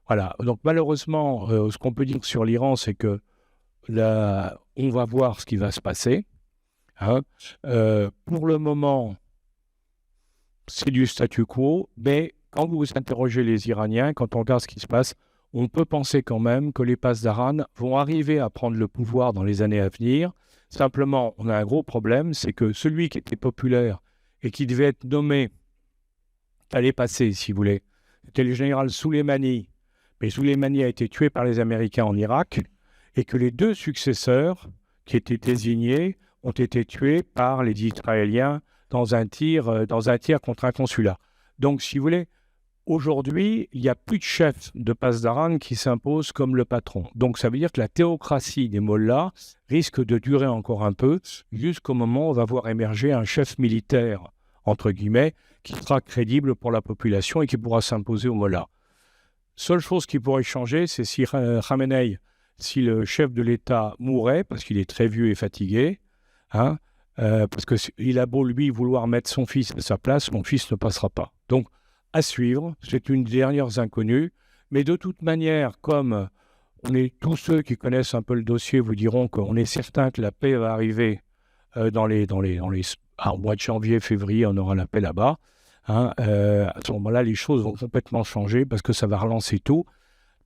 Voilà. Donc malheureusement, ce qu'on peut dire sur l'Iran, c'est que là, on va voir ce qui va se passer. Pour le moment, c'est du statu quo, mais quand vous interrogez les Iraniens, quand on regarde ce qui se passe, on peut penser quand même que les Pasdaran vont arriver à prendre le pouvoir dans les années à venir. Simplement, on a un gros problème, c'est que celui qui était populaire et qui devait être nommé allait passer, si vous voulez. C'était le général Soleimani. Mais Soleimani a été tué par les Américains en Irak et que les 2 successeurs qui étaient désignés ont été tués par les Israéliens dans un tir contre un consulat. Donc, si vous voulez, aujourd'hui, il n'y a plus de chef de Pasdaran qui s'impose comme le patron. Donc, ça veut dire que la théocratie des mollahs risque de durer encore un peu jusqu'au moment où on va voir émerger un chef militaire, entre guillemets, qui sera crédible pour la population et qui pourra s'imposer aux mollahs. Seule chose qui pourrait changer, c'est si Khamenei, si le chef de l'État mourait, parce qu'il est très vieux et fatigué, parce qu'il a beau, lui, vouloir mettre son fils à sa place, mon fils ne passera pas. Donc, à suivre, c'est une des dernières inconnues, mais de toute manière, comme tous ceux qui connaissent un peu le dossier vous diront qu'on est certain que la paix va arriver au mois de janvier, février, on aura la paix là-bas. À ce moment-là, les choses vont complètement changer parce que ça va relancer tout.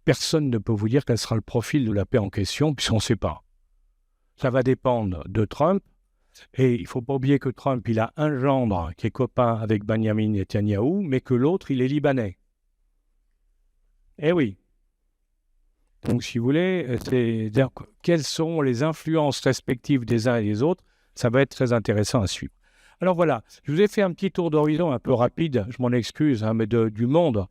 Personne ne peut vous dire quel sera le profil de la paix en question, puisqu'on ne sait pas. Ça va dépendre de Trump. Et il ne faut pas oublier que Trump, il a un gendre qui est copain avec Benjamin Netanyahou, mais que l'autre, il est libanais. Eh oui. Donc, si vous voulez, c'est-à-dire quelles sont les influences respectives des uns et des autres, ça va être très intéressant à suivre. Alors voilà, je vous ai fait un petit tour d'horizon un peu rapide, je m'en excuse, hein, mais du monde.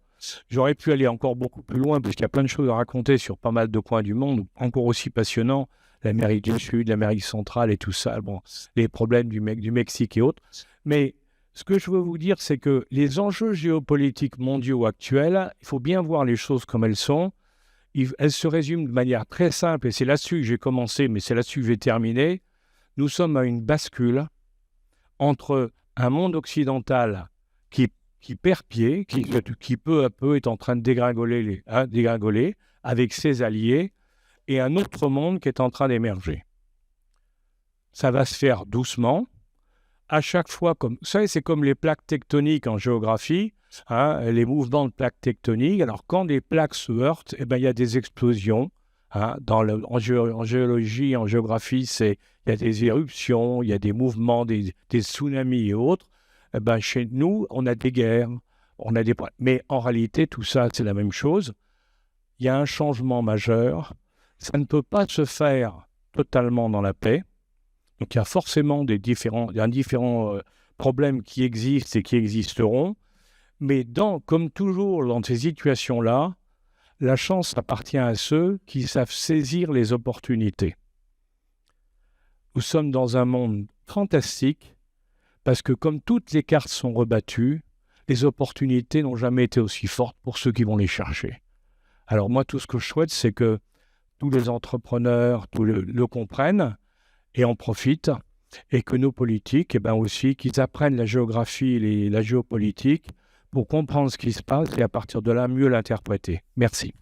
J'aurais pu aller encore beaucoup plus loin, parce qu'il y a plein de choses à raconter sur pas mal de coins du monde, encore aussi passionnants, l'Amérique du Sud, l'Amérique centrale et tout ça, bon, les problèmes du Mexique et autres. Mais ce que je veux vous dire, c'est que les enjeux géopolitiques mondiaux actuels, il faut bien voir les choses comme elles sont. Elles se résument de manière très simple, et c'est là-dessus que j'ai commencé, mais c'est là-dessus que je vais terminer. Nous sommes à une bascule entre un monde occidental qui perd pied, qui peu à peu est en train de dégringoler avec ses alliés, et un autre monde qui est en train d'émerger. Ça va se faire doucement. À chaque fois, vous savez, c'est comme les plaques tectoniques en géographie, hein, les mouvements de plaques tectoniques. Alors, quand des plaques se heurtent, eh ben, il y a des explosions. Hein, en géologie, en géographie, il y a des éruptions, il y a des mouvements, des tsunamis et autres. Eh ben, chez nous, on a des guerres, mais en réalité, tout ça, c'est la même chose. Il y a un changement majeur. Ça ne peut pas se faire totalement dans la paix. Donc, il y a forcément différents problèmes qui existent et qui existeront. Mais comme toujours dans ces situations-là, la chance appartient à ceux qui savent saisir les opportunités. Nous sommes dans un monde fantastique parce que comme toutes les cartes sont rebattues, les opportunités n'ont jamais été aussi fortes pour ceux qui vont les chercher. Alors moi, tout ce que je souhaite, c'est que tous les entrepreneurs le comprennent et en profitent, et que nos politiques, aussi, qu'ils apprennent la géographie et la géopolitique pour comprendre ce qui se passe et à partir de là, mieux l'interpréter. Merci.